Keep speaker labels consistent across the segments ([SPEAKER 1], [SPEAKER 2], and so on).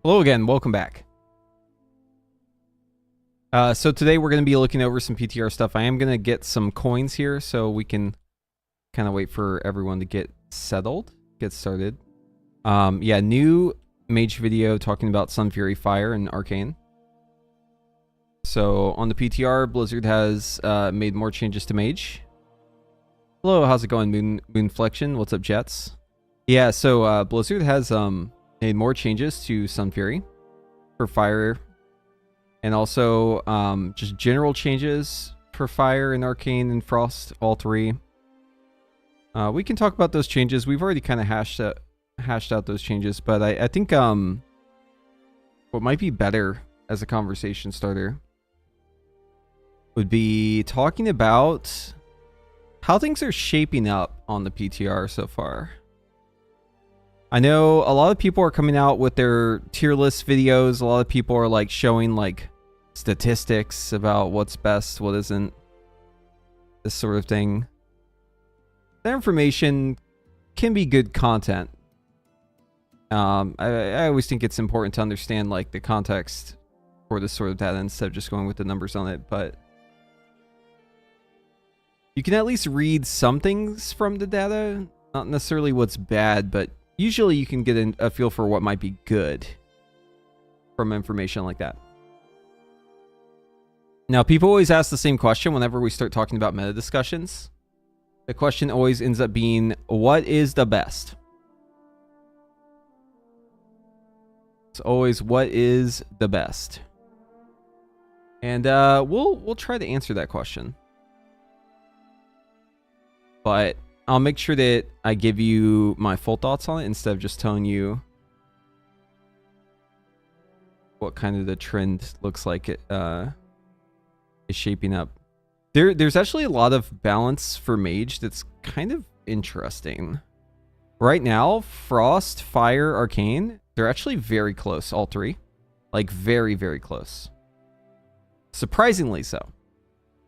[SPEAKER 1] Hello again, welcome back. So today we're going to be looking over some PTR stuff. I am going to get some coins here so we can kind of wait for everyone to get settled, get started. Yeah, new mage video talking about Sun Fury Fire and Arcane. So on the PTR, Blizzard has made more changes to mage. Hello, how's it going, Moonflexion? What's up, Jets? Yeah, so Blizzard has made more changes to Sun Fury for Fire, and also just general changes for Fire and Arcane and Frost, all three. We can talk about those changes. We've already kind of hashed out those changes, but I think what might be better as a conversation starter would be talking about how things are shaping up on the PTR so far. I know a lot of people are coming out with their tier list videos. A lot of people are like showing like statistics about what's best, what isn't, this sort of thing. That information can be good content. I always think it's important to understand like the context for this sort of data instead of just going with the numbers on it, but you can at least read some things from the data, not necessarily what's bad, but usually you can get a feel for what might be good from information like that. Now, people always ask the same question whenever we start talking about meta discussions. The question always ends up being, what is the best? It's always, what is the best? And we'll try to answer that question. But I'll make sure that I give you my full thoughts on it instead of just telling you what kind of the trend looks like it is shaping up. There's actually a lot of balance for mage that's kind of interesting. Right now, Frost, Fire, Arcane, they're actually very close, all three. Like very, very close. Surprisingly so.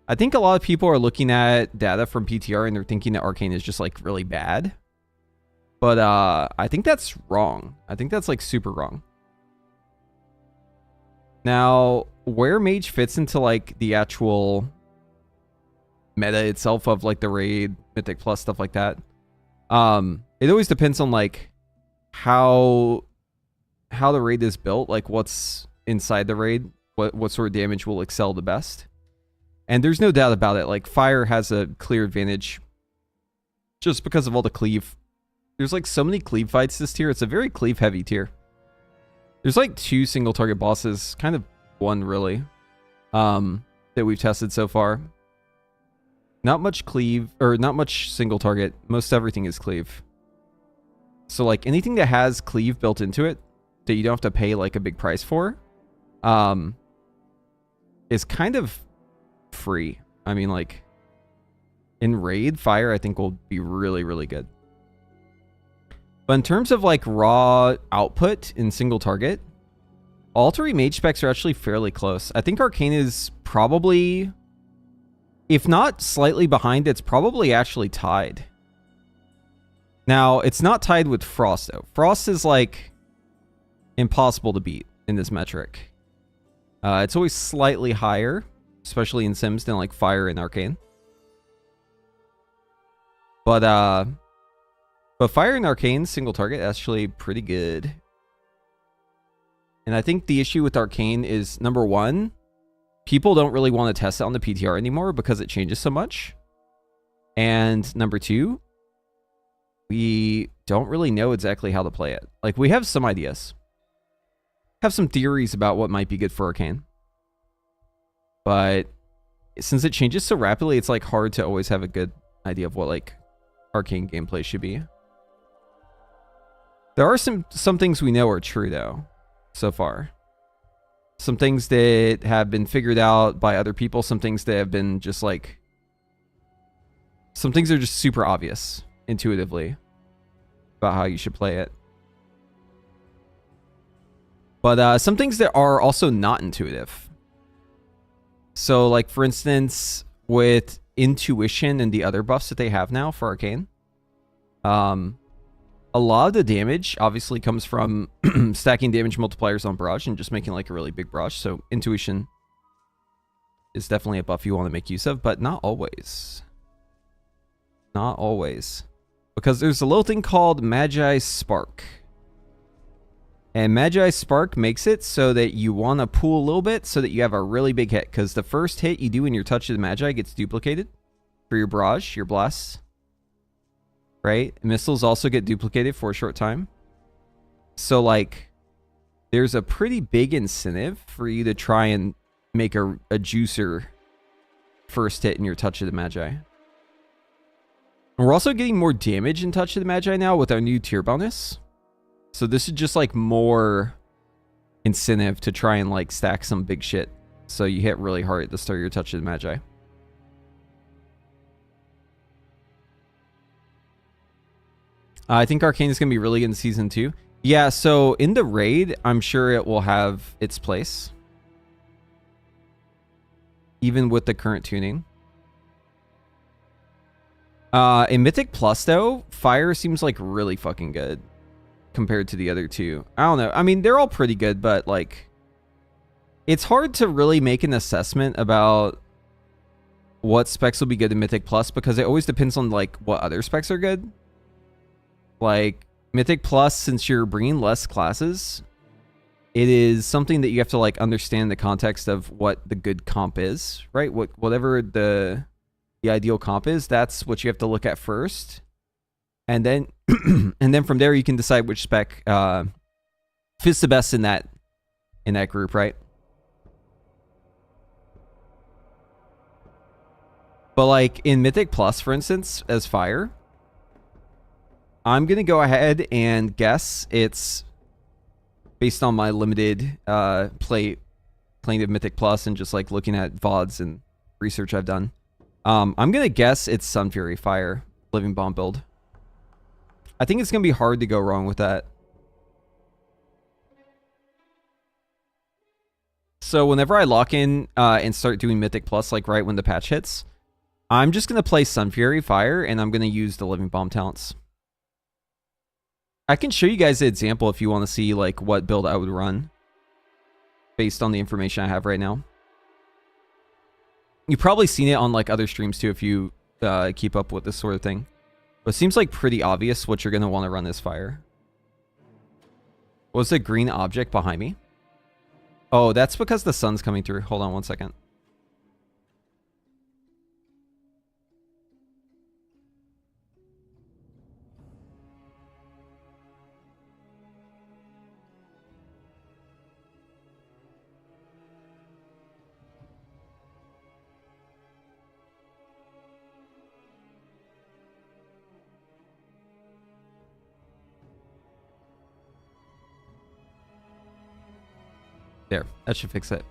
[SPEAKER 1] I think a lot of people are looking at data from PTR and they're thinking that Arcane is just like really bad. But I think that's wrong. I think that's like super wrong. Now, where mage fits into like the actual meta itself of like the raid, Mythic Plus, stuff like that. It always depends on like how the raid is built, like what's inside the raid, what sort of damage will excel the best. And there's no doubt about it, like Fire has a clear advantage just because of all the cleave. There's like so many cleave fights this tier. It's a very cleave heavy tier. There's like 2 single target bosses, kind of one really, that we've tested so far. Not much cleave, or not much single target. Most everything is cleave. So like anything that has cleave built into it that you don't have to pay like a big price for, is kind of free. I mean, like in raid, Fire I think will be really, really good. But in terms of like raw output in single target, all three mage specs are actually fairly close. I think Arcane is probably, if not slightly behind, it's probably actually tied. Now, it's not tied with Frost though. Frost is like impossible to beat in this metric. It's always slightly higher, especially in Sims, than like Fire and Arcane. But Fire and Arcane single target actually pretty good. And I think the issue with Arcane is, number one, people don't really want to test it on the PTR anymore because it changes so much. And number two, we don't really know exactly how to play it. Like, we have some ideas. Have some theories about what might be good for Arcane. But since it changes so rapidly, it's like hard to always have a good idea of what like Arcane gameplay should be. There are some things we know are true though, so far. Some things that have been figured out by other people, some things that have been just like, some things are just super obvious intuitively about how you should play it. But some things that are also not intuitive. So like, for instance, with Intuition and the other buffs that they have now for Arcane, a lot of the damage obviously comes from stacking damage multipliers on barrage and just making like a really big barrage. So intuition is definitely a buff you want to make use of, but not always. Not always. Because there's a little thing called Magi Spark. And Magi Spark makes it so that you want to pool a little bit so that you have a really big hit. Because the first hit you do when you're touching the Magi gets duplicated for your barrage, your blasts. Right? Missiles also get duplicated for a short time. So, like, there's a pretty big incentive for you to try and make a juicer first hit in your Touch of the Magi. And we're also getting more damage in Touch of the Magi now with our new tier bonus. So this is just, like, more incentive to try and, like, stack some big shit. So you hit really hard at the start of your Touch of the Magi. I think Arcane is going to be really good in Season 2. Yeah, so in the raid, I'm sure it will have its place. Even with the current tuning. In Mythic Plus, though, Fire seems like really fucking good compared to the other two. I don't know. I mean, they're all pretty good, but, like, it's hard to really make an assessment about what specs will be good in Mythic Plus because it always depends on, like, what other specs are good. Like, Mythic Plus, since you're bringing less classes, it is something that you have to, like, understand the context of what the good comp is, right? Whatever the ideal comp is, that's what you have to look at first. And then and then from there you can decide which spec fits the best in that group, right? But, like, in Mythic Plus, for instance, as Fire, I'm going to go ahead and guess it's based on my limited playing of Mythic Plus and just, like, looking at VODs and research I've done. I'm going to guess it's Sun Fury Fire Living Bomb build. I think it's going to be hard to go wrong with that. So whenever I lock in and start doing Mythic Plus, like right when the patch hits, I'm just going to play Sun Fury Fire and I'm going to use the Living Bomb talents. I can show you guys an example if you want to see, like, what build I would run based on the information I have right now. You've probably seen it on, like, other streams too if you keep up with this sort of thing. But it seems like pretty obvious what you're going to want to run this Fire. What's the green object behind me? Oh, that's because the sun's coming through. Hold on one second. There, that should fix it.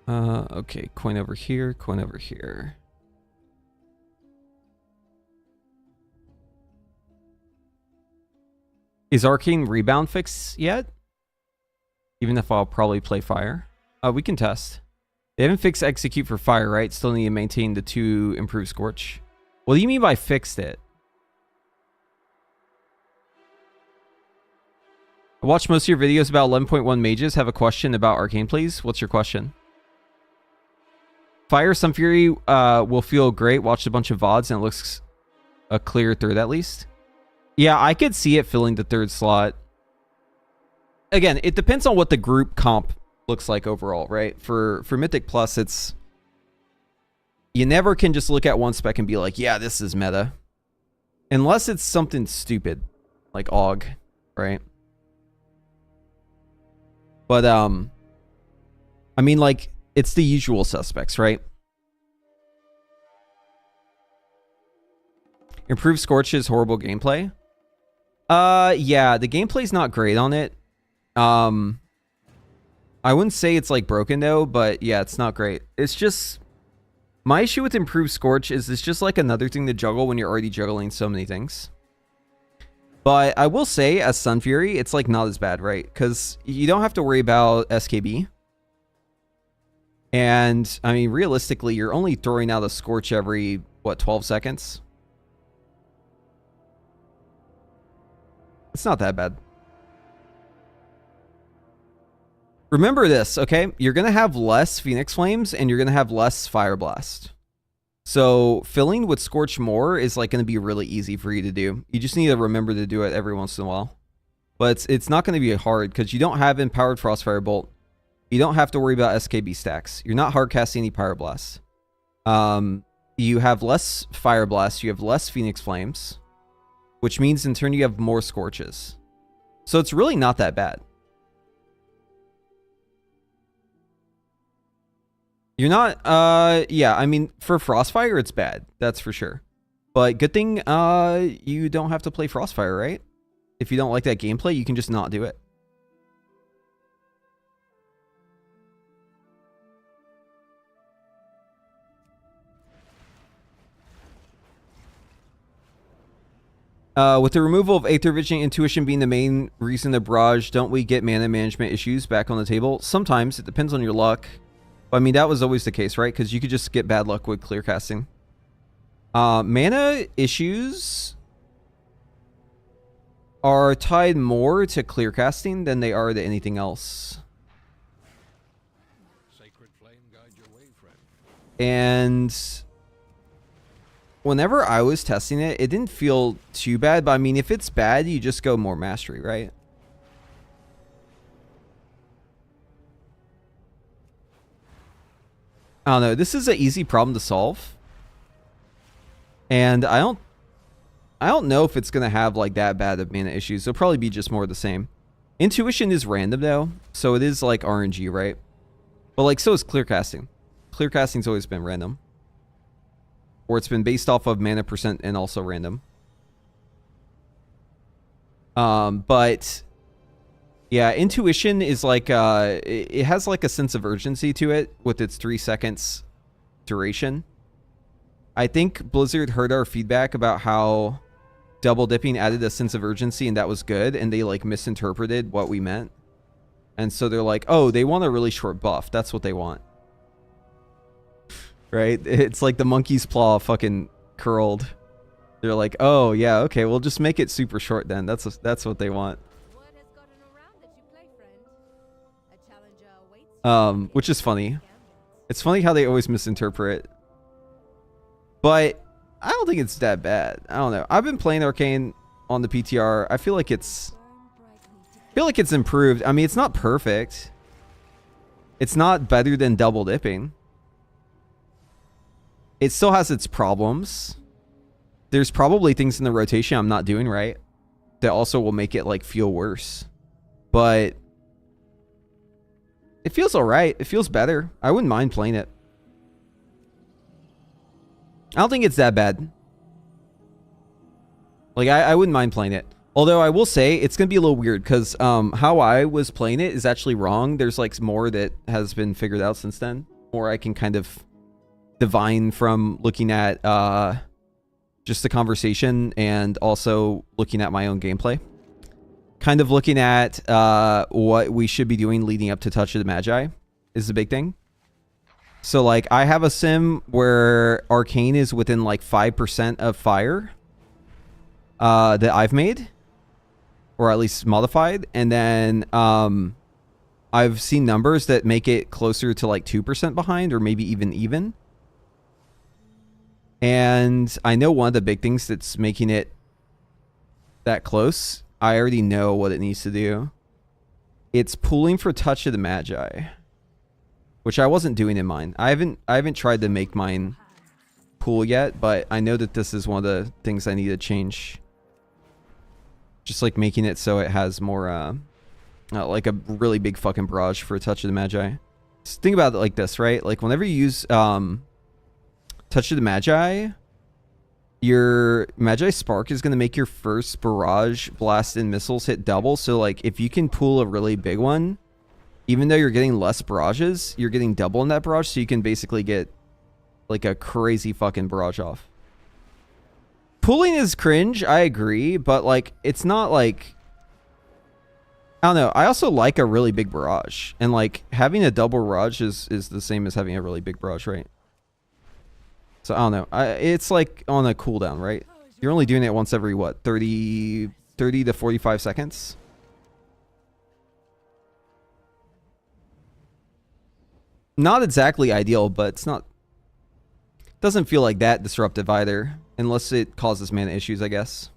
[SPEAKER 1] Okay, coin over here, coin over here. Is Arcane Rebound fixed yet? Even if I'll probably play Fire. We can test. They haven't fixed Execute for Fire, right? Still need to maintain the 2 improved Scorch. What do you mean by fixed it? I watched most of your videos about 11.1 mages. Have a question about Arcane, please. What's your question? Fire Sun Fury will feel great. Watched a bunch of VODs and it looks a clear third at least. Yeah, I could see it filling the 3rd slot. Again, it depends on what the group comp looks like overall, right? For Mythic Plus, it's... You never can just look at one spec and be like, yeah, this is meta. Unless it's something stupid, like AUG, right? But, I mean, like, it's the usual suspects, right? Improved Scorch's horrible gameplay. Yeah, the gameplay's not great on it. I wouldn't say it's, like, broken, though, but yeah, it's not great. It's just... My issue with Improved Scorch is it's just like another thing to juggle when you're already juggling so many things. But I will say, as Sun Fury, it's like not as bad, right? Because you don't have to worry about SKB. And, I mean, realistically, you're only throwing out a Scorch every, what, 12 seconds? It's not that bad. Remember this, okay? You're going to have less Phoenix Flames, and you're going to have less Fire Blast. So, filling with Scorch more is, like, going to be really easy for you to do. You just need to remember to do it every once in a while. But it's not going to be hard, because you don't have Empowered Frostfire Bolt. You don't have to worry about SKB stacks. You're not hard casting any Pyro Blasts. You have less Fire Blasts. You have less Phoenix Flames. Which means in turn you have more Scorches. So it's really not that bad. You're not, yeah, I mean, for Frostfire, it's bad. That's for sure. But good thing, you don't have to play Frostfire, right? If you don't like that gameplay, you can just not do it. With the removal of Aether Vision Intuition being the main reason the barrage, don't we get mana management issues back on the table? Sometimes. It depends on your luck. But, I mean, that was always the case, right? Because you could just get bad luck with clear casting. Mana issues are tied more to clear casting than they are to anything else. Sacred flame guide your way, friend. And whenever I was testing it, it didn't feel too bad. But I mean, if it's bad, you just go more mastery, right? I don't know. This is an easy problem to solve. And I don't know if it's going to have like that bad of mana issues. It'll probably be just more of the same. Intuition is random though. So it is like RNG, right? But like so is clear casting. Clear casting's always been random. Or it's been based off of mana percent and also random. But yeah, intuition is like, it has like a sense of urgency to it with its 3 seconds duration. I think Blizzard heard our feedback about how double dipping added a sense of urgency and that was good. And they like misinterpreted what we meant. And so they're like, oh, they want a really short buff. That's what they want. Right? It's like the monkey's claw fucking curled. They're like, oh yeah, okay, we'll just make it super short then. That's what they want. Which is funny. It's funny how they always misinterpret. But I don't think it's that bad. I don't know. I've been playing Arcane on the PTR. I feel like it's improved. I mean, it's not perfect. It's not better than double dipping. It still has its problems. There's probably things in the rotation I'm not doing right that also will make it like feel worse. But it feels all right. It feels better. I wouldn't mind playing it. I don't think it's that bad. Like I wouldn't mind playing it. Although I will say it's going to be a little weird because how I was playing it is actually wrong. There's like more that has been figured out since then. Or I can kind of divine from looking at just the conversation and also looking at my own gameplay. Kind of looking at what we should be doing leading up to Touch of the Magi is the big thing. So like I have a sim where Arcane is within like 5% of fire that I've made. Or at least modified. And then I've seen numbers that make it closer to like 2% behind or maybe even. And I know one of the big things that's making it that close, I already know what it needs to do. It's pooling for Touch of the Magi, which I wasn't doing in mine. I haven't tried to make mine pool yet, but I know that this is one of the things I need to change. Just like making it so it has more like a really big fucking barrage for Touch of the Magi. Just think about it like this, right? Like whenever you use Touch of the Magi, your Magi Spark is going to make your first barrage blast and missiles hit double. So like if you can pull a really big one, even though you're getting less barrages, you're getting double in that barrage. So you can basically get like a crazy fucking barrage off. Pulling is cringe, I agree, but like it's not like, I don't know. I also like a really big barrage. And like having a double barrage is the same as having a really big barrage, right? So I don't know. It's like on a cooldown, right? You're only doing it once every what? 30 to 45 seconds? Not exactly ideal, but it's not... Doesn't feel like that disruptive either. Unless it causes mana issues, I guess.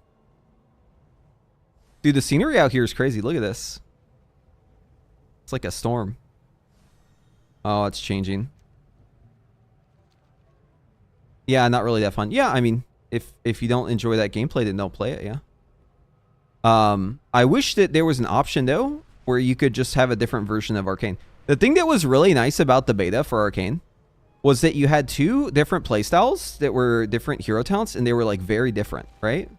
[SPEAKER 1] Dude, the scenery out here is crazy. Look at this. It's like a storm. Oh, it's changing. Yeah, not really that fun. Yeah, I mean, if you don't enjoy that gameplay, then don't play it, yeah. I wish that there was an option, though, where you could just have a different version of Arcane. The thing that was really nice about the beta for Arcane was that you had two different playstyles that were different hero talents, and they were, like, very different, right?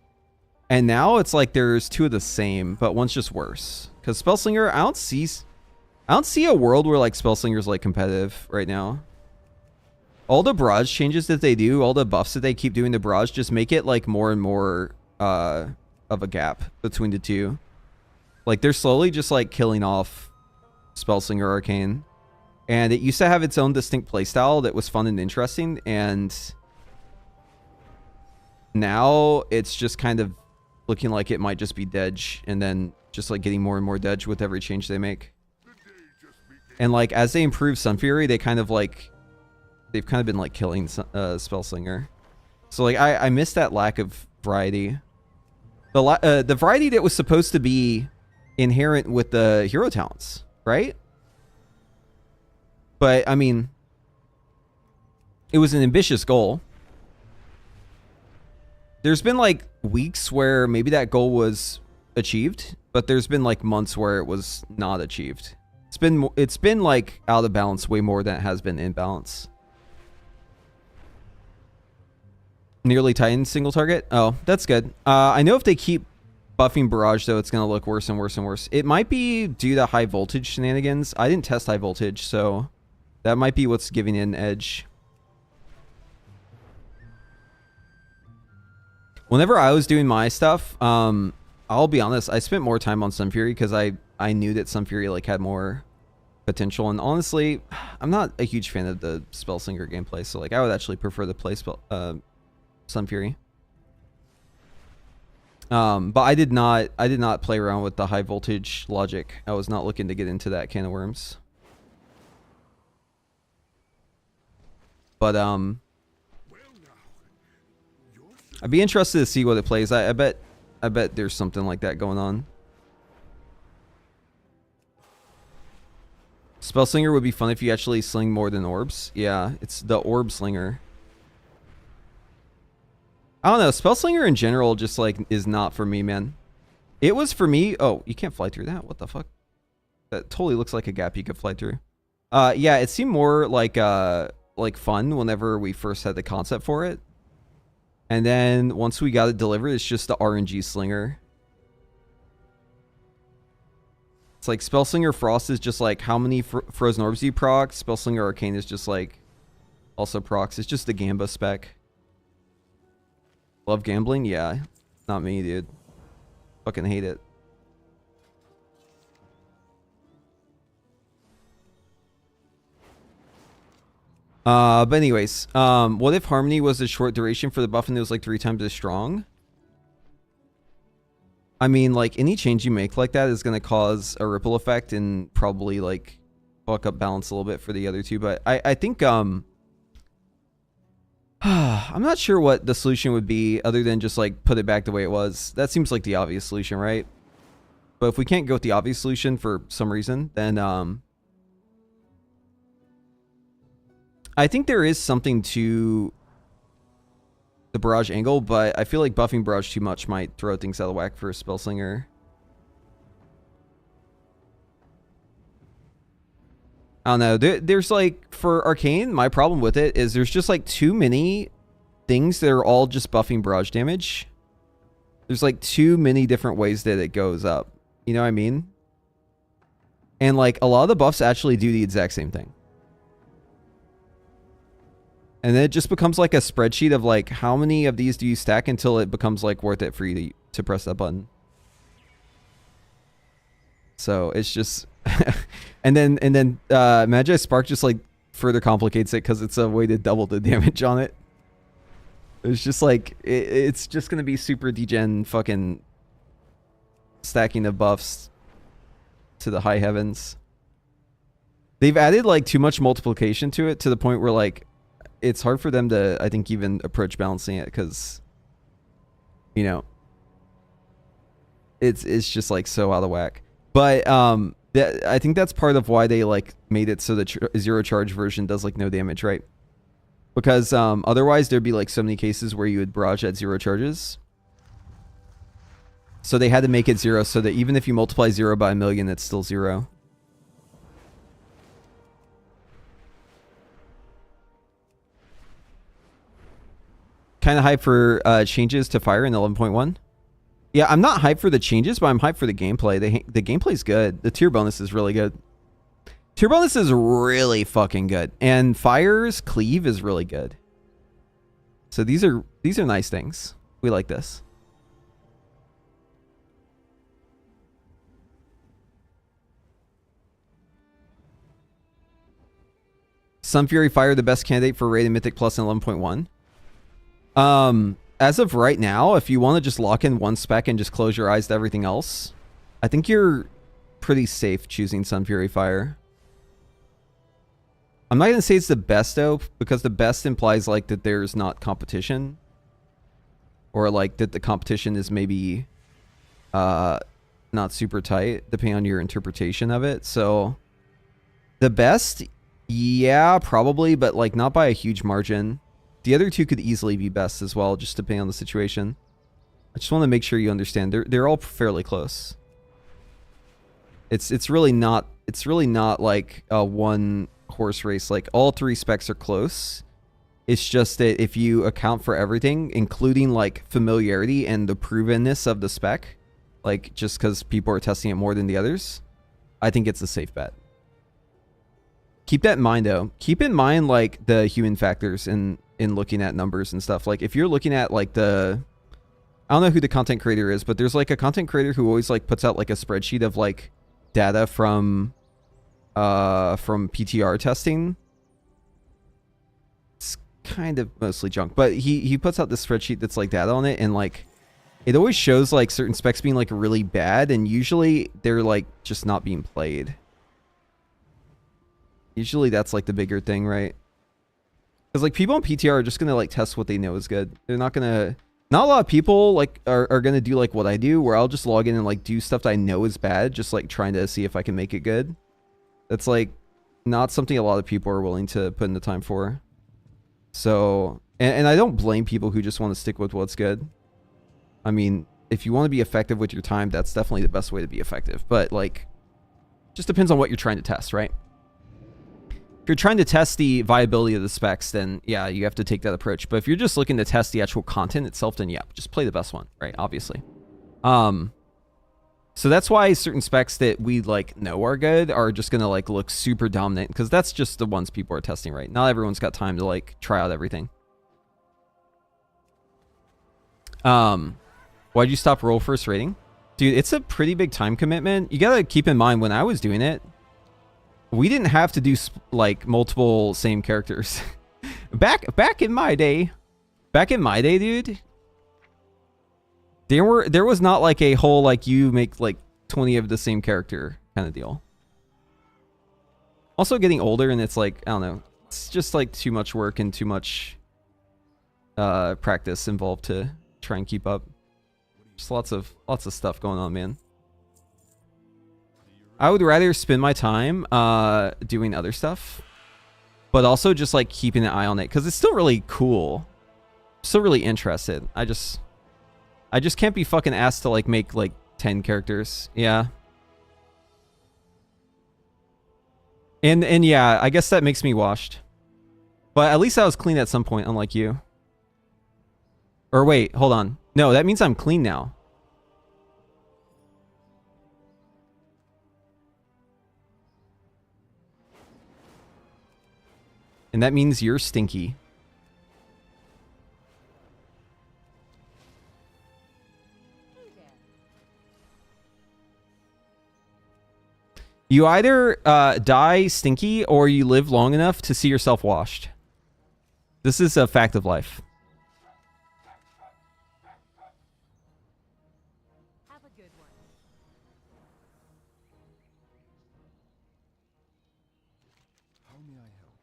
[SPEAKER 1] And now it's like there's two of the same, but one's just worse. Because Spellslinger, I don't see a world where, like, Spellslinger's, like, competitive right now. All the barrage changes that they do, all the buffs that they keep doing to barrage, just make it, like, more and more of a gap between the two. Like, they're slowly just, like, killing off Spellslinger Arcane. And it used to have its own distinct playstyle that was fun and interesting, and now it's just kind of looking like it might just be Dedge, and then just, like, getting more and more Dedge with every change they make. And, like, as they improve Sunfury, they kind of, like... They've kind of been, like, killing Spellslinger. So, like, I miss that lack of variety. The variety that was supposed to be inherent with the hero talents, right? But, I mean... It was an ambitious goal. There's been, like, weeks where maybe that goal was achieved, but there's been, like, months where it was not achieved. It's been like out of balance way more than it has been in balance. Nearly Titan single target. Oh, that's good. I know if they keep buffing barrage though, it's gonna look worse and worse and worse. It might be due to high voltage shenanigans. I didn't test high voltage, so that might be what's giving it an edge. Whenever I was doing my stuff, I'll be honest, I spent more time on Sunfury because I knew that Sunfury like had more potential, and honestly, I'm not a huge fan of the Spellslinger gameplay, so like I would actually prefer to play Sunfury. But I did not play around with the high voltage logic. I was not looking to get into that can of worms. But I'd be interested to see what it plays. I bet there's something like that going on. Spellslinger would be fun if you actually sling more than orbs. Yeah, it's the orb slinger. I don't know. Spellslinger in general just like is not for me, man. It was for me. Oh, you can't fly through that. What the fuck? That totally looks like a gap you could fly through. Yeah, it seemed more like fun whenever we first had the concept for it. And then once we got it delivered, it's just the RNG slinger. It's like Spellslinger Frost is just like how many frozen orbs do you proc? Spellslinger Arcane is just like also procs. It's just the Gamba spec. Love gambling? Yeah. Not me, dude. Fucking hate it. But anyways, what if Harmony was a short duration for the buff and it was like 3 times as strong? I mean, like, any change you make like that is going to cause a ripple effect and probably, like, fuck up balance a little bit for the other two. But I think, I'm not sure what the solution would be other than just, like, put it back the way it was. That seems like the obvious solution, right? But if we can't go with the obvious solution for some reason, then, I think there is something to the barrage angle, but I feel like buffing barrage too much might throw things out of whack for a Spellslinger. I don't know. There's like, for Arcane, my problem with it is there's just like too many things that are all just buffing barrage damage. There's like too many different ways that it goes up. You know what I mean? And like a lot of the buffs actually do the exact same thing. And then it just becomes like a spreadsheet of like how many of these do you stack until it becomes like worth it for you to press that button. So it's just, and then Magi Spark just like further complicates it because it's a way to double the damage on it. It's just like it's just gonna be super degen fucking stacking the buffs to the high heavens. They've added like too much multiplication to it to the point where like it's hard for them to, I think, even approach balancing it because, you know, it's just like so out of whack. But I think that's part of why they like made it so the zero charge version does like no damage, right? Because otherwise there'd be like so many cases where you would barrage at zero charges. So they had to make it 0 so that even if you multiply 0 by 1,000,000, it's still 0. Kind of hyped for changes to fire in 11.1. Yeah, I'm not hyped for the changes, but I'm hyped for the gameplay. The gameplay's good. The tier bonus is really good. Tier bonus is really fucking good. And fire's cleave is really good. So these are nice things. We like this. Sun Fury Fire, the best candidate for rated Mythic Plus in 11.1. As of right now, if you want to just lock in one spec and just close your eyes to everything else, I think you're pretty safe choosing Sun Fury Fire. I'm not going to say it's the best though, because the best implies like that there's not competition. Or like that the competition is maybe not super tight, depending on your interpretation of it. So the best, yeah, probably, but like not by a huge margin. The other two could easily be best as well, just depending on the situation. I just want to make sure you understand they're all fairly close. It's really not like a one horse race. Like all three specs are close. It's just that if you account for everything, including like familiarity and the provenness of the spec, like just because people are testing it more than the others, I think it's a safe bet. Keep that in mind though. Keep in mind like the human factors in looking at numbers and stuff. Like if you're looking at like I don't know who the content creator is, but there's like a content creator who always like puts out like a spreadsheet of like data from PTR testing. It's kind of mostly junk, but he puts out this spreadsheet that's like data on it, and like it always shows like certain specs being like really bad, and usually they're like just not being played. Usually that's like the bigger thing, right? Because like people on PTR are just gonna like test what they know is good. They're not gonna. Not a lot of people like are gonna do like what I do, where I'll just log in and like do stuff that I know is bad, just like trying to see if I can make it good. That's like not something a lot of people are willing to put in the time for. So, and I don't blame people who just want to stick with what's good. I mean, if you want to be effective with your time, that's definitely the best way to be effective. But like, just depends on what you're trying to test, right? If you're trying to test the viability of the specs, then yeah, you have to take that approach. But if you're just looking to test the actual content itself, then yeah, just play the best one, right? Obviously. So that's why certain specs that we like know are good are just gonna like look super dominant, because that's just the ones people are testing, right? Not everyone's got time to like try out everything. Why'd you stop roll first rating? Dude, it's a pretty big time commitment. You gotta keep in mind, when I was doing it, we didn't have to do like multiple same characters. back in my day, dude, there was not like a whole like you make like 20 of the same character kind of deal. Also getting older, and it's like, I don't know, it's just like too much work and too much practice involved to try and keep up. Just lots of stuff going on, man. I would rather spend my time doing other stuff, but also just like keeping an eye on it, because it's still really cool. I'm still really interested. I just can't be fucking asked to like make like 10 characters. Yeah. And yeah, I guess that makes me washed. But at least I was clean at some point, unlike you. Or wait, hold on. No, that means I'm clean now. And that means you're stinky. You either die stinky or you live long enough to see yourself washed. This is a fact of life.
[SPEAKER 2] Have a good one.
[SPEAKER 3] How may I help?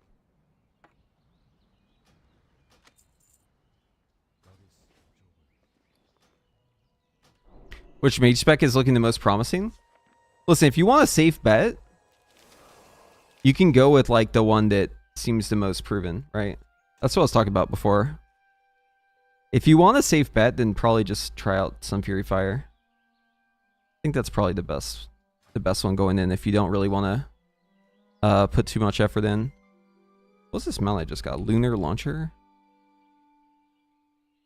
[SPEAKER 1] Which mage spec is looking the most promising? Listen, if you want a safe bet, you can go with like the one that seems the most proven, right? That's what I was talking about before. If you want a safe bet, then probably just try out some Fury Fire. I think that's probably the best one going in if you don't really want to put too much effort in. What's this mount I just got? Lunar Launcher?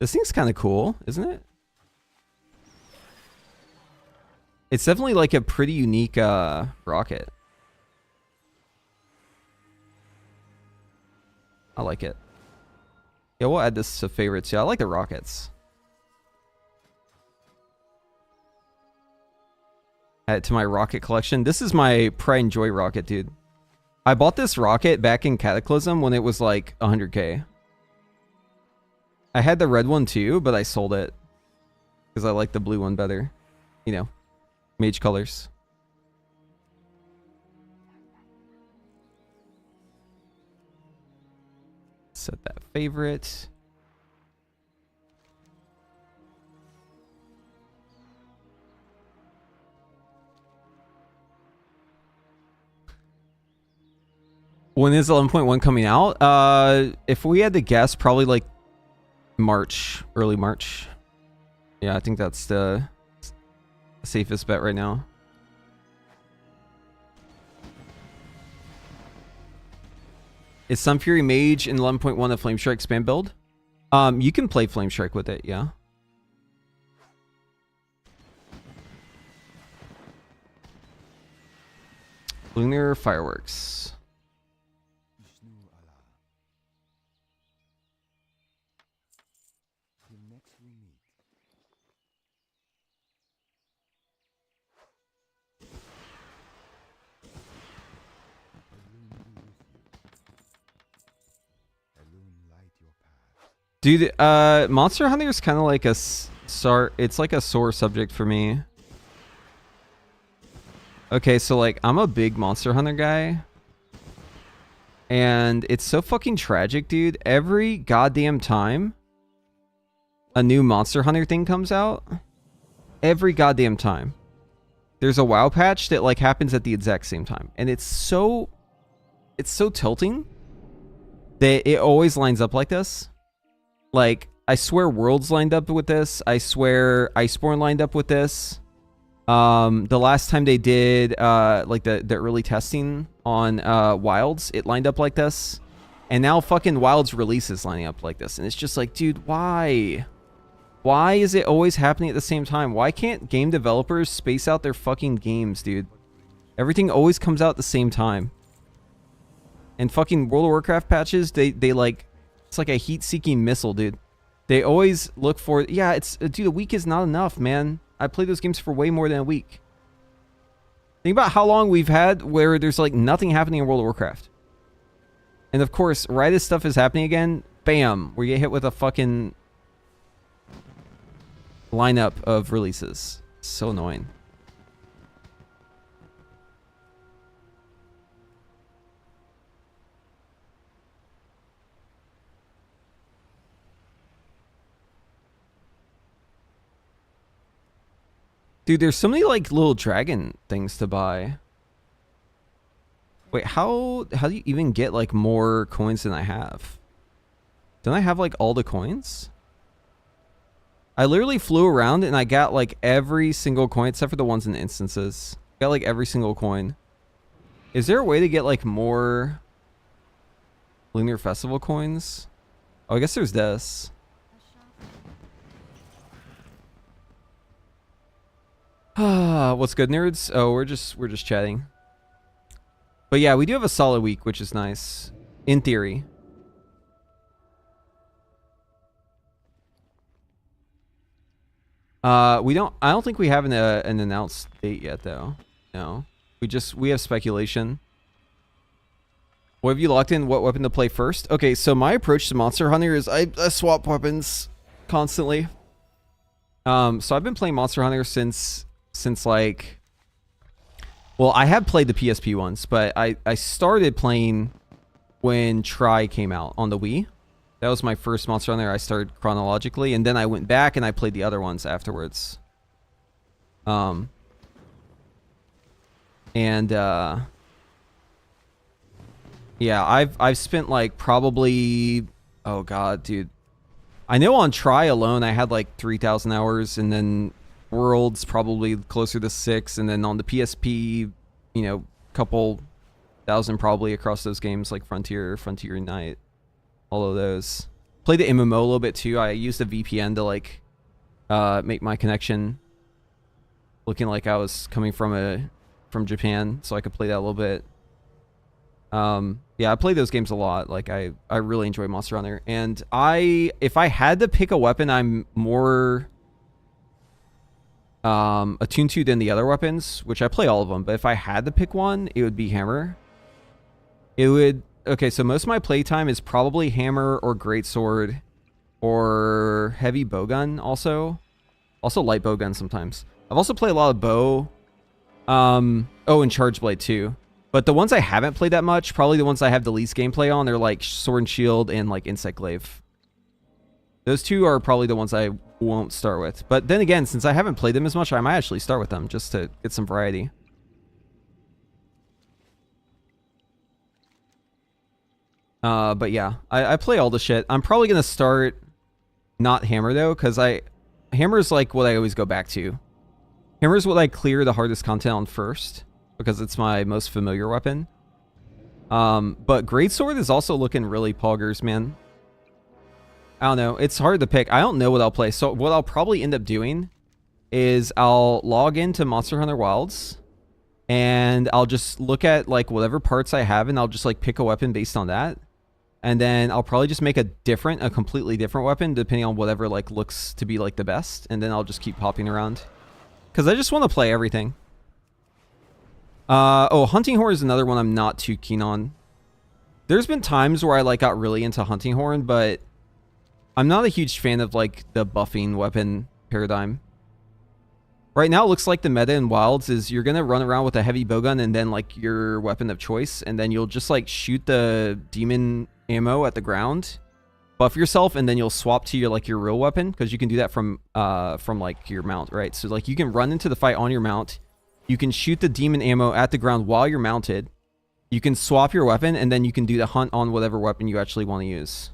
[SPEAKER 1] This thing's kind of cool, isn't it? It's definitely like a pretty unique rocket. I like it. Yeah, we'll add this to favorites. Yeah, I like the rockets. Add it to my rocket collection. This is my pride and joy rocket, dude. I bought this rocket back in Cataclysm when it was like 100k. I had the red one too, but I sold it because I like the blue one better. You know, mage colors. Set that favorite. When is 11.1 coming out? If we had to guess, probably like March, early March. Yeah, I think that's the safest bet right now. Is Sunfury Mage in 11.1 a Flame Strike spam build? You can play Flame Strike with it, yeah. Lunar Fireworks. Dude, Monster Hunter is kind of like a it's like a sore subject for me. Okay, so like I'm a big Monster Hunter guy. And it's so fucking tragic, dude. Every goddamn time a new Monster Hunter thing comes out, every goddamn time, there's a WoW patch that like happens at the exact same time. And it's so tilting that it always lines up like this. Like, I swear Worlds lined up with this. I swear Iceborne lined up with this. The last time they did like the early testing on Wilds, it lined up like this. And now fucking Wilds release is lining up like this. And it's just like, dude, why? Why is it always happening at the same time? Why can't game developers space out their fucking games, dude? Everything always comes out at the same time. And fucking World of Warcraft patches, they like... It's like a heat-seeking missile, dude. They always look for... Yeah, it's... Dude, a week is not enough, man. I played those games for way more than a week. Think about how long we've had where there's, like, nothing happening in World of Warcraft. And, of course, right as stuff is happening again, bam, we get hit with a fucking lineup of releases. So annoying. Dude, there's so many like little dragon things to buy. Wait, how do you even get like more coins than I have? Don't I have like all the coins? I literally flew around and I got like every single coin except for the ones in the instances. Got like every single coin. Is there a way to get like more Lunar Festival coins? Oh, I guess there's this. What's good, nerds? Oh, we're just chatting. But yeah, we do have a solid week, which is nice. In theory. I don't think we have an announced date yet, though. No. We have speculation. What have you locked in? What weapon to play first? Okay, so my approach to Monster Hunter is I swap weapons constantly. So I've been playing Monster Hunter since like, well, I have played the PSP ones, but I started playing when Tri came out on the Wii. That was my first Monster Hunter I started chronologically, and then I went back and I played the other ones afterwards. Yeah, I've spent like probably, oh god, dude. I know on Tri alone I had like 3,000 hours, and then Worlds probably closer to 6, and then on the PSP, you know, couple thousand probably across those games like Frontier Night, all of those. Played the MMO a little bit too. I used a VPN to like make my connection looking like I was coming from Japan, so I could play that a little bit. Yeah, I play those games a lot. Like I really enjoy Monster Hunter, and if I had to pick a weapon I'm more attuned to than the other weapons, which I play all of them, but if I had to pick one, it would be Hammer. Okay, so most of my playtime is probably Hammer or Greatsword or Heavy Bowgun also Light Bowgun sometimes. I've also played a lot of Bow, oh, and Charge Blade too. But the ones I haven't played that much, probably the ones I have the least gameplay on, are like Sword and Shield and like Insect Glaive. Those two are probably the ones I won't start with. But then again, since I haven't played them as much, I might actually start with them just to get some variety. But yeah, I play all the shit. I'm probably going to start not Hammer though, because Hammer's like what I always go back to. Hammer's what I clear the hardest content on first, because it's my most familiar weapon. But Greatsword is also looking really poggers, man. I don't know. It's hard to pick. I don't know what I'll play. So what I'll probably end up doing is I'll log into Monster Hunter Wilds, and I'll just look at like whatever parts I have, and I'll just like pick a weapon based on that. And then I'll probably just make a completely different weapon depending on whatever like looks to be like the best. And then I'll just keep hopping around, because I just want to play everything. Oh, Hunting Horn is another one I'm not too keen on. There's been times where I like got really into Hunting Horn, but I'm not a huge fan of like the buffing weapon paradigm. Right now it looks like the meta in Wilds is you're gonna run around with a heavy bowgun and then like your weapon of choice, and then you'll just like shoot the demon ammo at the ground, buff yourself, and then you'll swap to your real weapon, because you can do that from like your mount, right? So like you can run into the fight on your mount. You can shoot the demon ammo at the ground while you're mounted. You can swap your weapon, and then you can do the hunt on whatever weapon you actually want to use.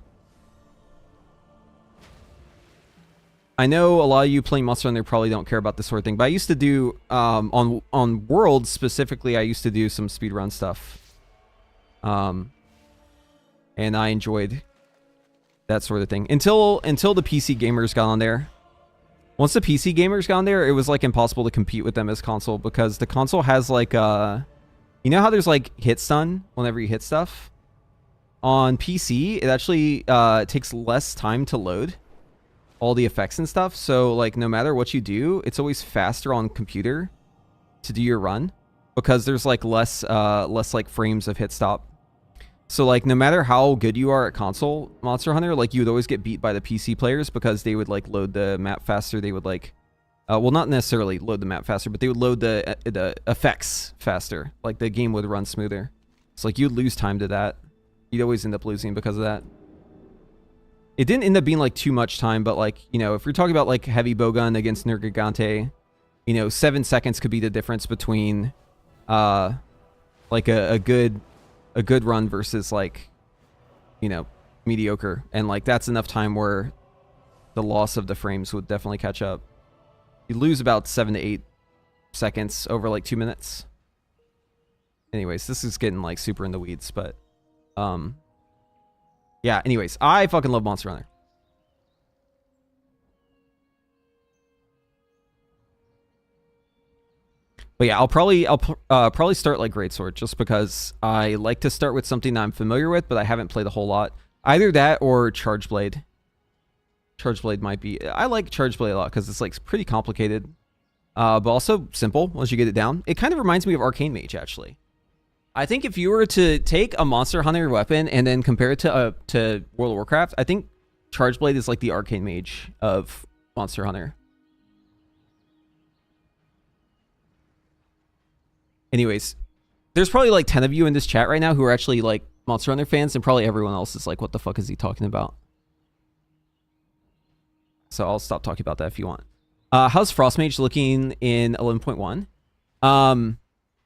[SPEAKER 1] I know a lot of you playing Monster Hunter probably don't care about this sort of thing, but I used to do, on Worlds specifically, I used to do some speedrun stuff. And I enjoyed that sort of thing. Until the PC gamers got on there. Once the PC gamers got on there, it was like impossible to compete with them as console, because the console has like you know how there's like hit stun whenever you hit stuff? On PC, it actually takes less time to load all the effects and stuff. So like no matter what you do, it's always faster on computer to do your run, because there's like less like frames of hit stop. So like no matter how good you are at console Monster Hunter, like you would always get beat by the PC players, because they would like load the map faster. They would like well, not necessarily load the map faster, but they would load the effects faster. Like the game would run smoother. So like you'd lose time to that. You'd always end up losing because of that. It didn't end up being like too much time, but like, you know, if you're talking about like heavy bowgun against Nergigante, you know, 7 seconds could be the difference between like a good run versus like, you know, mediocre. And like that's enough time where the loss of the frames would definitely catch up. You lose about 7 to 8 seconds over like 2 minutes. Anyways, this is getting like super in the weeds, but yeah, anyways, I fucking love Monster Hunter. But yeah, I'll probably start like Greatsword, just because I like to start with something I'm familiar with, but I haven't played a whole lot. Either that or Charge Blade. Charge Blade might be... I like Charge Blade a lot, because it's like pretty complicated. but also simple once you get it down. It kind of reminds me of Arcane Mage, actually. I think if you were to take a Monster Hunter weapon and then compare it to World of Warcraft, I think Chargeblade is like the Arcane Mage of Monster Hunter. Anyways, there's probably like 10 of you in this chat right now who are actually like Monster Hunter fans, and probably everyone else is like, what the fuck is he talking about? So I'll stop talking about that if you want. How's Frostmage looking in 11.1?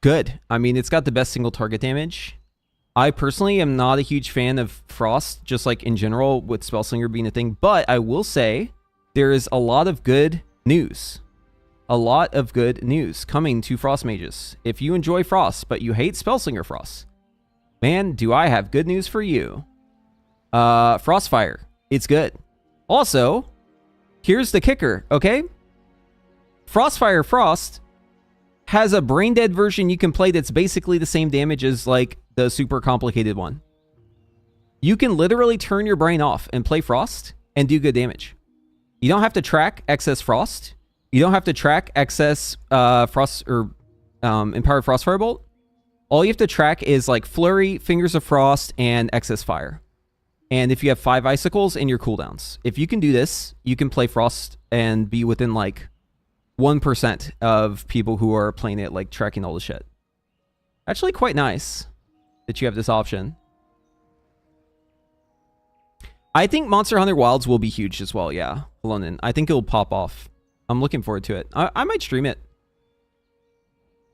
[SPEAKER 1] Good. I mean, it's got the best single target damage. I personally am not a huge fan of Frost, just like in general with Spellslinger being a thing, but I will say there is a lot of good news. A lot of good news coming to Frost Mages. If you enjoy Frost, but you hate Spellslinger Frost, man, do I have good news for you. Frostfire. It's good. Also, here's the kicker, okay? Frostfire Frost has a brain dead version you can play that's basically the same damage as like the super complicated one. You can literally turn your brain off and play Frost and do good damage. You don't have to track excess Frost. You don't have to track excess Frost or Empowered Frost Firebolt. All you have to track is like Flurry, Fingers of Frost, and excess Fire. And if you have 5 Icicles in your cooldowns, if you can do this, you can play Frost and be within like 1% of people who are playing it, like tracking all the shit. Actually quite nice that you have this option. I think Monster Hunter Wilds will be huge as well, yeah. Lonin. I think it'll pop off. I'm looking forward to it. I might stream it.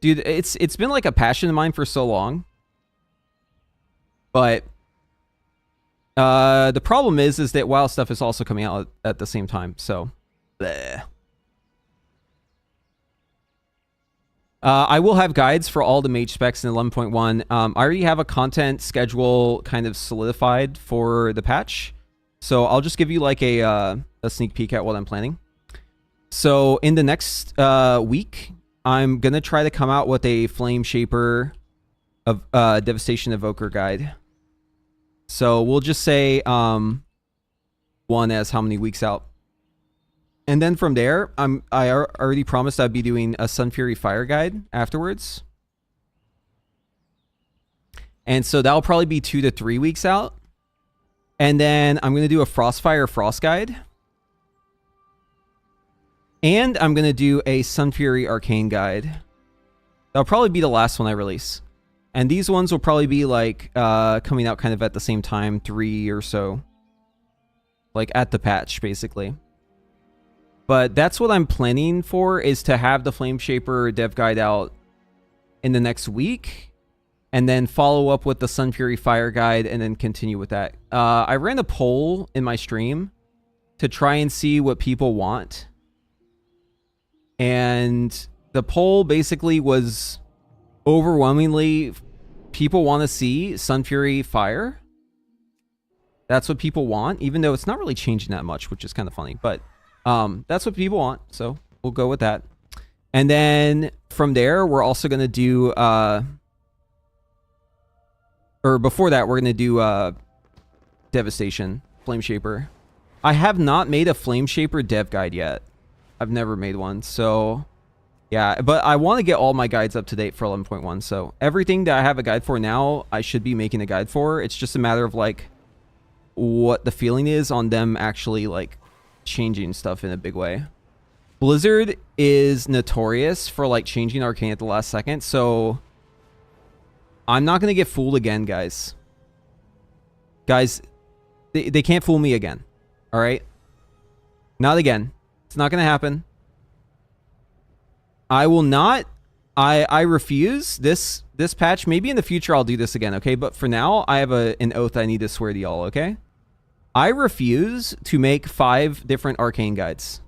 [SPEAKER 1] Dude, it's been like a passion of mine for so long. But the problem is that WoW stuff is also coming out at the same time, so bleh. I will have guides for all the mage specs in 11.1. I already have a content schedule kind of solidified for the patch. So I'll just give you like a sneak peek at what I'm planning. So in the next week, I'm going to try to come out with a Flame Shaper of Devastation Evoker guide. So we'll just say one as how many weeks out. And then from there, I already promised I'd be doing a Sun Fury Fire guide afterwards. And so that'll probably be 2 to 3 weeks out. And then I'm going to do a Frostfire Frost guide. And I'm going to do a Sun Fury Arcane guide. That'll probably be the last one I release. And these ones will probably be like coming out kind of at the same time, 3 or so. Like at the patch, basically. But that's what I'm planning for, is to have the Flame Shaper dev guide out in the next week. And then follow up with the Sun Fury Fire guide and then continue with that. I ran a poll in my stream to try and see what people want. And the poll basically was overwhelmingly people want to see Sun Fury Fire. That's what people want, even though it's not really changing that much, which is kind of funny. But that's what people want, so we'll go with that. And then from there, we're also going to do... or before that, we're going to do Devastation, Flame Shaper. I have not made a Flame Shaper dev guide yet. I've never made one, so... Yeah, but I want to get all my guides up to date for 11.1, so everything that I have a guide for now, I should be making a guide for. It's just a matter of, like, what the feeling is on them actually, like, changing stuff in a big way. Blizzard is notorious for, like, changing Arcane at the last second, so... I'm not going to get fooled again, guys. Guys, they can't fool me again. Alright? Not again. It's not going to happen. I will not... I refuse this patch. Maybe in the future I'll do this again, okay? But for now, I have an oath I need to swear to y'all, okay? I refuse to make 5 different Arcane guides.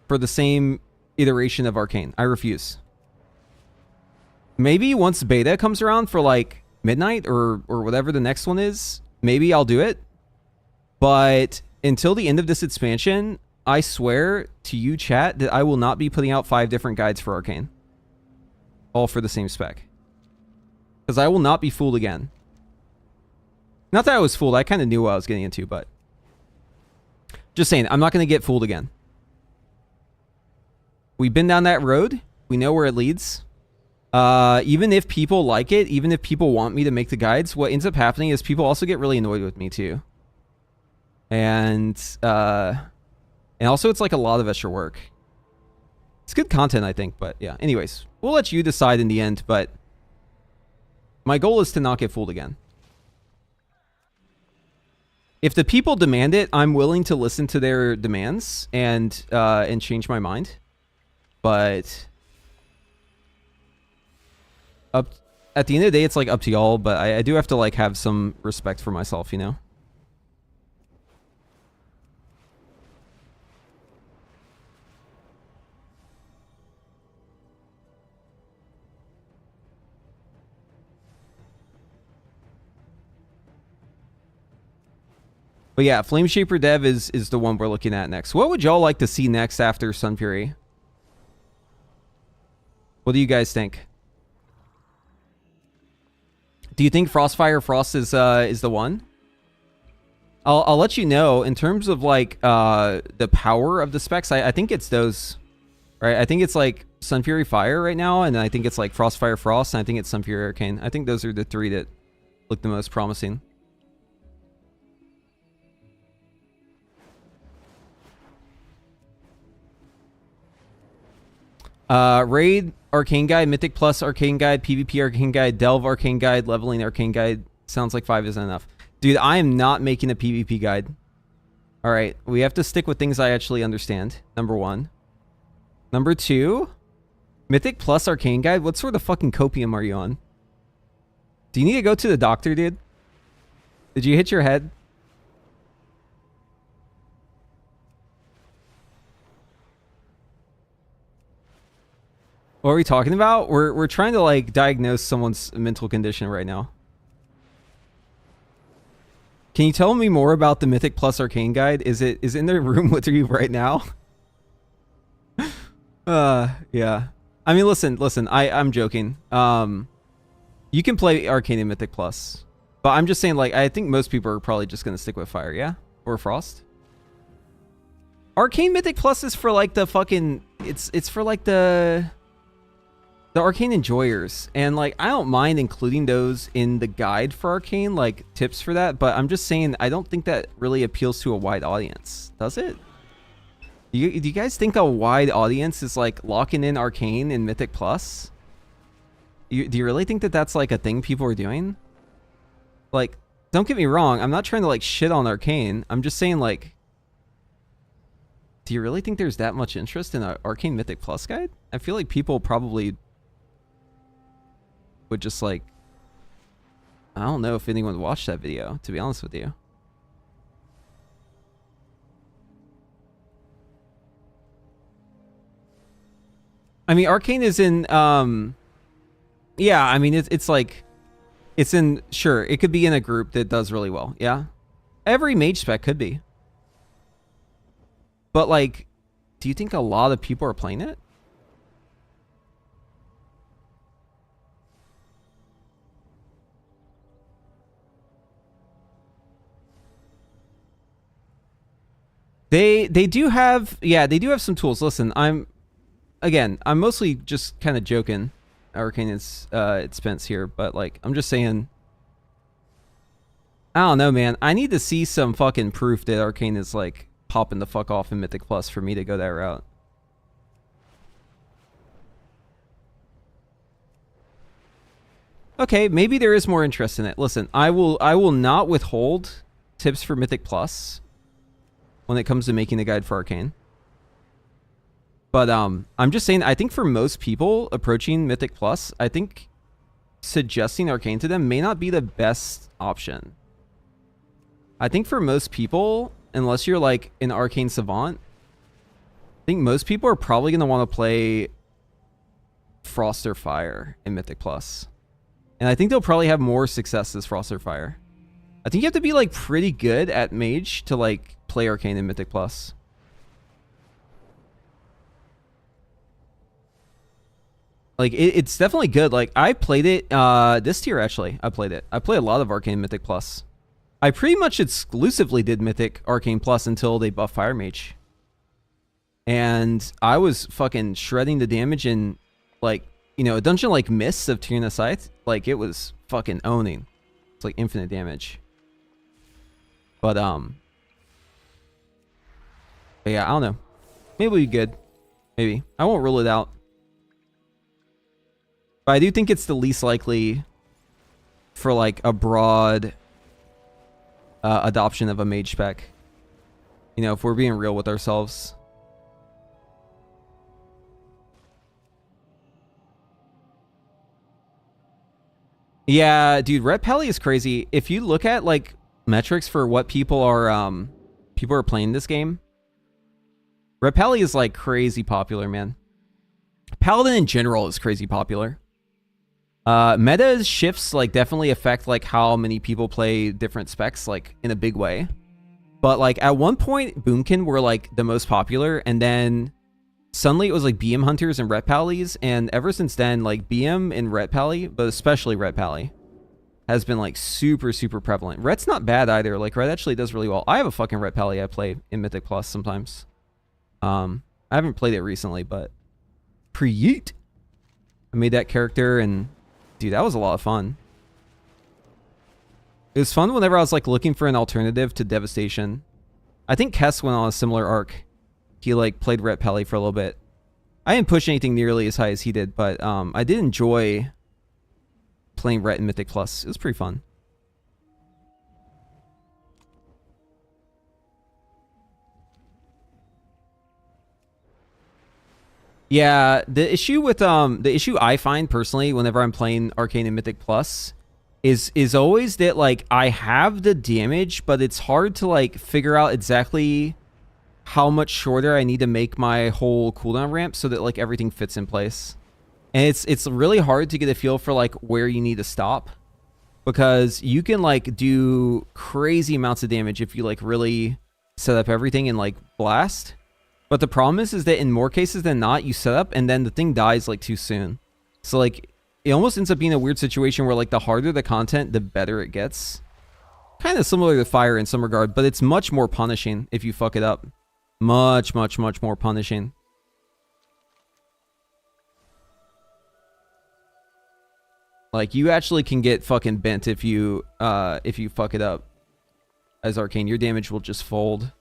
[SPEAKER 1] For the same iteration of Arcane. I refuse. Maybe once beta comes around for like midnight or whatever the next one is, maybe I'll do it. But until the end of this expansion, I swear to you, chat, that I will not be putting out 5 different guides for Arcane. All for the same spec. Because I will not be fooled again. Not that I was fooled, I kind of knew what I was getting into, but... Just saying, I'm not going to get fooled again. We've been down that road. We know where it leads. Even if people like it, even if people want me to make the guides, what ends up happening is people also get really annoyed with me too. And also it's like a lot of extra work. It's good content, I think, but yeah. Anyways, we'll let you decide in the end, but my goal is to not get fooled again. If the people demand it, I'm willing to listen to their demands and change my mind. But at the end of the day, it's like up to y'all, but I do have to like have some respect for myself, you know? But yeah, Flame Shaper Dev is the one we're looking at next. What would y'all like to see next after Sun Fury? What do you guys think? Do you think Frostfire Frost is the one? I'll let you know in terms of like the power of the specs. I think it's those, right? I think it's like Sun Fury Fire right now, and I think it's like Frostfire Frost, and I think it's Sun Fury Arcane. I think those are the three that look the most promising. Raid Arcane Guide, Mythic Plus Arcane Guide, PvP Arcane Guide, Delve Arcane Guide, Leveling Arcane Guide. Sounds like 5 isn't enough. Dude, I am not making a PvP guide. Alright, we have to stick with things I actually understand. Number 1. Number 2, Mythic Plus Arcane Guide? What sort of fucking copium are you on? Do you need to go to the doctor, dude? Did you hit your head? What are we talking about? We're trying to like diagnose someone's mental condition right now. Can you tell me more about the Mythic Plus Arcane Guide? Is in the room with you right now? Yeah. I mean, listen. I'm joking. You can play Arcane and Mythic Plus, but I'm just saying, like, I think most people are probably just gonna stick with Fire, yeah, or Frost. Arcane Mythic Plus is for like the fucking. It's for like the Arcane enjoyers, and like I don't mind including those in the guide for Arcane, like tips for that, but I'm just saying I don't think that really appeals to a wide audience, does it? Do you guys think a wide audience is like locking in Arcane and Mythic Plus? Do you really think that that's like a thing people are doing? Like, don't get me wrong, I'm not trying to like shit on Arcane, I'm just saying, like, do you really think there's that much interest in an Arcane Mythic Plus guide? I feel like people probably would just like, I don't know if anyone watched that video, to be honest with you. I mean, Arcane is in, yeah, I mean, it's like, it's in, sure, it could be in a group that does really well, yeah? Every mage spec could be. But like, do you think a lot of people are playing it? They do have, yeah, they do have some tools. Listen, I'm mostly just kind of joking. Arcane is expense here, but like I'm just saying, I don't know, man. I need to see some fucking proof that Arcane is like popping the fuck off in Mythic Plus for me to go that route. Okay, maybe there is more interest in it. Listen, I will not withhold tips for Mythic Plus when it comes to making the guide for Arcane. But I'm just saying, I think for most people approaching Mythic Plus, I think suggesting Arcane to them may not be the best option. I think for most people, unless you're like an Arcane savant, I think most people are probably going to want to play Frost or Fire in Mythic Plus. And I think they'll probably have more success as Frost or Fire. I think you have to be like pretty good at Mage to like play Arcane in Mythic Plus. Like it's definitely good. Like I played it this tier actually. I played it. I played a lot of Arcane Mythic Plus. I pretty much exclusively did Mythic Arcane Plus until they buffed Fire Mage. and I was fucking shredding the damage in, like, you know, a dungeon like Mists of Tyrannus Scythe. Like, it was fucking owning. It's like infinite damage. But yeah, I don't know. Maybe we'll be good. Maybe. I won't rule it out. But I do think it's the least likely for like a broad adoption of a mage spec. You know, if we're being real with ourselves. Yeah, dude, Ret Pally is crazy. If you look at like metrics for what people are playing this game, Ret Pally is like crazy popular, man. Paladin in general is crazy popular. Meta shifts like definitely affect like how many people play different specs like in a big way. But like at one point Boomkin were like the most popular, and then suddenly it was like BM Hunters and Ret Pallys, and ever since then like BM and Ret Pally, but especially Ret Pally, has been like super prevalent. Ret's not bad either. Like Ret actually does really well. I have a fucking Ret Pally I play in Mythic Plus sometimes. I haven't played it recently, but pre-yeet. I made that character, and dude, that was a lot of fun. It was fun whenever I was like looking for an alternative to Devastation. I think Kess went on a similar arc. He like played Ret Pally for a little bit. I didn't push anything nearly as high as he did, but I did enjoy playing Ret in Mythic Plus. It was pretty fun. Yeah, the issue with the issue I find personally whenever I'm playing Arcane and Mythic Plus is always that like I have the damage, but it's hard to like figure out exactly how much shorter I need to make my whole cooldown ramp so that like everything fits in place. And it's really hard to get a feel for like where you need to stop, because you can like do crazy amounts of damage if you like really set up everything and like blast. But the problem is that in more cases than not, you set up and then the thing dies like too soon. So like it almost ends up being a weird situation where like the harder the content, the better it gets. Kind of similar to fire in some regard, but it's much more punishing if you fuck it up. Much more punishing. Like you actually can get fucking bent if you fuck it up. As Arcane, your damage will just fold.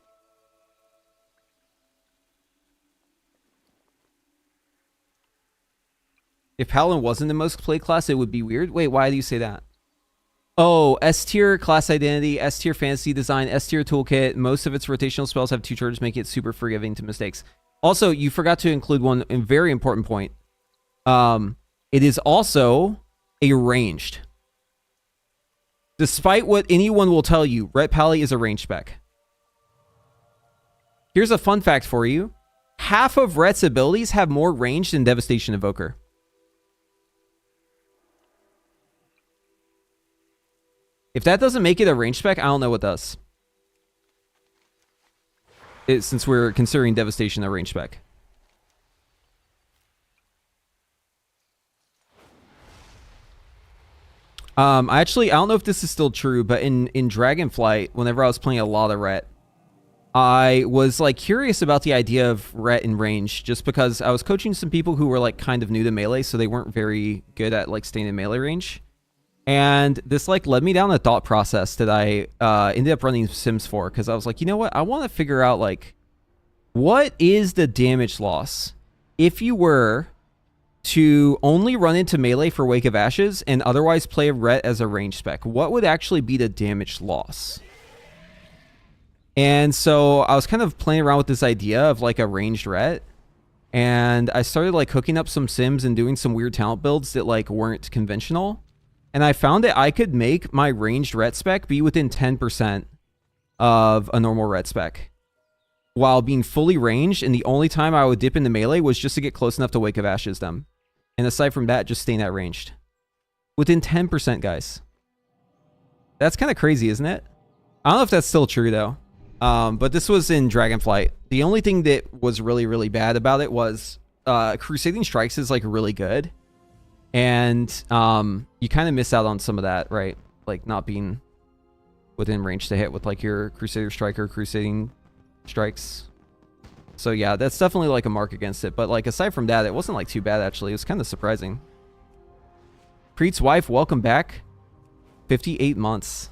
[SPEAKER 1] If Paladin wasn't the most played class, it would be weird. Wait, why do you say that? Oh, S tier class identity, S tier fantasy design, S tier toolkit. Most of its rotational spells have 2 charges, making it super forgiving to mistakes. Also, you forgot to include one very important point. It is also a ranged. Despite what anyone will tell you, Ret Pally is a ranged spec. Here's a fun fact for you. Half of Ret's abilities have more range than Devastation Evoker. If that doesn't make it a range spec, I don't know what does. Since we're considering Devastation a range spec. I don't know if this is still true, but in Dragonflight, whenever I was playing a lot of Ret, I was like curious about the idea of Ret in range, just because I was coaching some people who were like kind of new to melee, so they weren't very good at like staying in melee range. And this like led me down a thought process that I ended up running Sims for, because I was like, you know what? I want to figure out like, what is the damage loss if you were to only run into melee for Wake of Ashes and otherwise play Ret as a range spec? What would actually be the damage loss? And so I was kind of playing around with this idea of like a ranged Ret, and I started like hooking up some Sims and doing some weird talent builds that like weren't conventional. And I found that I could make my ranged Ret spec be within 10% of a normal Ret spec while being fully ranged, and the only time I would dip into melee was just to get close enough to Wake of Ashes them. And aside from that, just staying at ranged. Within 10%, guys. That's kind of crazy, isn't it? I don't know if that's still true, though. But this was in Dragonflight. The only thing that was really bad about it was Crusading Strikes is, like, really good. And you kind of miss out on some of that, right? Like, not being within range to hit with, like, your Crusader Strike or Crusading Strikes. So yeah, that's definitely like a mark against it. But like aside from that, it wasn't like too bad actually. It was kind of surprising. Preet's wife, welcome back. 58 months.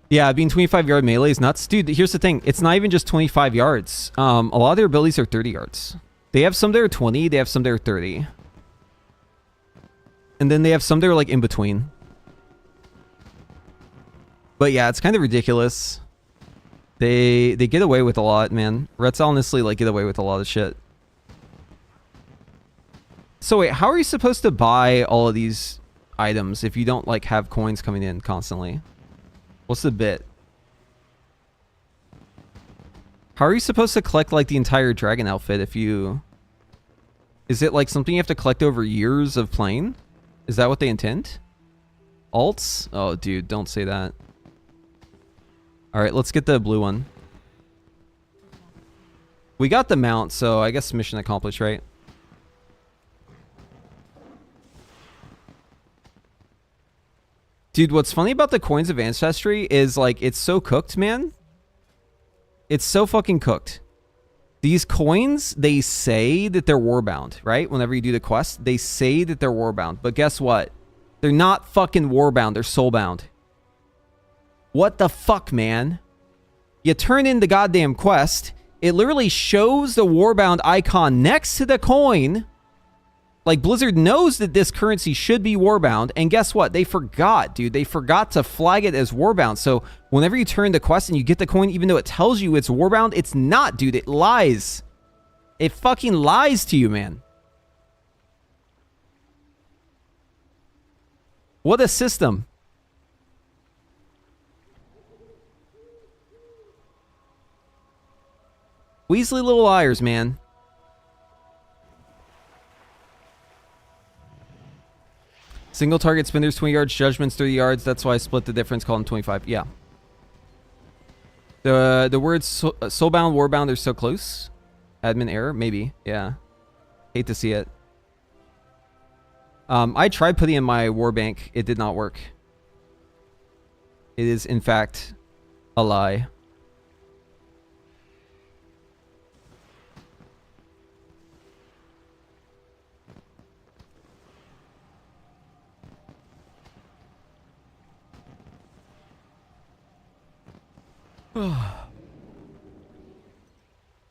[SPEAKER 1] Yeah, being 25-yard melee is nuts. Dude, here's the thing. It's not even just 25 yards. A lot of their abilities are 30 yards. They have some that are 20. They have some that are 30. And then they have some that are like in between. But yeah, it's kind of ridiculous. They get away with a lot, man. Reds honestly like get away with a lot of shit. So wait, how are you supposed to buy all of these items if you don't like have coins coming in constantly? What's the bit? How are you supposed to collect like the entire dragon outfit if you... Is it like something you have to collect over years of playing? Is that what they intend? Alts? Oh, dude, don't say that. Alright, let's get the blue one. We got the mount, so I guess mission accomplished, right? Dude, what's funny about the Coins of Ancestry is, like, it's so cooked, man. It's so fucking cooked. These coins, they say that they're warbound, right? Whenever you do the quest, they say that they're warbound. But guess what? They're not fucking warbound. They're soulbound. What the fuck, man? You turn in the goddamn quest. It literally shows the warbound icon next to the coin. Like, Blizzard knows that this currency should be warbound, and guess what? They forgot, dude. They forgot to flag it as warbound. So whenever you turn the quest and you get the coin, even though it tells you it's warbound, it's not, dude. It lies. It fucking lies to you, man. What a system. Weasley little liars, man. Single target spinners 20 yards, judgments 30 yards. That's why I split the difference, call them 25. Yeah. The words soulbound, warbound are so close. Admin error, maybe. Yeah. Hate to see it. I tried putting in my warbank. It did not work. It is in fact a lie.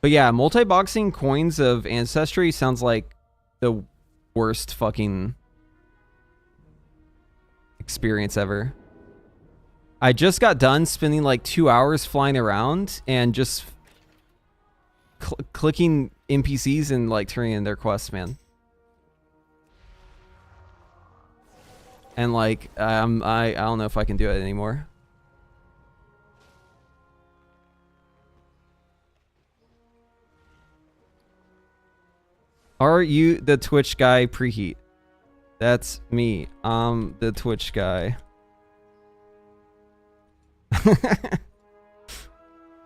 [SPEAKER 1] But yeah, multi-boxing Coins of Ancestry sounds like the worst fucking experience ever. I just got done spending like 2 hours flying around and just clicking NPCs and like turning in their quests, man. And like, I don't know if I can do it anymore. Are you the Twitch guy preheat? That's me. I'm the Twitch guy.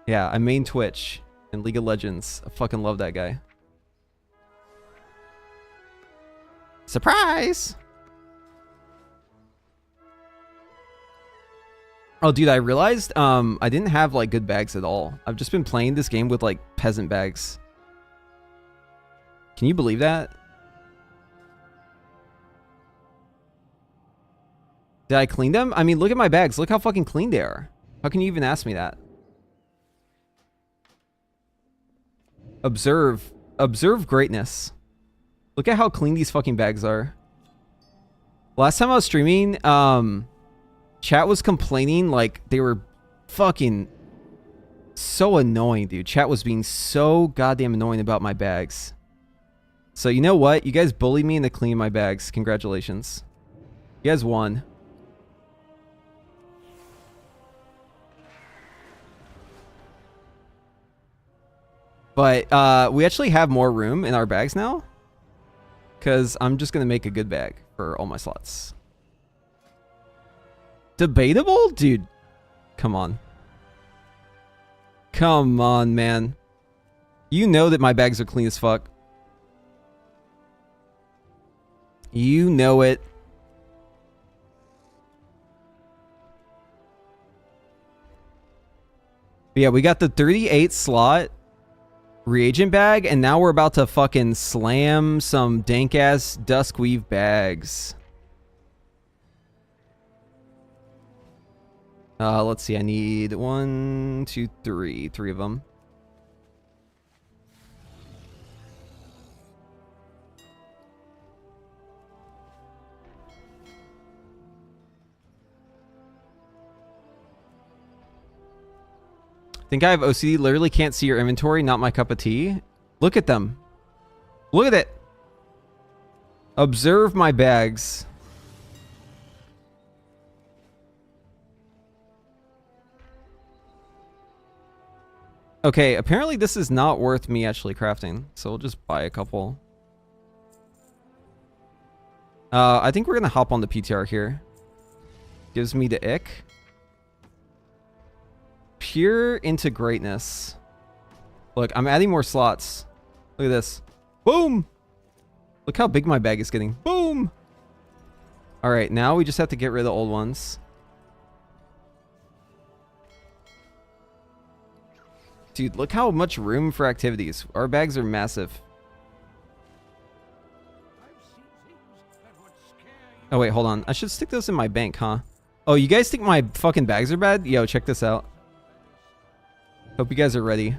[SPEAKER 1] Yeah, I main Twitch in League of Legends. I fucking love that guy. Surprise! Oh, dude, I realized I didn't have like good bags at all. I've just been playing this game with like peasant bags. Can you believe that? Did I clean them? I mean, look at my bags. Look how fucking clean they are. How can you even ask me that? Observe. Observe greatness. Look at how clean these fucking bags are. Last time I was streaming, chat was complaining like they were fucking so annoying, dude. Chat was being so goddamn annoying about my bags. So you know what? You guys bullied me into cleaning my bags. Congratulations. You guys won. But we actually have more room in our bags now. Because I'm just going to make a good bag for all my slots. Debatable? Dude. Come on. Come on, man. You know that my bags are clean as fuck. You know it. But yeah, we got the 38 slot reagent bag, and now we're about to fucking slam some dank ass duskweave bags. Let's see. I need 1, 2, 3. 3 of them. Think I have OCD? Literally can't see your inventory. Not my cup of tea. Look at them. Look at it. Observe my bags. Okay, apparently this is not worth me actually crafting, so we'll just buy a couple. I think we're gonna hop on the PTR here. Gives me the ick. Pure into greatness. Look, I'm adding more slots. Look at this. Boom! Look how big my bag is getting. Boom! Alright, now we just have to get rid of the old ones. Dude, look how much room for activities. Our bags are massive. Oh, wait, hold on. I should stick those in my bank, huh? Oh, you guys think my fucking bags are bad? Yo, check this out. Hope you guys are ready.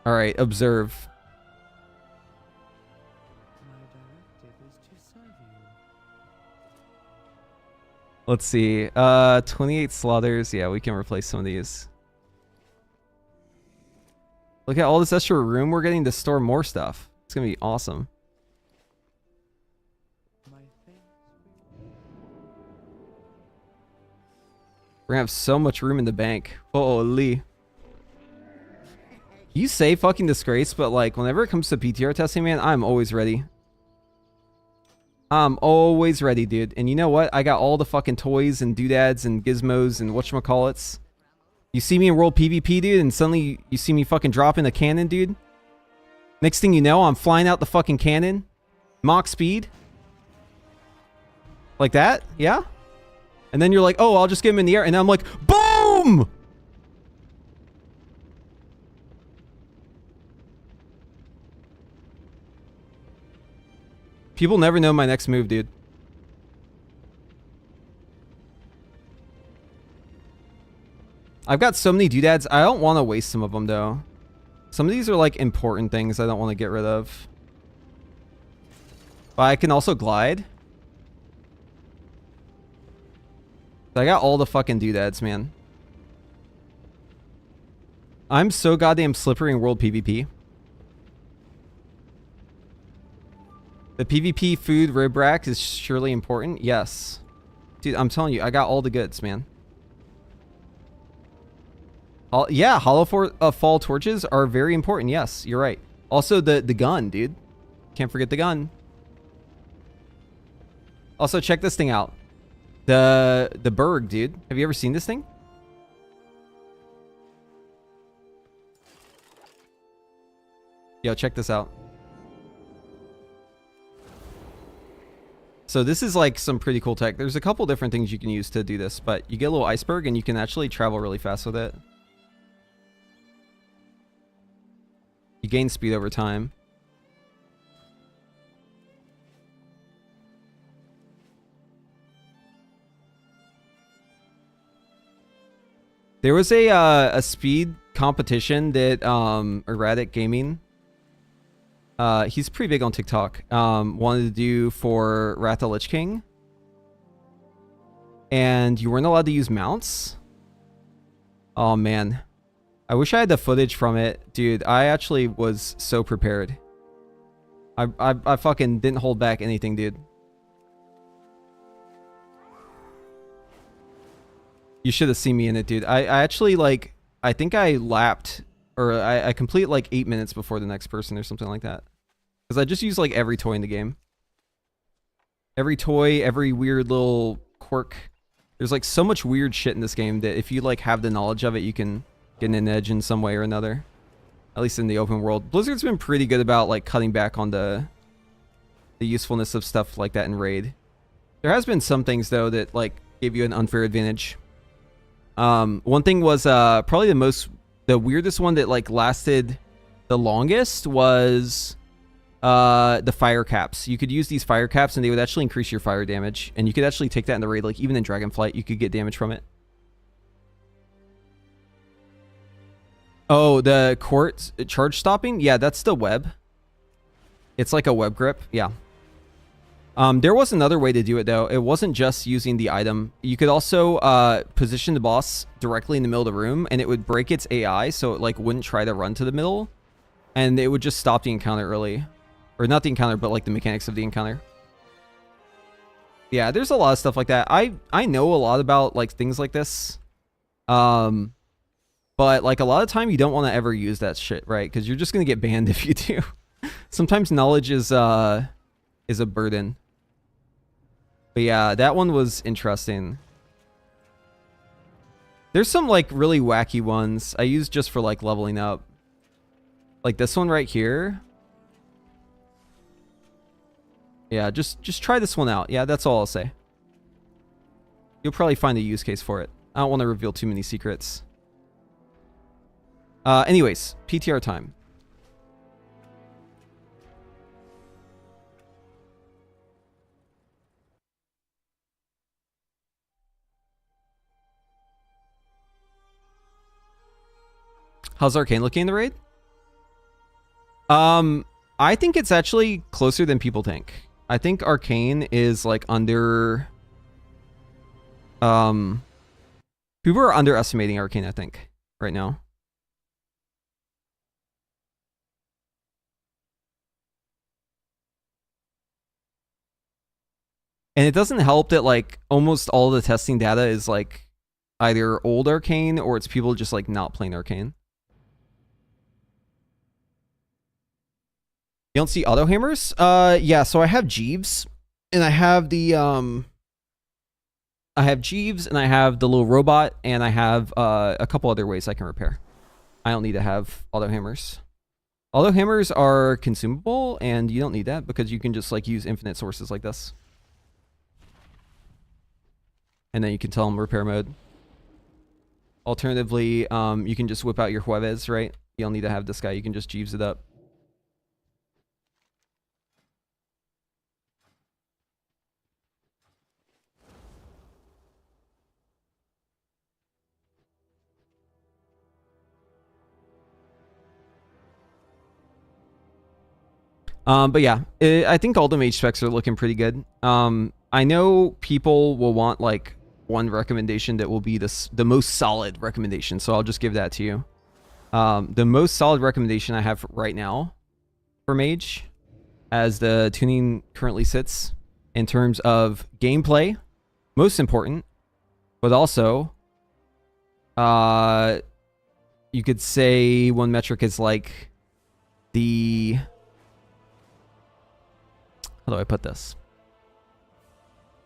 [SPEAKER 1] Alright, observe. Let's see. 28 slaughters. Yeah, we can replace some of these. Look at all this extra room we're getting to store more stuff. It's gonna be awesome. We're gonna have so much room in the bank. Holy. You say fucking disgrace, but like whenever it comes to PTR testing, man, I'm always ready. I'm always ready, dude. And you know what? I got all the fucking toys and doodads and gizmos and whatchamacallits. You see me in World PvP, dude, and suddenly you see me fucking dropping a cannon, dude. Next thing you know, I'm flying out the fucking cannon. Mach speed. Like that? Yeah? And then you're like, oh, I'll just get him in the air. And I'm like, boom! People never know my next move, dude. I've got so many doodads. I don't want to waste some of them, though. Some of these are, like, important things I don't want to get rid of. But I can also glide. I got all the fucking doodads, man. I'm so goddamn slippery in World PvP. The PvP food rib rack is surely important. Yes. Dude, I'm telling you, I got all the goods, man. Yeah, hollow fall torches are very important. Yes, you're right. Also, the gun, dude. Can't forget the gun. Also, check this thing out. The Berg, dude. Have you ever seen this thing? Yo, check this out. So this is like some pretty cool tech. There's a couple different things you can use to do this, but you get a little iceberg and you can actually travel really fast with it. You gain speed over time. There was a speed competition that Erratic Gaming, he's pretty big on TikTok, wanted to do for Wrath of Lich King. And you weren't allowed to use mounts. Oh man. I wish I had the footage from it. Dude, I actually was so prepared. I fucking didn't hold back anything, dude. You should have seen me in it, dude. I actually, like, I think I lapped, or I completed like 8 minutes before the next person or something like that. Because I just use like every toy in the game. Every toy, every weird little quirk. There's like so much weird shit in this game that if you like have the knowledge of it, you can get an edge in some way or another. At least in the open world. Blizzard's been pretty good about like cutting back on the usefulness of stuff like that in Raid. There has been some things though that like gave you an unfair advantage. One thing was probably the weirdest one that like lasted the longest was the fire caps. You could use these fire caps and they would actually increase your fire damage, and you could actually take that in the Raid. Like even in Dragonflight you could get damage from it. Oh, the court charge stopping? Yeah, that's the web. It's like a web grip. Yeah. There was another way to do it though. It wasn't just using the item. You could also position the boss directly in the middle of the room, and it would break its AI, so it like wouldn't try to run to the middle, and it would just stop the encounter early. Or not the encounter, but like the mechanics of the encounter. Yeah, there's a lot of stuff like that. I know a lot about like things like this. But like a lot of time you don't want to ever use that shit, right? Because you're just gonna get banned if you do. Sometimes knowledge is a burden. But yeah, that one was interesting. There's some like really wacky ones I use just for like leveling up. Like this one right here. Yeah, just try this one out. Yeah, that's all I'll say. You'll probably find a use case for it. I don't want to reveal too many secrets. Anyways, PTR time. How's Arcane looking in the raid? I think it's actually closer than people think. I think Arcane is like under... people are underestimating Arcane, I think, right now. And it doesn't help that like almost all the testing data is like either old Arcane or it's people just like not playing Arcane. You don't see auto hammers? Yeah, so I have Jeeves and I have the I have Jeeves and I have the little robot, and I have a couple other ways I can repair. I don't need to have auto hammers. Auto hammers are consumable and you don't need that because you can just like use infinite sources like this. And then you can tell them repair mode. Alternatively, you can just whip out your Jueves, right? You don't need to have this guy. You can just Jeeves it up. But yeah, I think all the mage specs are looking pretty good. I know people will want like one recommendation that will be the most solid recommendation, so I'll just give that to you. The most solid recommendation I have right now for mage, as the tuning currently sits, in terms of gameplay, most important, but also, you could say one metric is like the... How do I put this?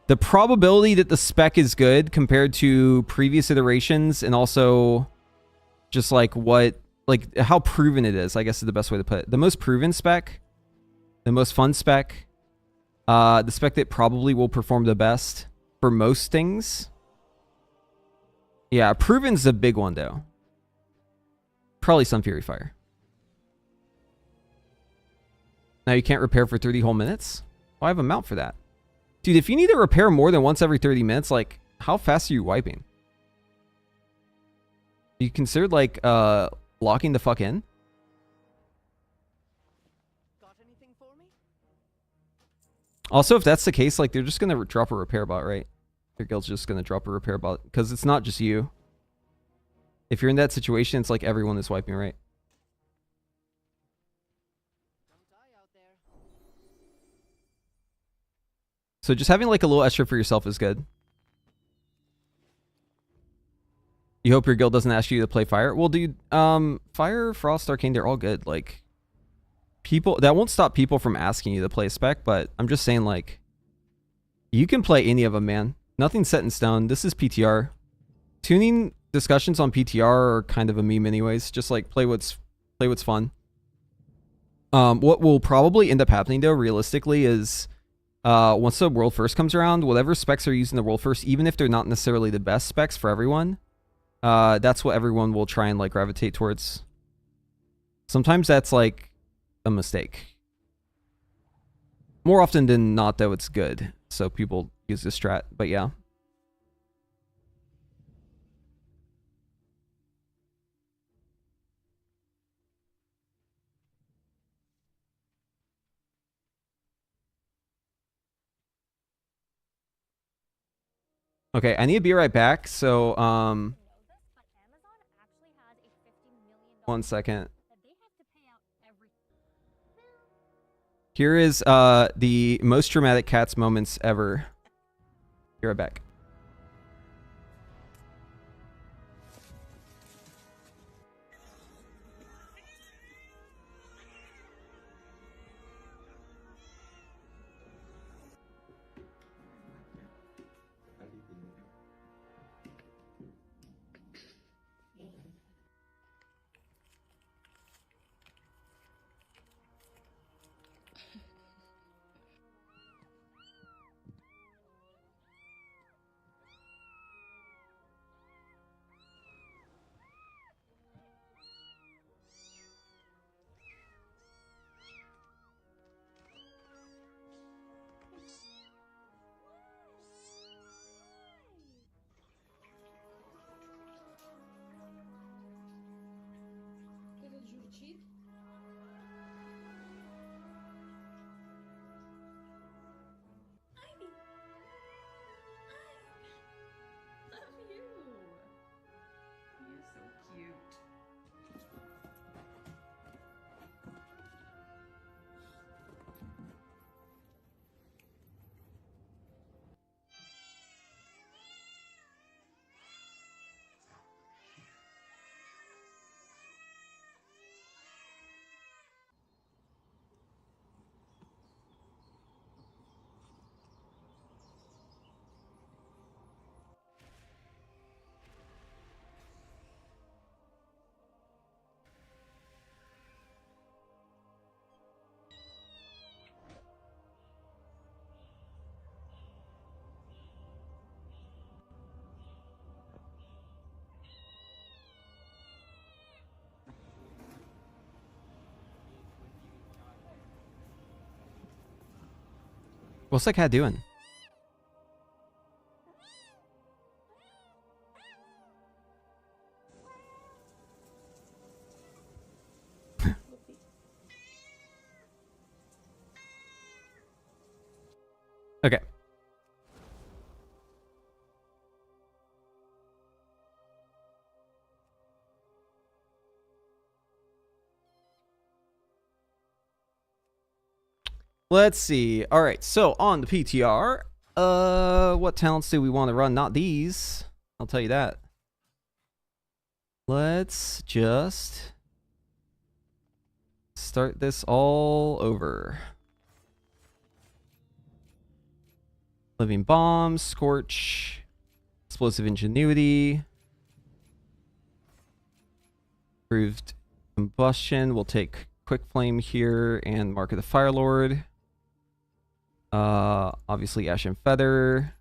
[SPEAKER 1] The probability that the spec is good compared to previous iterations, and also just like how proven it is, I guess is the best way to put it. The most proven spec, the most fun spec, the spec that probably will perform the best for most things. Yeah, proven's a big one though. Probably Sun Fury Fire. Now you can't repair for 30 whole minutes? Well, I have a mount for that. Dude, if you need to repair more than once every 30 minutes, like, how fast are you wiping? You considered, like, locking the fuck in?
[SPEAKER 2] Got anything for me?
[SPEAKER 1] Also, if that's the case, like, they're just gonna drop a repair bot, right? Your guild's just gonna drop a repair bot, because it's not just you. If you're in that situation, it's like everyone is wiping, right? So just having like a little extra for yourself is good. You hope your guild doesn't ask you to play fire. Well, dude, fire, frost, arcane, they're all good. Like, people, that won't stop people from asking you to play a spec, but I'm just saying, like, you can play any of them, man. Nothing's set in stone. This is PTR. Tuning discussions on PTR are kind of a meme anyways. Just like play what's fun. What will probably end up happening though, realistically, is once the world first comes around, whatever specs are used in the world first, even if they're not necessarily the best specs for everyone, that's what everyone will try and like gravitate towards. Sometimes that's like a mistake. More often than not, though, it's good. So people use this strat, but yeah. Okay, I need to be right back. So, one second. Here is the most dramatic cats moments ever. Be right back. What's that cat doing? Okay. Let's see. All right, so on the PTR, what talents do we want to run? Not these. I'll tell you that. Let's just start this all over. Living Bomb, Scorch, Explosive Ingenuity, Improved Combustion. We'll take Quick Flame here and Mark of the Fire Lord. Obviously Ash and Feather.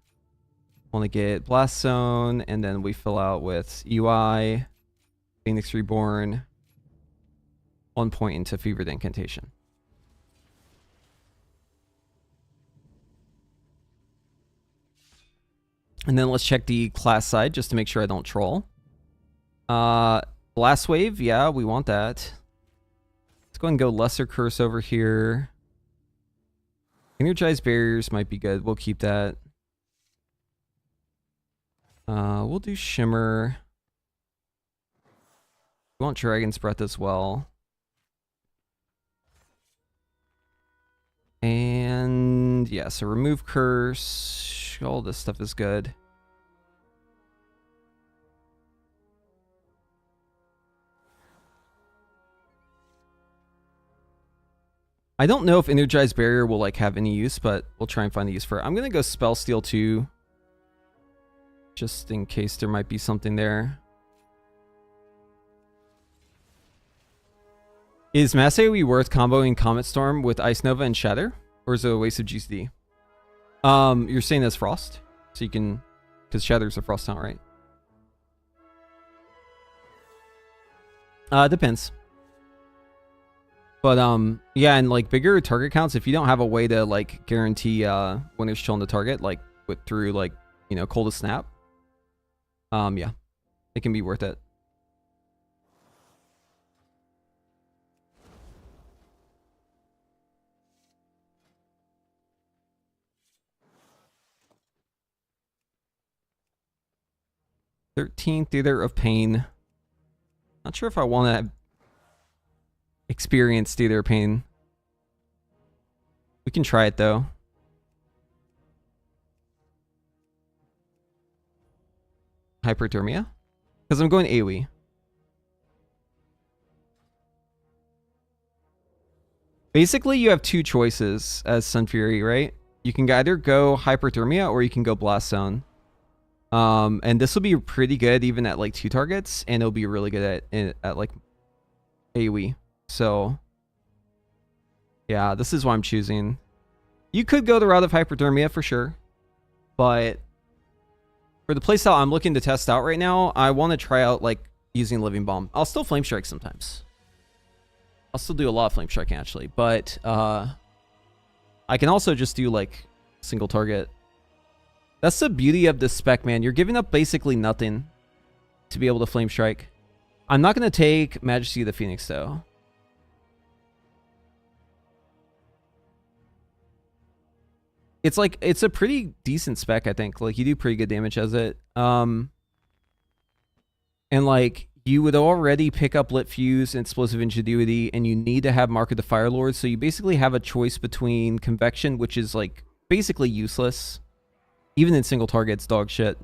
[SPEAKER 1] Want to get Blast Zone, and then we fill out with UI, Phoenix Reborn, 1 point into Fevered Incantation. And then let's check the class side just to make sure I don't troll. Blast Wave, yeah, we want that. Let's go ahead and go Lesser Curse over here. Energized Barriers might be good. We'll keep that. We'll do Shimmer. We want Dragon's Breath as well. And yeah, so remove Curse. All this stuff is good. I don't know if Energized Barrier will like have any use, but we'll try and find a use for it. I'm gonna go Spell Steal 2. just in case there might be something there. Is Mass AoE worth comboing Comet Storm with Ice Nova and Shatter? Or is it a waste of GCD? You're saying that's Frost? So you can... Because Shatter's a Frost talent, right? Depends. But, yeah, and, like, bigger target counts, if you don't have a way to, like, guarantee, when it's chilling the target, like, through, like, you know, coldest snap, yeah, it can be worth it. Theater of Pain. Not sure if I want to experience Theater of Pain. We can try it, though. Hyperthermia? Because I'm going AoE. Basically, you have two choices as Sun Fury, right? You can either go Hyperthermia or you can go Blast Zone. And this will be pretty good even at like 2 targets, and it'll be really good at like AoE. So yeah, this is what I'm choosing. You could go the route of Hyperthermia for sure, but for the playstyle I'm looking to test out right now, I want to try out like using Living Bomb. I'll still Flame Strike sometimes. I'll still do a lot of Flame Strike actually, but I can also just do like single target. That's the beauty of this spec, man. You're giving up basically nothing to be able to Flame Strike. I'm not going to take Majesty of the Phoenix, though. It's like, it's a pretty decent spec, I think. Like, you do pretty good damage as it. And, like, you would already pick up Lit Fuse and Explosive Ingenuity, and you need to have Mark of the Fire Lord. So you basically have a choice between Convection, which is, like, basically useless. Even in single targets, dog shit.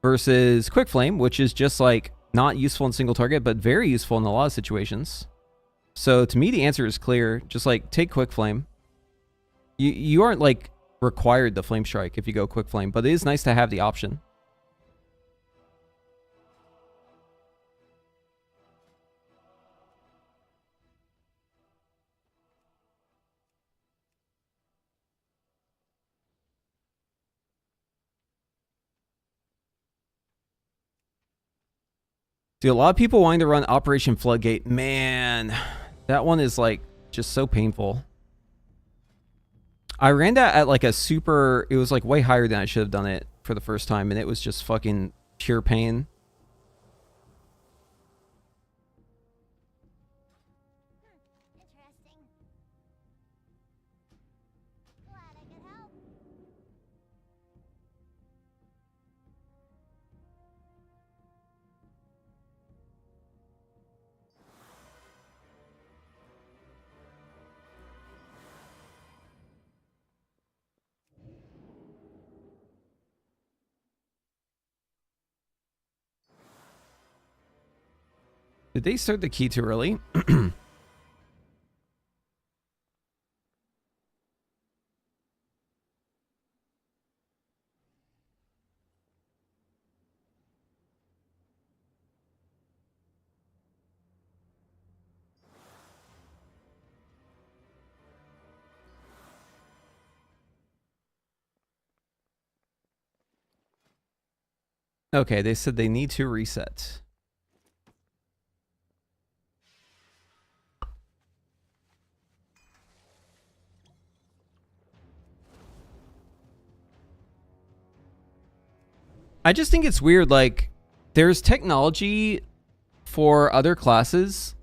[SPEAKER 1] Versus Quick Flame, which is just like not useful in single target, but very useful in a lot of situations. So to me, the answer is clear. Just like take Quick Flame. You aren't like required to Flame Strike if you go Quick Flame, but it is nice to have the option. Dude, a lot of people wanting to run Operation Floodgate. Man, that one is like just so painful. I ran that at like a super... It was like way higher than I should have done it for the first time, and it was just fucking pure pain.
[SPEAKER 4] Interesting. Glad I could help.
[SPEAKER 1] Did they start the key too early? Okay, they said they need to reset. I just think it's weird, like, there's technology for other classes,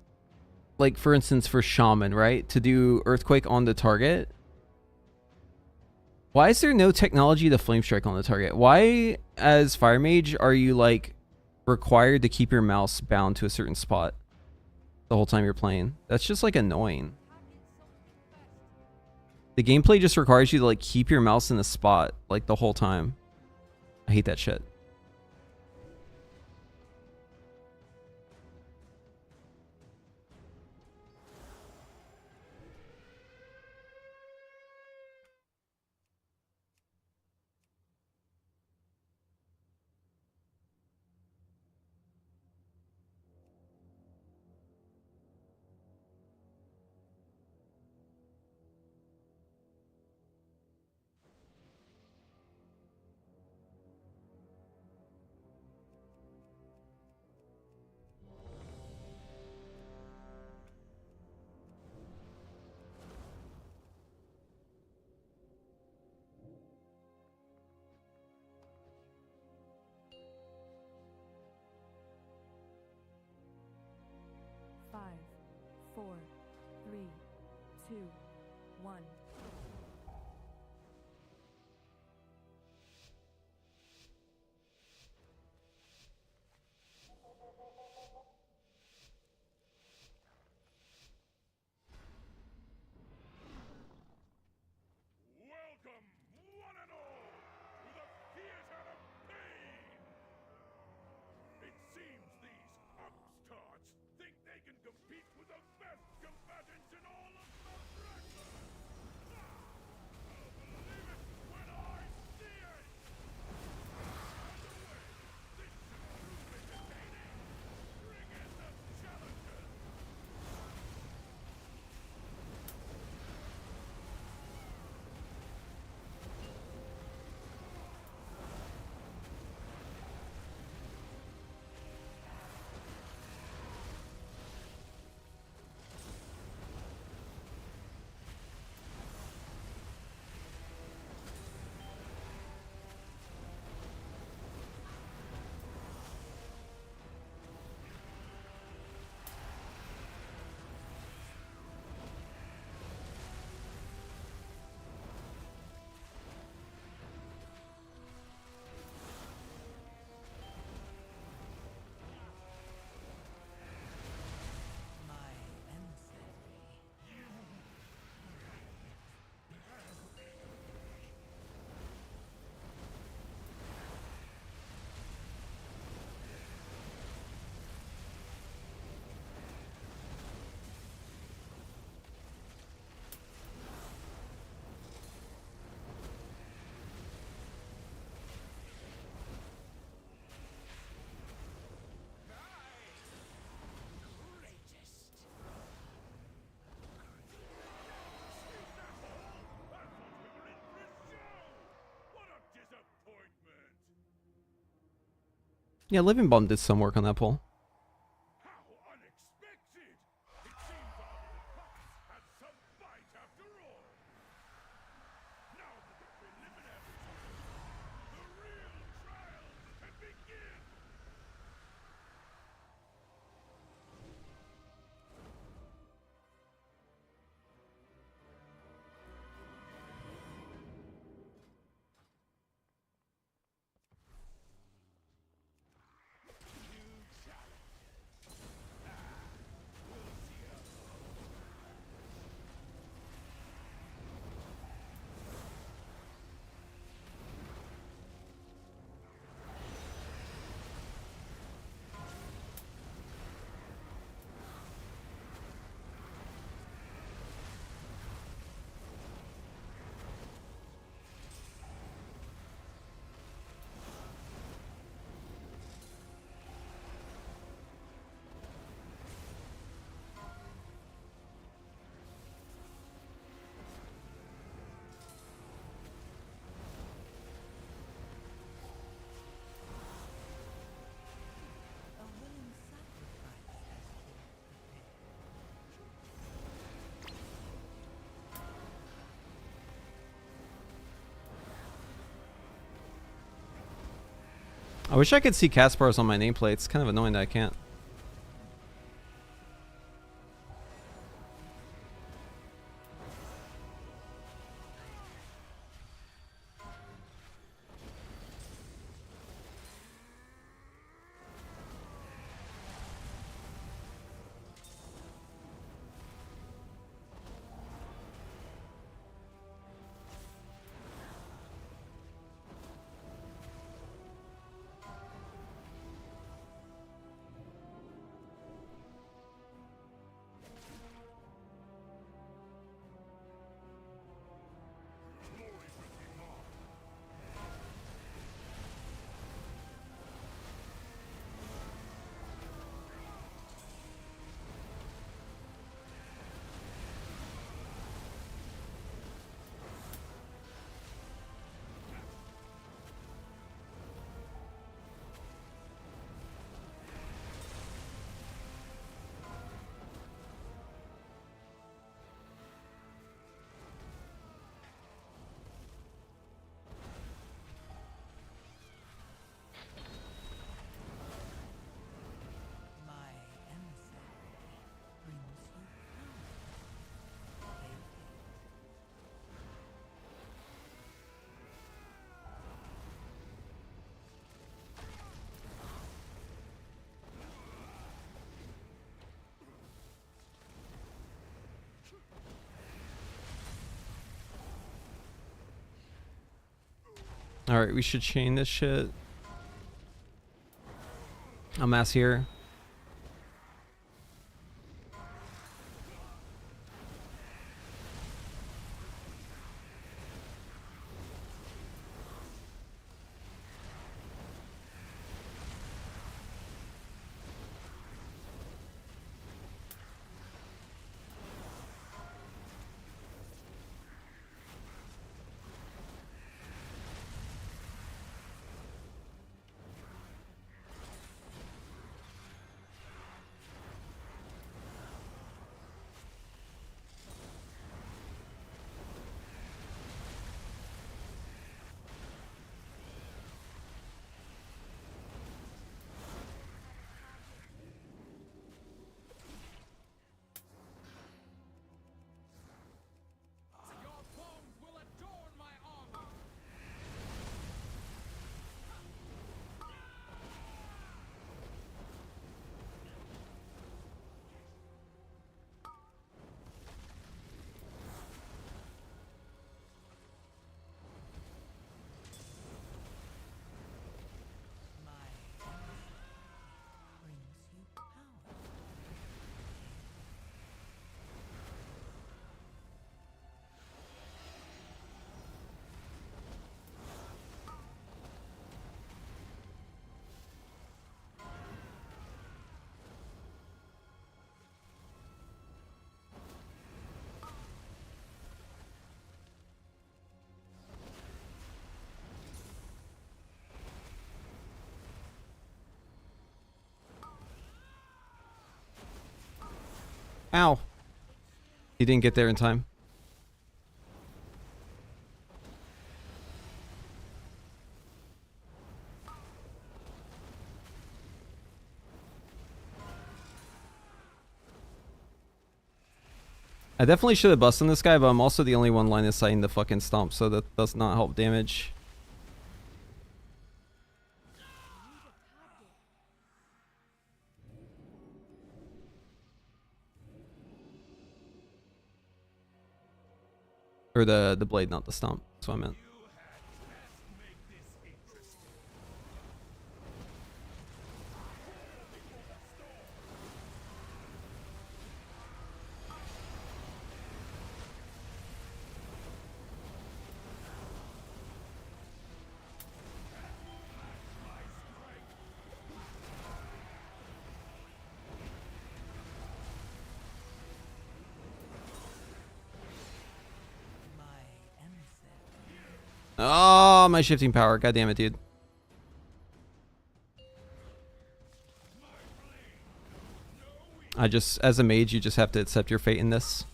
[SPEAKER 1] like, for instance, for Shaman, right? To do Earthquake on the target. Why is there no technology to Flame Strike on the target? Why, as Fire Mage, are you, like, required to keep your mouse bound to a certain spot the whole time you're playing? That's just, like, annoying. The gameplay just requires you to, like, keep your mouse in a spot, like, the whole time. I hate that shit.
[SPEAKER 5] 4, 3, 2, 1.
[SPEAKER 3] Welcome, one and all, to the theater of pain! It seems these upstarts think they can compete with the best combatants in all of the wrestlers! I'll believe it when I see it! On the way, this should prove entertaining! Bring in the challengers!
[SPEAKER 2] My emissary. Greatest.
[SPEAKER 3] I thought we were in for a show! What a disappointment!
[SPEAKER 1] Yeah, Living Bomb did some work on that poll.
[SPEAKER 3] How unexpected! It seems our little pups had some bite after all! Now that the preliminaries are over, the real trials can begin!
[SPEAKER 2] A willing sacrifice has been
[SPEAKER 1] I wish I could see Caspar's on my nameplate. It's kind of annoying that I can't. Alright, we should chain this shit. I'll mass here.
[SPEAKER 3] Your bones will adorn my armor.
[SPEAKER 2] My ancestry brings you power.
[SPEAKER 1] Ow. He didn't get there in time. I definitely should have busted this guy, but I'm also the only one line of sight in the fucking stomp, so that does not help damage. Or the blade, not the stomp. That's what I meant.
[SPEAKER 3] You had best make this interesting.
[SPEAKER 2] My ancestry.
[SPEAKER 1] Oh, my shifting power. God damn it, dude. I just, as a mage, you just have to accept your fate in this.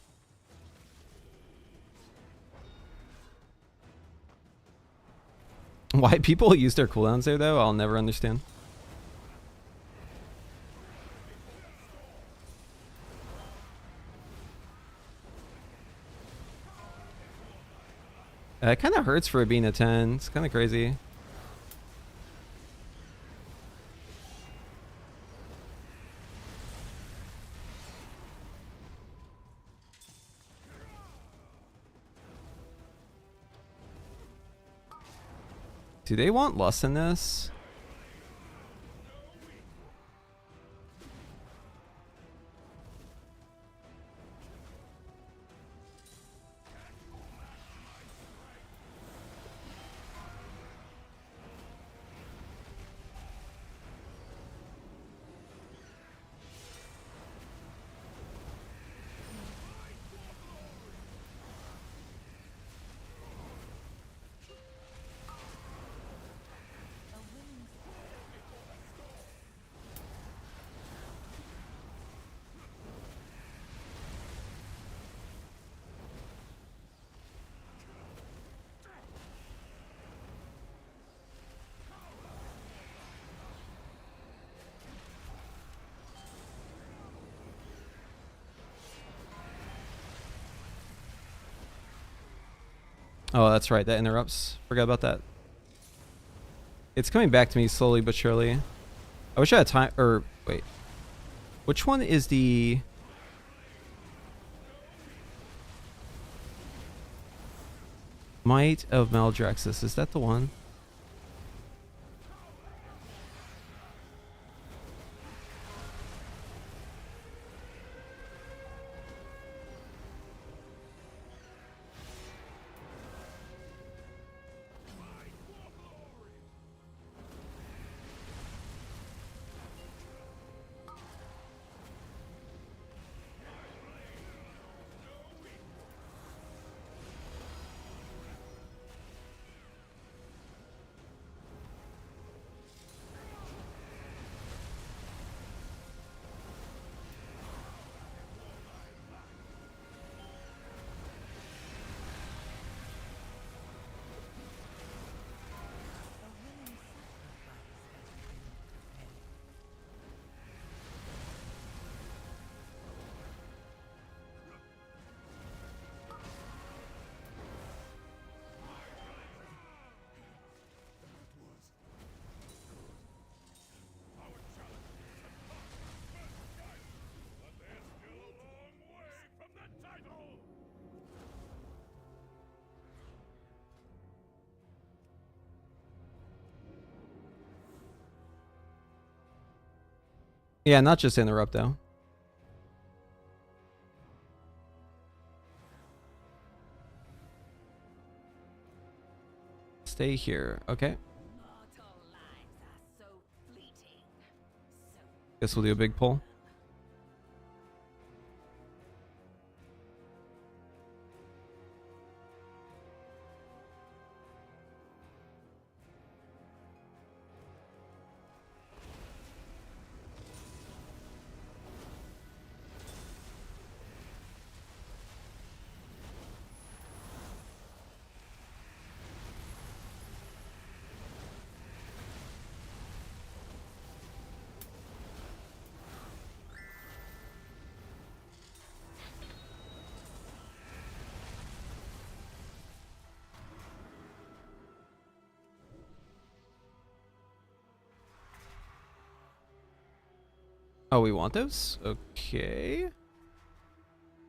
[SPEAKER 1] Why people use their cooldowns there, though, I'll never understand. It kind of hurts for it being a 10. It's kind of crazy. Do they want lust in this? Oh, that's right. That interrupts. Forgot about that. It's coming back to me slowly but surely. I wish I had time. Or, wait. Which one is the... Might of Maldraxxus? Is that the one? Yeah, not just interrupt though. Stay here. Okay.
[SPEAKER 2] Mortal lives are so fleeting. So
[SPEAKER 1] Guess we'll do a big pull. Oh, we want those? Okay.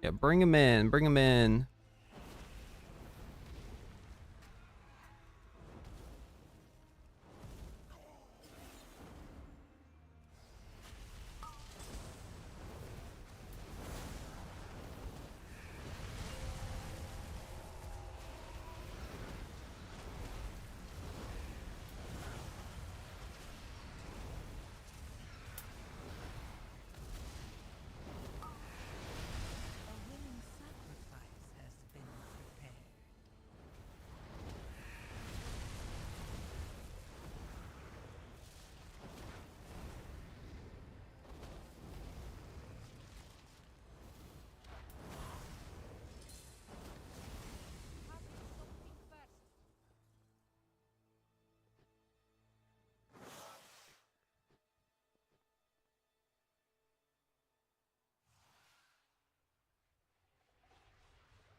[SPEAKER 1] Yeah, bring him in. Bring him in.
[SPEAKER 2] a willing sacrifice has been prepared.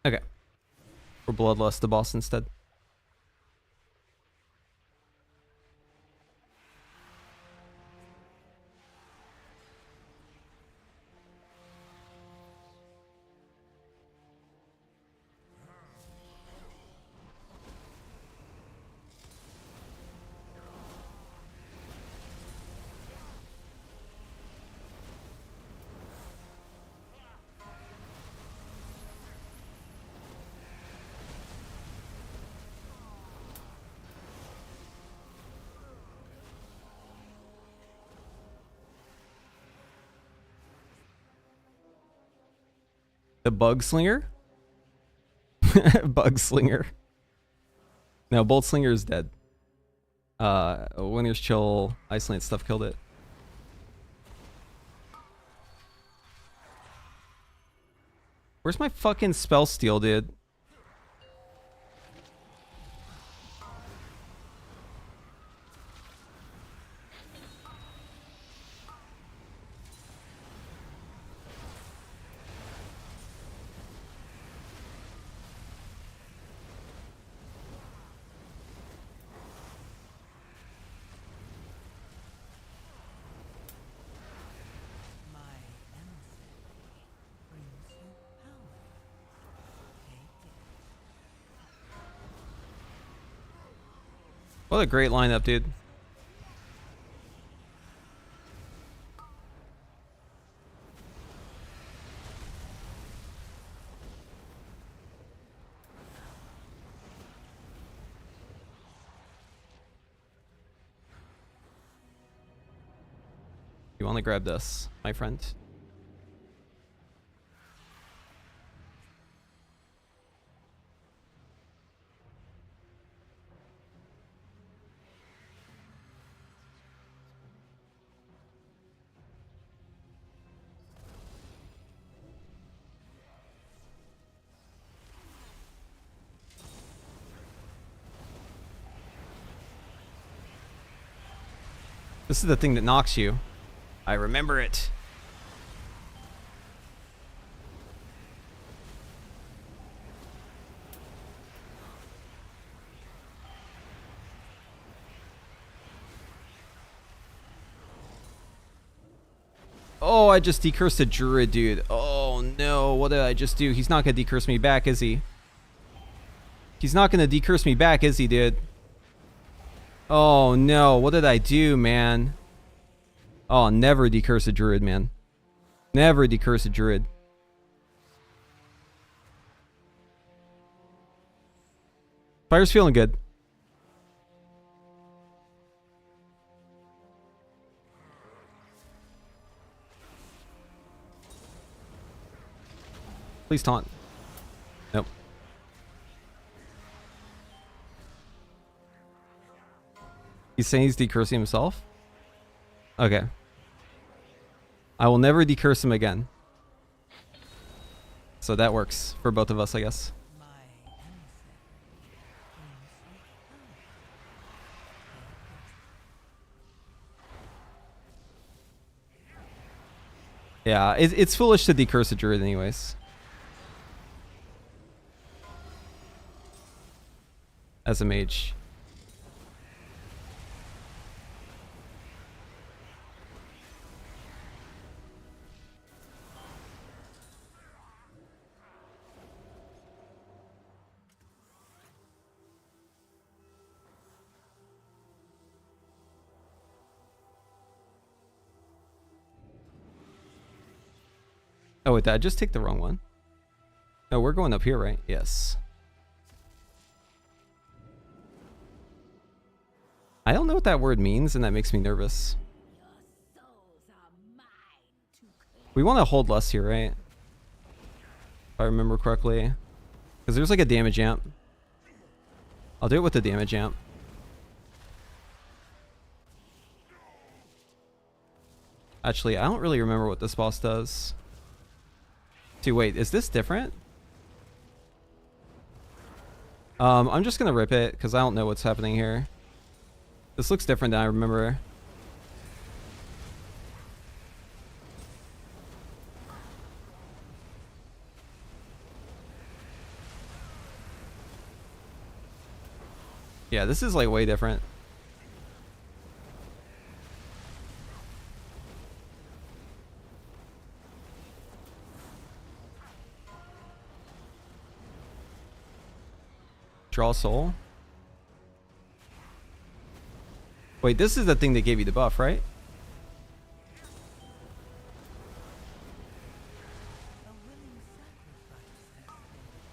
[SPEAKER 1] Okay. We're Bloodlust the boss instead. The Bug Slinger? Bug Slinger. No, Bolt Slinger is dead. Winter's Chill, Iceland stuff killed it. Where's my fucking spell steal, dude?
[SPEAKER 2] My emissary brings you power. Take it.
[SPEAKER 1] What a great lineup, dude. You want to grab this, my friend? This is the thing that knocks you. I remember it. Oh, I just decursed a druid, dude. Oh no, what did I just do? He's not gonna decurse me back, is he? He's not gonna decurse me back, is he, dude? Oh no, what did I do, man? Oh, never decurse a druid, man. Never decurse a druid. Fire's feeling good. Please taunt. Nope. He's saying he's decursing himself? Okay. I will never decurse him again. So that works for both of us, I guess.
[SPEAKER 2] My emissary
[SPEAKER 1] Yeah, it's foolish to decurse a druid anyways. As a mage. Oh wait, did I just take the wrong one? No, we're going up here, right? Yes. I don't know what that word means, and that makes me nervous. We want to hold less here, right? If I remember correctly. Because there's like a damage amp. I'll do it with the damage amp. Actually, I don't really remember what this boss does. Dude, wait, is this different? I'm just gonna rip it, because I don't know what's happening here. This looks different than I remember. Yeah, this is like way different. Draw soul. Wait, this is the thing that gave you the buff, right?
[SPEAKER 2] a willing sacrifice has been prepared.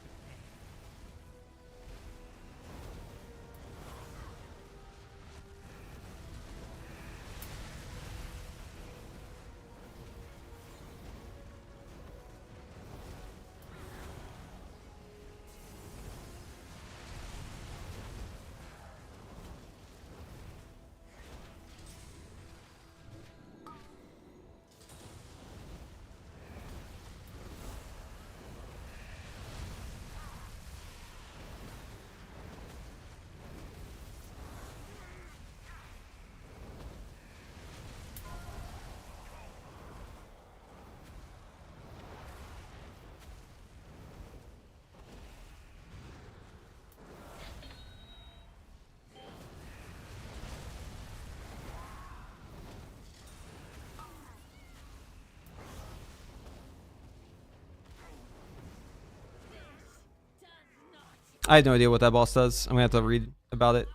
[SPEAKER 1] I had no idea what that boss does. I'm gonna have to read about it.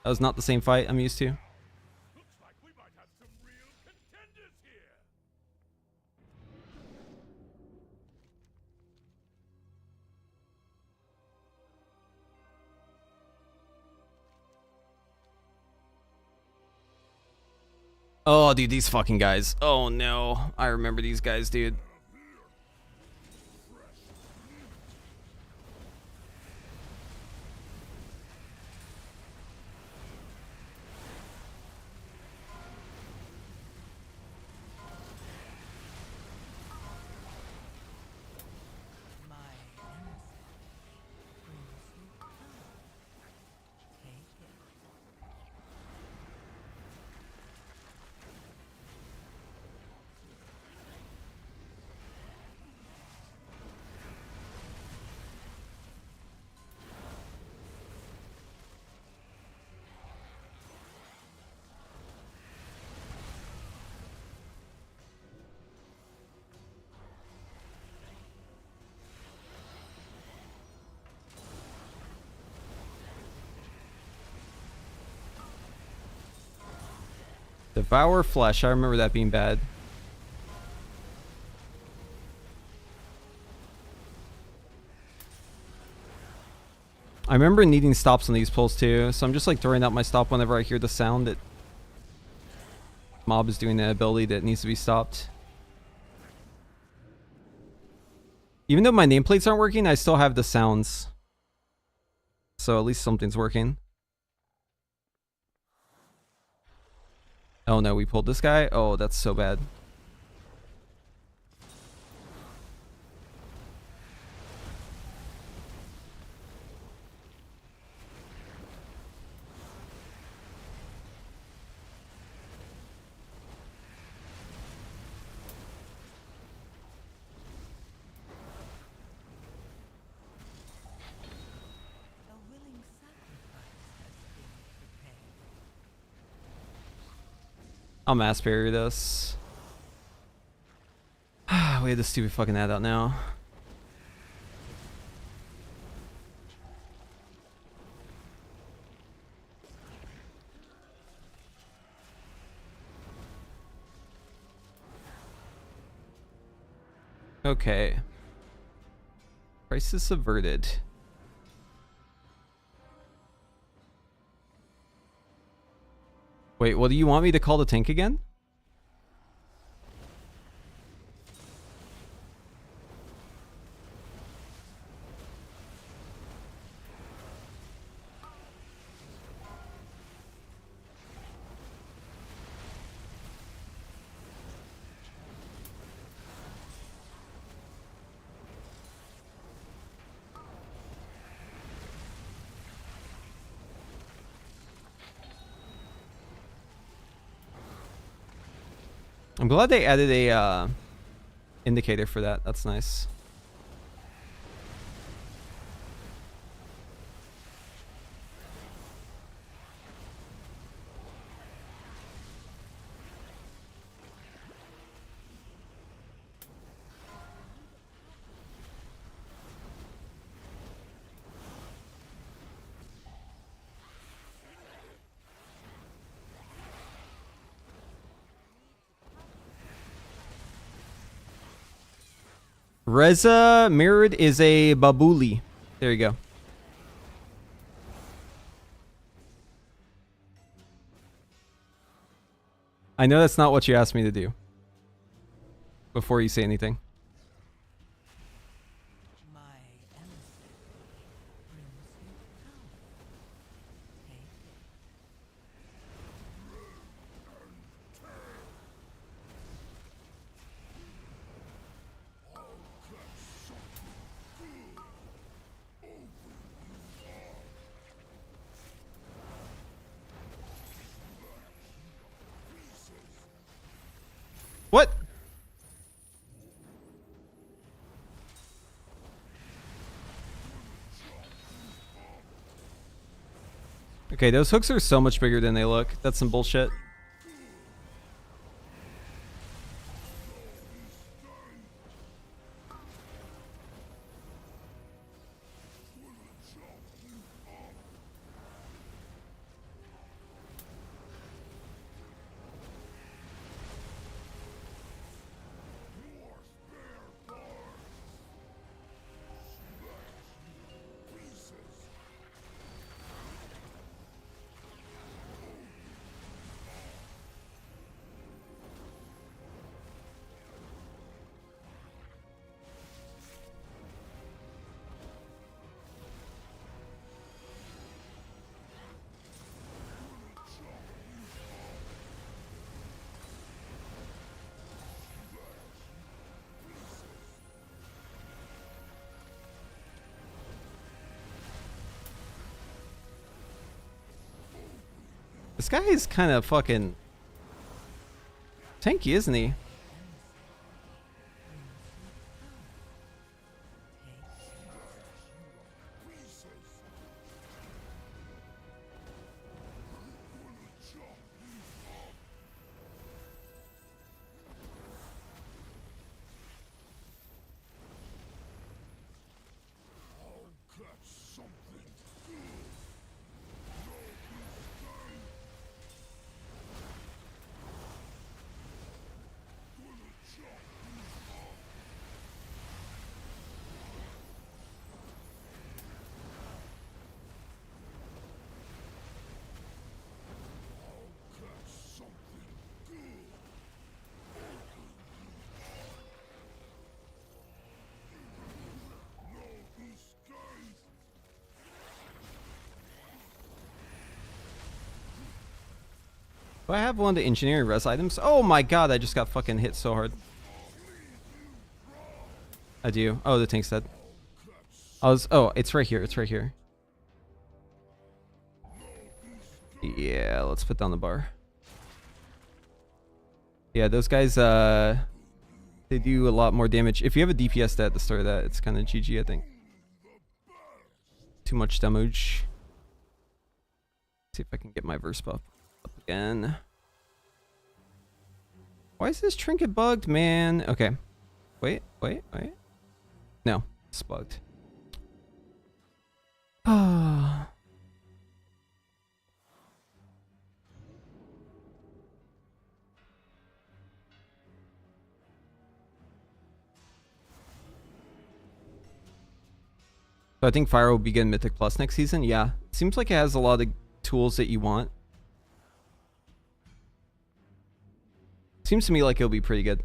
[SPEAKER 1] That was not the same fight I'm used to.
[SPEAKER 3] Looks like we might have some real contenders here.
[SPEAKER 1] Oh, dude, these fucking guys. Oh no. I remember these guys, dude.
[SPEAKER 2] My emissary brings you power. Take it.
[SPEAKER 1] Devour flesh. I remember that being bad. I remember needing stops on these pulls too, so I'm just like throwing out my stop whenever I hear the sound that mob is doing the ability that needs to be stopped. Even though my nameplates aren't working, I still have the sounds. So at least something's working. Oh no, we pulled this guy? Oh, that's so bad.
[SPEAKER 2] A willing sacrifice has been prepared.
[SPEAKER 1] I'll mass barrier this. We had this stupid fucking ad out now. Okay. Crisis averted. Wait, what do you want me to call the tank again? I'm glad they added a indicator for that. That's nice. Reza mirrored is a babuli. There you go. I know that's not what you asked me to do. Before you say anything.
[SPEAKER 2] My emissary brings you power. Take it.
[SPEAKER 1] What? Okay, those hooks are so much bigger than they look. That's some bullshit. This guy is kind of fucking tanky, isn't he? Do I have one of the engineering res items? Oh my god, I just got fucking hit so hard. I do. Oh, the tank's dead. Oh, it's right here. It's right here. Yeah, let's put down the bar. Yeah, those guys, they do a lot more damage. If you have a DPS stat at the start of that, it's kind of GG, I think. Too much damage. See if I can get my verse buff up again. Why is this trinket bugged, man? Okay. Wait. No, it's bugged. Ah. So I think Fire will begin Mythic Plus next season. Yeah. Seems like it has a lot of tools that you want. Seems to me like it'll be pretty good.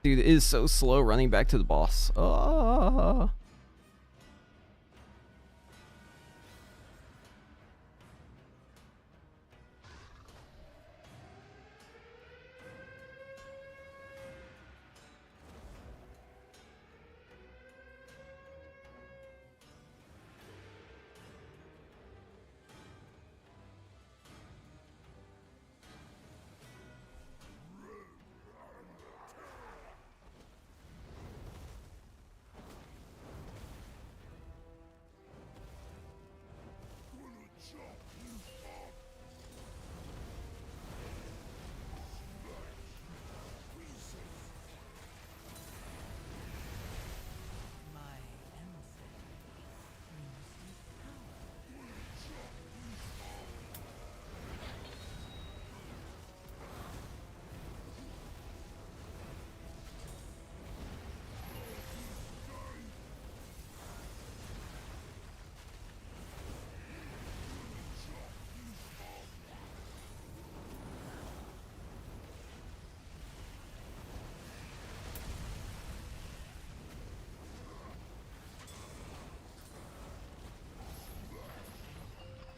[SPEAKER 1] Dude, it is so slow running back to the boss. Oh.
[SPEAKER 2] My emissary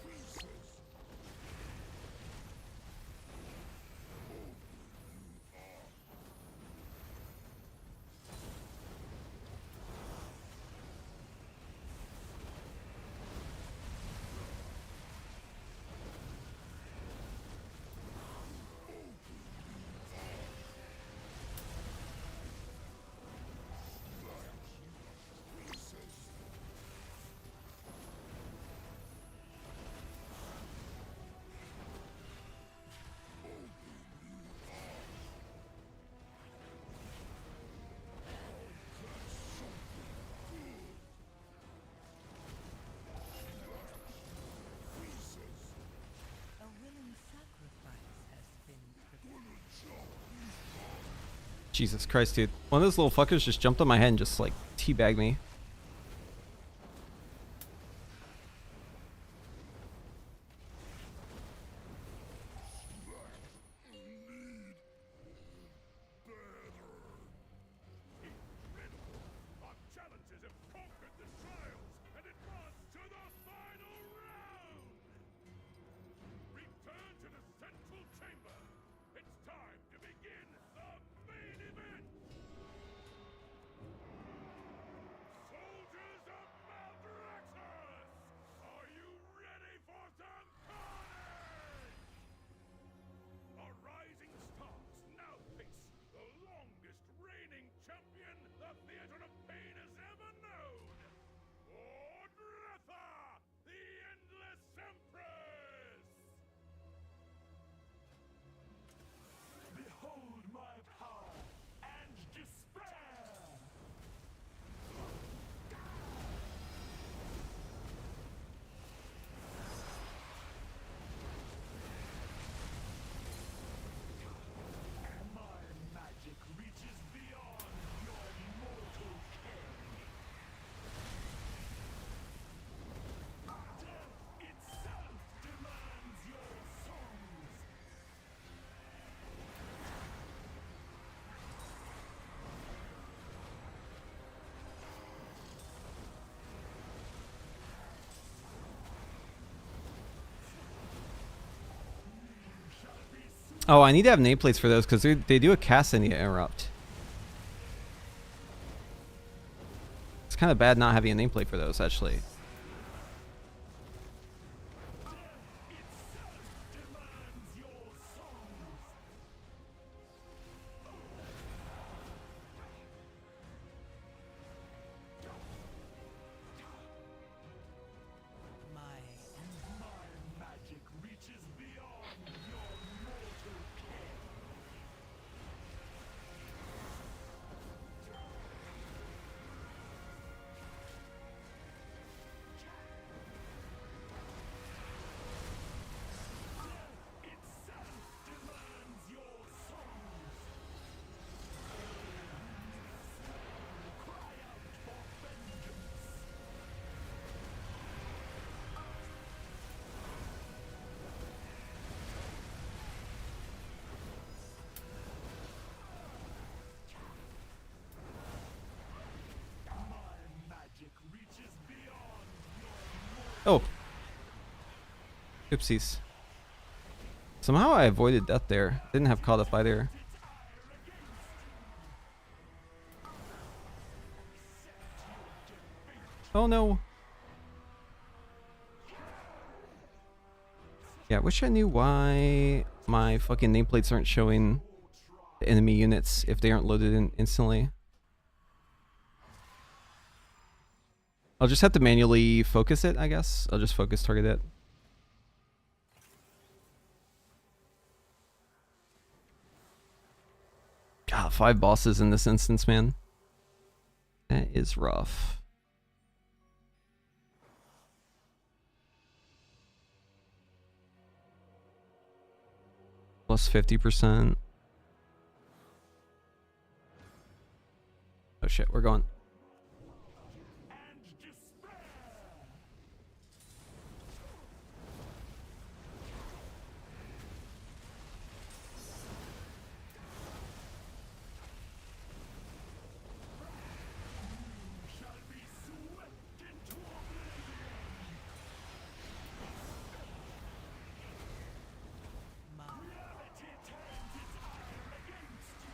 [SPEAKER 2] brings you power. A willing sacrifice has been prepared.
[SPEAKER 1] Jesus Christ, dude. One of those little fuckers just jumped on my head and just like teabagged me.
[SPEAKER 3] Our challenges have conquered the trials and advanced to the final round! Return to the central chamber. It's time to begin the main event!
[SPEAKER 1] Oh, I need to have nameplates for those because they do a cast and interrupt. It's kind of bad not having a nameplate for those, actually.
[SPEAKER 2] My
[SPEAKER 3] Magic reaches beyond your mortal ken. Itself demands your songs. Cry out for vengeance. My magic reaches beyond your
[SPEAKER 1] Oh. Oopsies. Somehow I avoided death there. Didn't have caught up either. Oh no. Yeah, I wish I knew why my fucking nameplates aren't showing the enemy units if they aren't loaded in instantly. I'll just have to manually focus it, I guess. I'll just focus target it. God, 5 bosses in this instance, man. That is rough. Plus 50%. Oh shit, we're going.
[SPEAKER 3] and despair. Shall be swept into oblivion.
[SPEAKER 2] my
[SPEAKER 3] Reality turns its ire against you.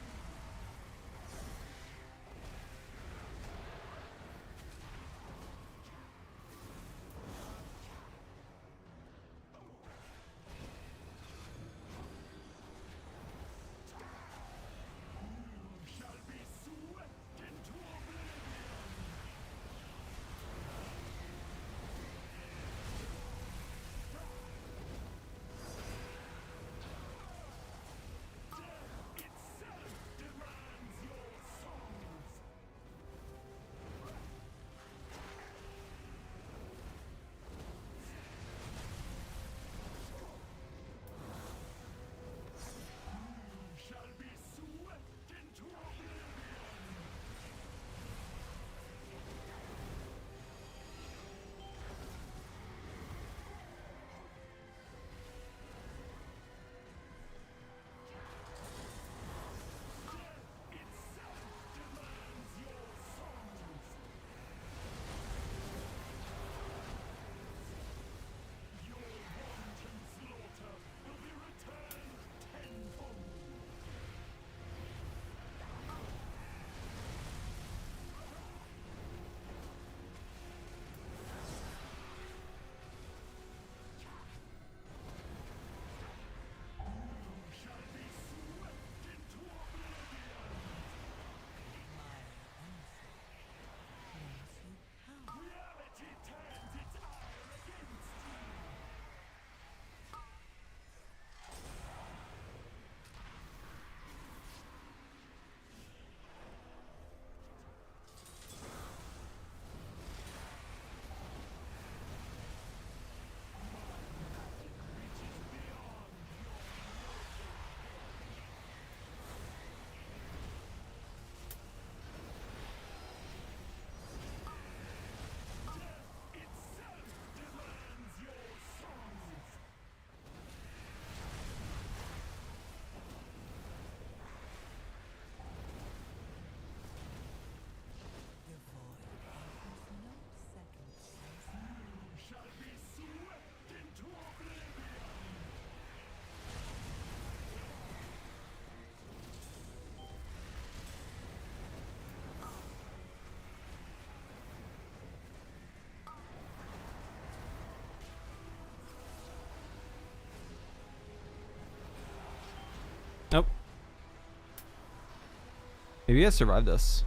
[SPEAKER 1] Maybe I survived this.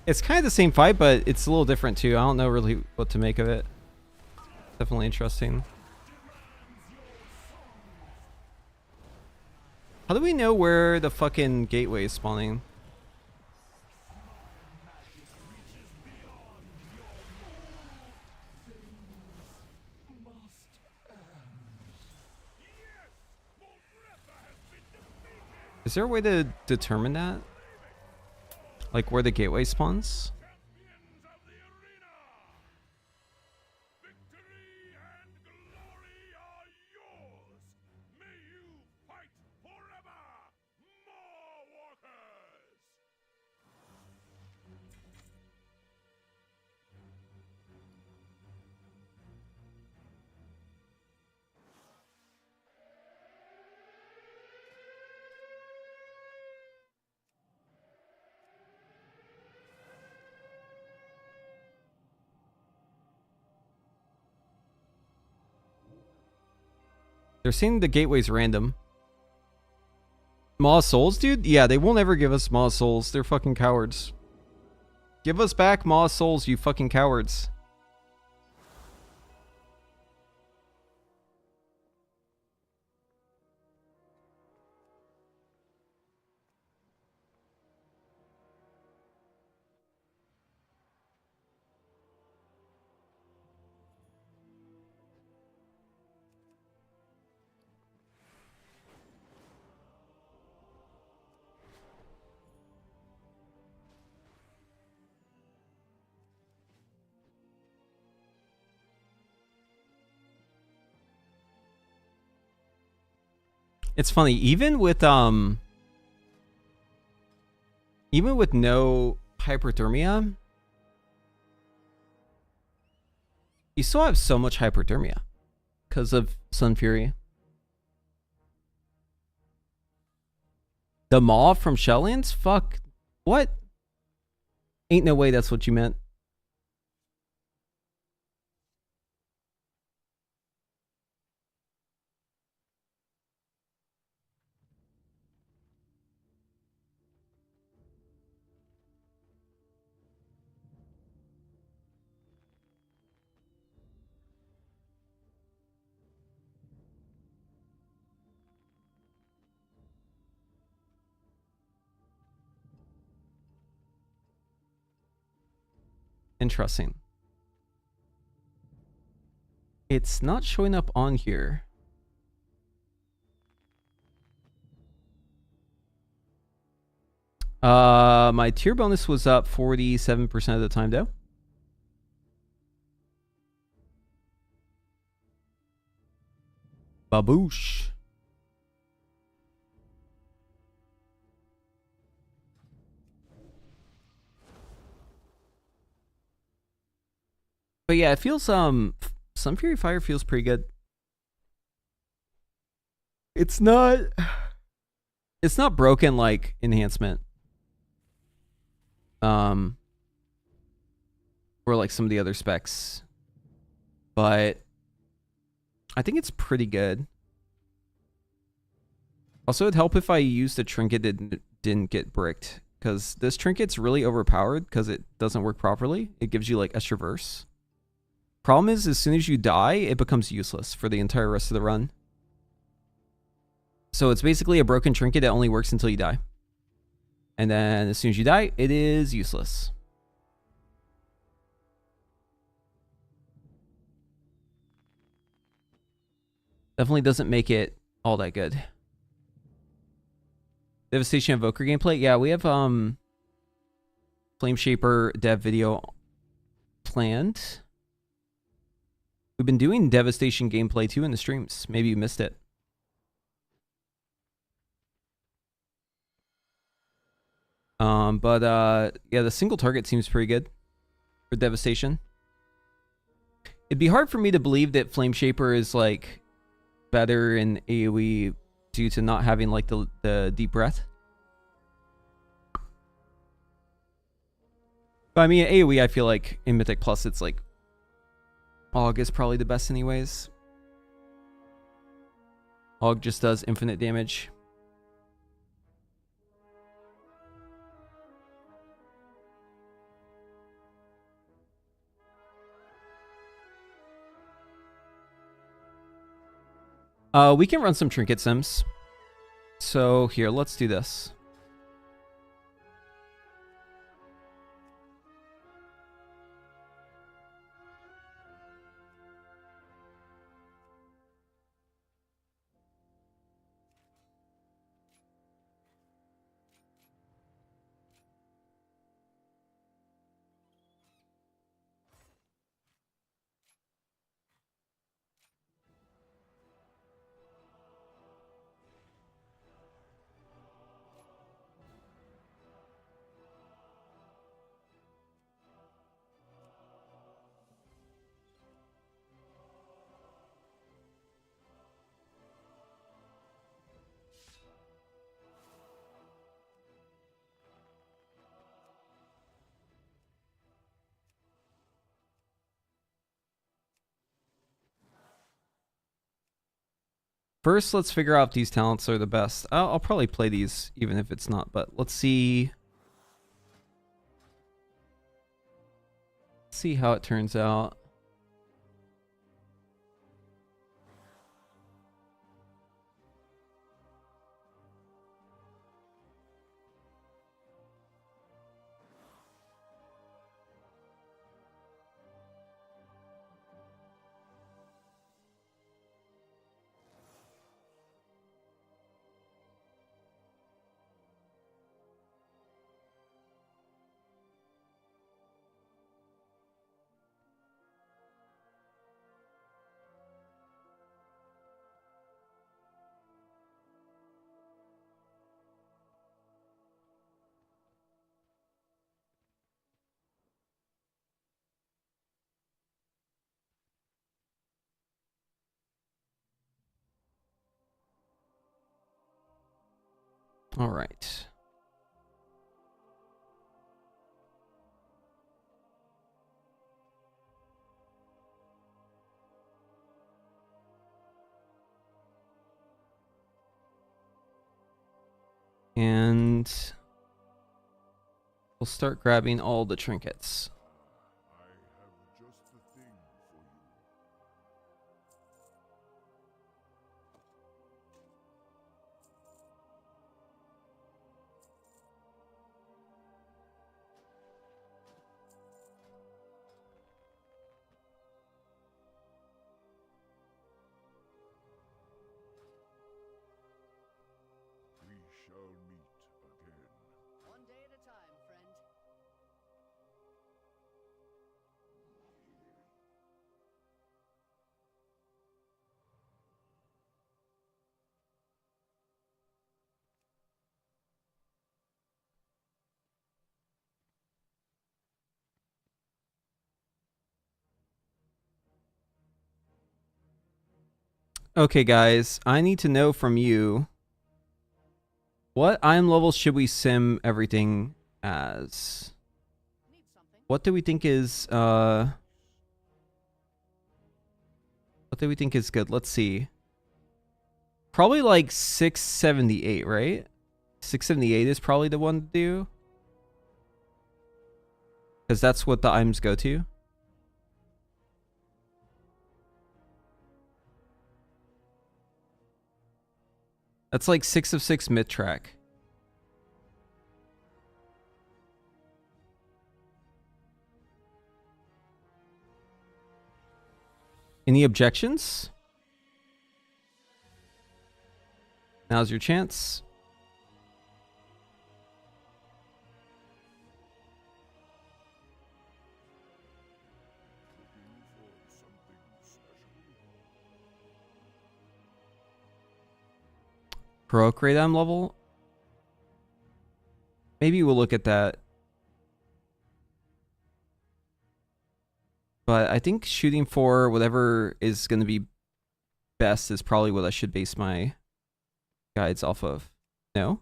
[SPEAKER 1] It's kind of the same fight, but it's a little different too. I don't know really what to make of it. Definitely interesting. How do we know where the fucking gateway is spawning? Is there a way to determine that? Like where the gateway spawns?
[SPEAKER 3] Champions of the arena! Victory and glory are yours! May you fight forever! More walkers!
[SPEAKER 1] They're saying the gateway's random. Maw Souls, dude? Yeah, they won't ever give us Maw Souls. They're fucking cowards. Give us back Maw Souls, you fucking cowards. It's funny, even with no hyperthermia, you still have so much hyperthermia because of Sun Fury. The Maw from Shelllands? Fuck. What? Ain't no way that's what you meant. Interesting. It's not showing up on here. My tier bonus was up 47% of the time though. Baboosh. But yeah, it feels Sun Fury Fire feels pretty good. It's not broken like enhancement. Or like some of the other specs. But I think it's pretty good. Also, it'd help if I used a trinket that didn't get bricked, because this trinket's really overpowered because it doesn't work properly. It gives you like extra verse. Problem is, as soon as you die, it becomes useless for the entire rest of the run. So it's basically a broken trinket that only works until you die. And then as soon as you die, it is useless. Definitely doesn't make it all that good. Devastation Evoker gameplay. Yeah, we have Flame Shaper dev video planned. We've been doing Devastation gameplay too in the streams. Maybe you missed it. Yeah, the single target seems pretty good for Devastation. It'd be hard for me to believe that Flame Shaper is like better in AoE due to not having like the deep breath. But I mean, AoE, I feel like in Mythic Plus, it's like Aug is probably the best anyways. Aug just does infinite damage. We can run some trinket sims. So here, let's do this. First, let's figure out if these talents are the best. I'll probably play these even if it's not, but let's see. See how it turns out. All right. And we'll start grabbing all the trinkets.
[SPEAKER 3] I have just the thing for you. We shall meet again.
[SPEAKER 6] One day at a time, friend.
[SPEAKER 1] Okay, guys, I need to know from you, what item levels should we sim everything as?
[SPEAKER 6] Need something?
[SPEAKER 1] What do we think is good? Let's see. Probably like 678, right? 678 is probably the one to do. Because that's what the items go to. That's like 6 of 6 mid track. Any objections? Now's your chance.
[SPEAKER 3] Looking for something special?
[SPEAKER 1] Heroic rate item level. Maybe we'll look at that. But I think shooting for whatever is going to be best is probably what I should base my guides off of. No?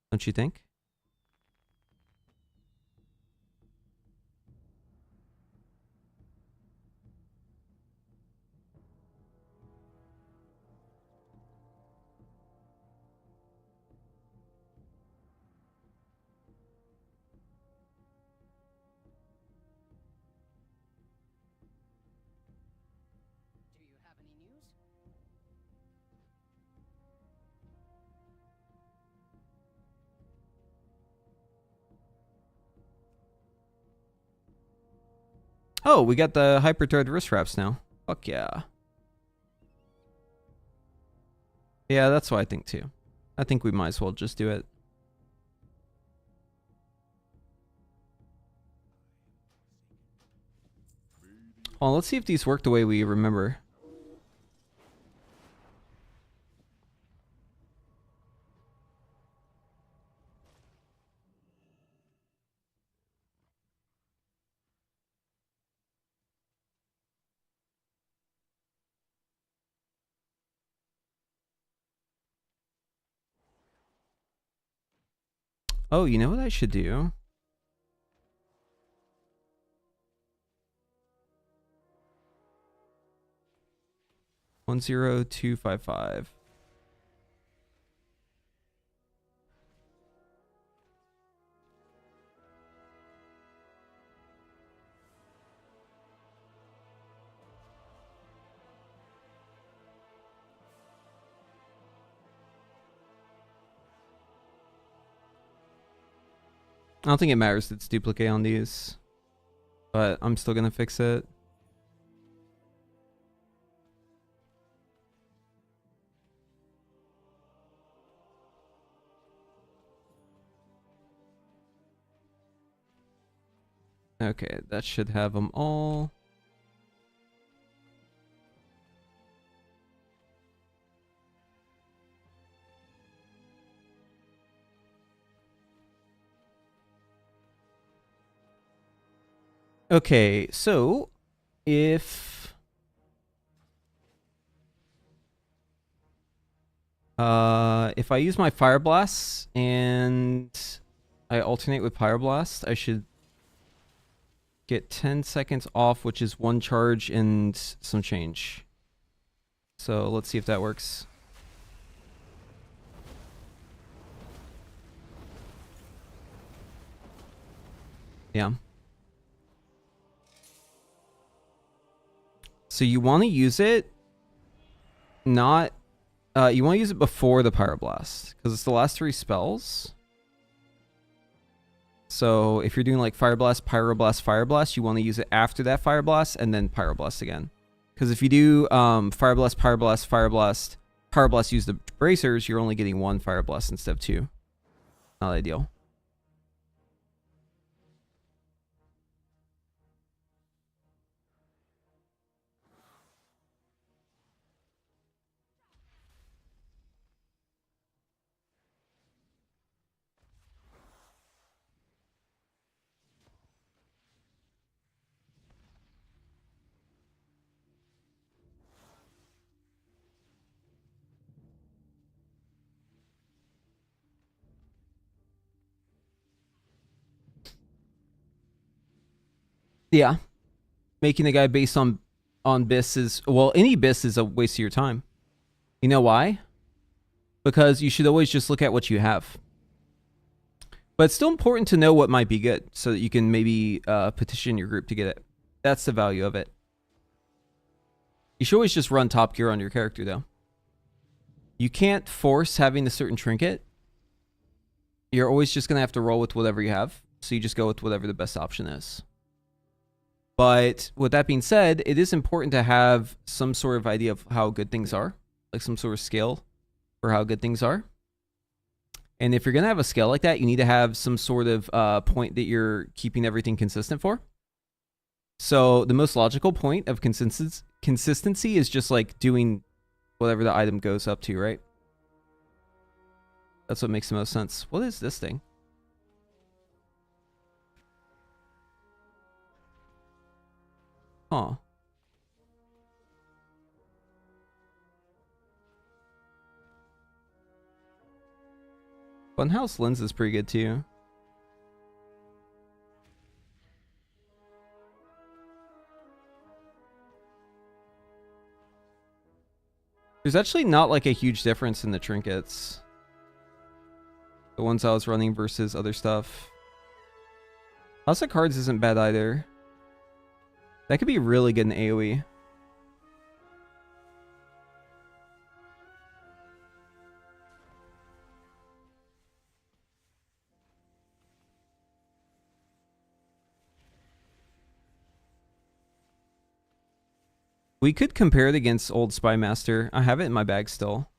[SPEAKER 1] Don't you think? Oh, we got the hyper-thread wrist wraps now. Fuck yeah. Yeah, that's what I think too. I think we might as well just do it. Well, let's see if these work the way we remember. Oh, you know what I should do? One zero two five five. I don't think it matters that it's duplicate on these, but I'm still gonna fix it. Okay, that should have them all. Okay, so if I use my Fire Blast and I alternate with Pyro Blast, I should get 10 seconds off, which is 1 charge and some change. So let's see if that works. Yeah. So you want to use it not you want to use it before the Pyroblast because it's the last 3 spells. So if you're doing like Fire Blast, Pyroblast, Fire Blast, you want to use it after that Fire Blast and then Pyroblast again. Because if you do Fire Blast, Pyroblast, Fire Blast, Pyroblast, use the bracers, you're only getting 1 Fire Blast instead of 2. Not ideal. Yeah. Making the guy based on BIS is, well, any BIS is a waste of your time. You know why? Because you should always just look at what you have. But it's still important to know what might be good so that you can maybe petition your group to get it. That's the value of it. You should always just run top gear on your character, though. You can't force having a certain trinket. You're always just going to have to roll with whatever you have. So you just go with whatever the best option is. But with that being said, it is important to have some sort of idea of how good things are. Like some sort of scale for how good things are. And if you're going to have a scale like that, you need to have some sort of point that you're keeping everything consistent for. So the most logical point of consistency is just like doing whatever the item goes up to, right? That's what makes the most sense. What is this thing? Huh. Funhouse lens is pretty good too. There's actually not like a huge difference in the trinkets. The ones I was running versus other stuff. House of Cards isn't bad either. That could be really good in AoE. We could compare it against old Spy Master. I have it in my bag still.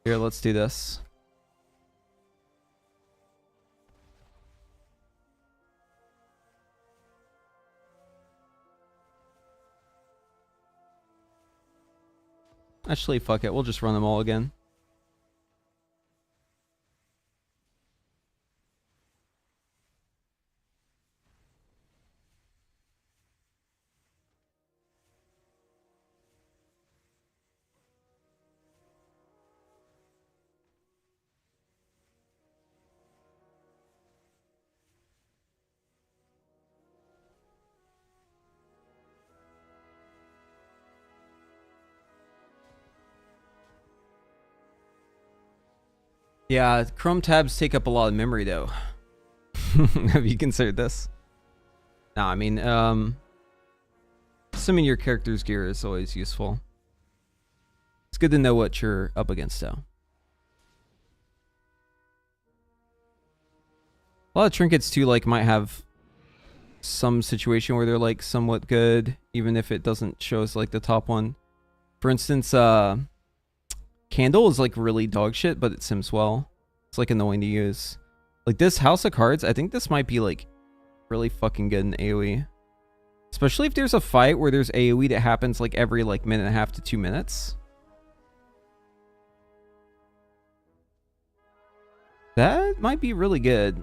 [SPEAKER 1] Here, let's do this. Actually, fuck it. We'll just run them all again. Yeah, Chrome tabs take up a lot of memory though. Have you considered this? No, I mean, assuming your character's gear is always useful. It's good to know what you're up against though. A lot of trinkets too, like, might have some situation where they're like somewhat good, even if it doesn't show us like the top one. For instance, Candle is like really dog shit, but it sims well. It's like annoying to use. Like this House of Cards, I think this might be like really fucking good in AoE. Especially if there's a fight where there's AoE that happens like every like minute and a half to 2 minutes. That might be really good.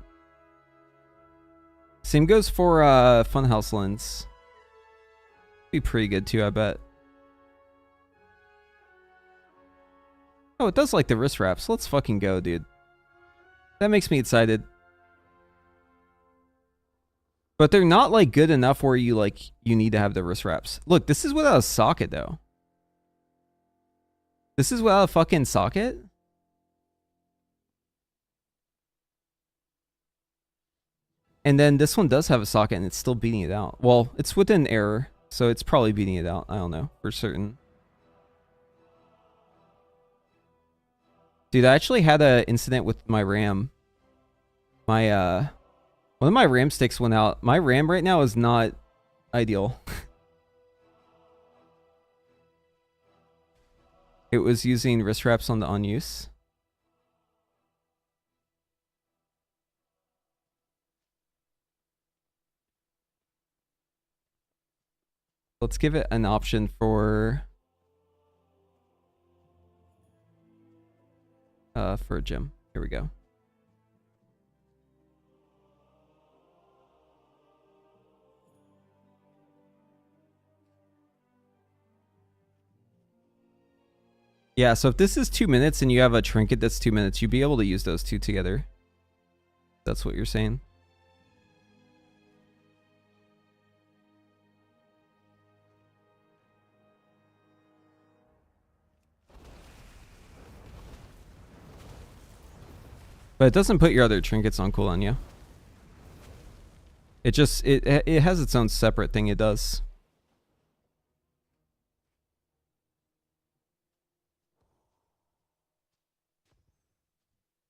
[SPEAKER 1] Same goes for Funhouse Lens. Be pretty good too, I bet. Oh, it does like the wrist wraps. Let's fucking go, dude. That makes me excited. But they're not like good enough where you need to have the wrist wraps. Look, this is without a socket though. This is without a fucking socket? And then this one does have a socket and it's still beating it out. Well, it's within error, so it's probably beating it out. I don't know for certain. Dude, I actually had an incident with my RAM. My, one of my RAM sticks went out. My RAM right now is not ideal. It was using wrist wraps on the unuse. Let's give it an option for a gym. Here we go. Yeah, so if this is 2 minutes and you have a trinket that's 2 minutes, you'd be able to use those two together. That's what you're saying. But it doesn't put your other trinkets on cooldown, yeah? It just, it has its own separate thing it does.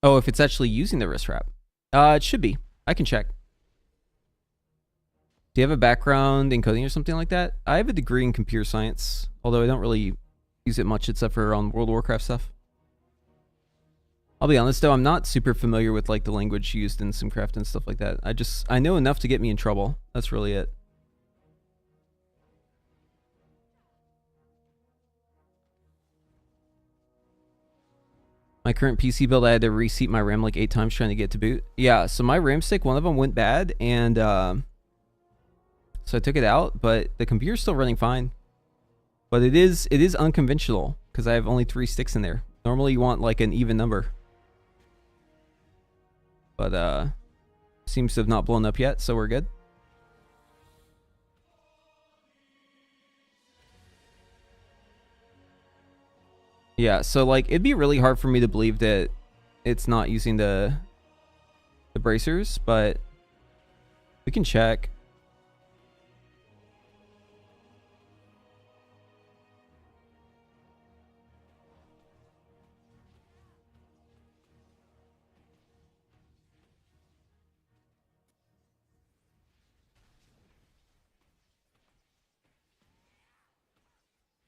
[SPEAKER 1] Oh, if it's actually using the wrist wrap. It should be. I can check. Do you have a background in coding or something like that? I have a degree in computer science, although I don't really use it much except for on World of Warcraft stuff. I'll be honest though, I'm not super familiar with like the language used in SimCraft and stuff like that. I know enough to get me in trouble. That's really it. My current PC build, I had to reseat my RAM like 8 times trying to get to boot. Yeah, so my RAM stick, one of them went bad, and so I took it out, but the computer's still running fine. But it is unconventional because I have only 3 sticks in there. Normally you want like an even number. But seems to have not blown up yet, so we're good. Yeah, so like it'd be really hard for me to believe that it's not using the bracers, but we can check.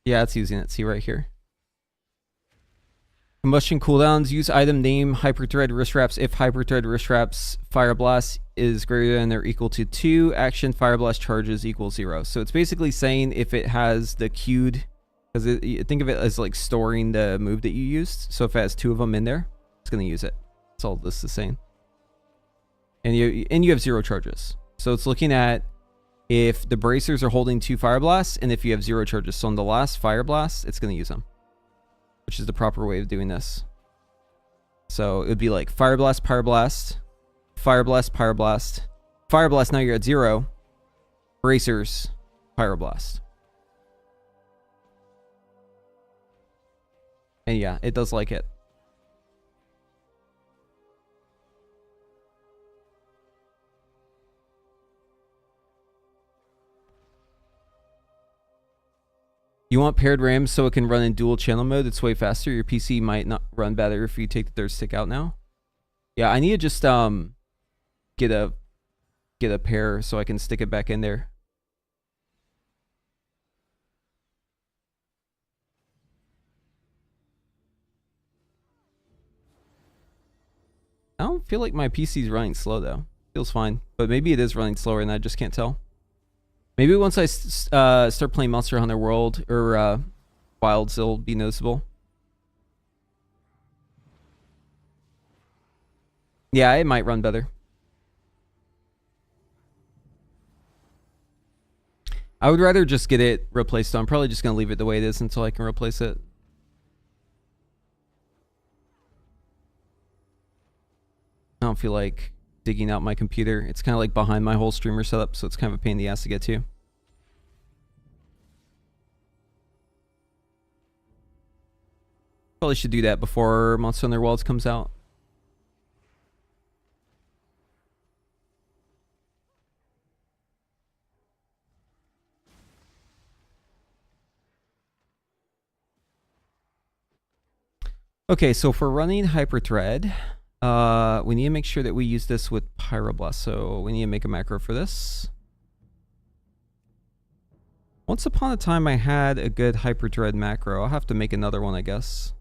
[SPEAKER 1] Yeah, it's using it. See right here. Combustion cooldowns. Use item name hyperthread wrist wraps if hyperthread wrist wraps fire blast is greater than or equal to 2. Action fire blast charges equals 0. So it's basically saying if it has the queued, because think of it as like storing the move that you used. So if it has 2 of them in there, it's gonna use it. That's all this is saying. And you have 0 charges. So it's looking at if the bracers are holding 2 fire blasts and if you have 0 charges. So on the last fire blast, it's gonna use them, which is the proper way of doing this. So it would be like fire blast, fire blast, fire blast, fire blast, fire blast. Now you're at 0. Bracers, pyroblast. And yeah, it does like it. You want paired RAM so it can run in dual channel mode. It's way faster. Your PC might not run better if you take the third stick out now. Yeah, I need to just get a pair so I can stick it back in there. I don't feel like my PC's running slow though. Feels fine, but maybe it is running slower and I just can't tell. Maybe once I start playing Monster Hunter World or Wilds, it'll be noticeable. Yeah, it might run better. I would rather just get it replaced. So I'm probably just going to leave it the way it is until I can replace it. I don't feel like digging out my computer. It's kind of like behind my whole streamer setup, so it's kind of a pain in the ass to get to. Probably should do that before Monster Hunter Wilds comes out. Okay, so if we're running Hyperthread, we need to make sure that we use this with Pyroblast. So we need to make a macro for this. Once upon a time, I had a good Hyperthread macro. I'll have to make another one, I guess.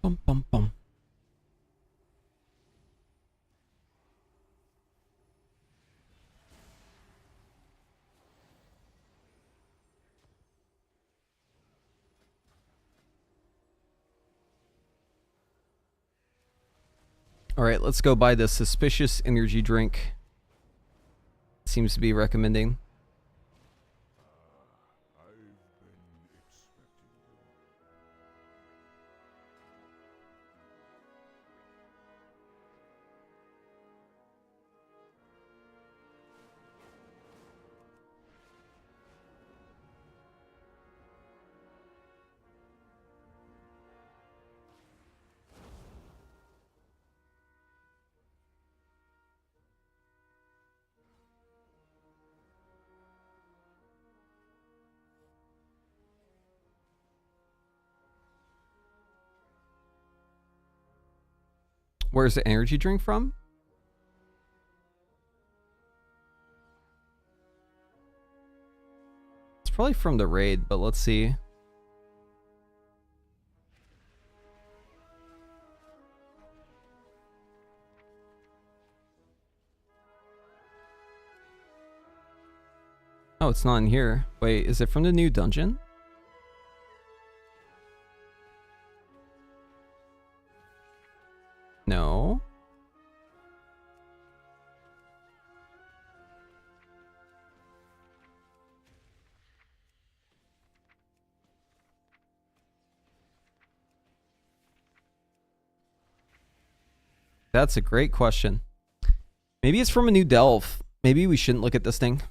[SPEAKER 1] Bum, bum, bum. All right, let's go buy the suspicious energy drink. Seems to be recommending.
[SPEAKER 3] I've been expecting you.
[SPEAKER 1] Where's the energy drink from? It's probably from the raid, but let's see. Oh, it's not in here. Wait, is it from the new dungeon? No. That's a great question. Maybe it's from a new delve. Maybe we shouldn't look at this thing.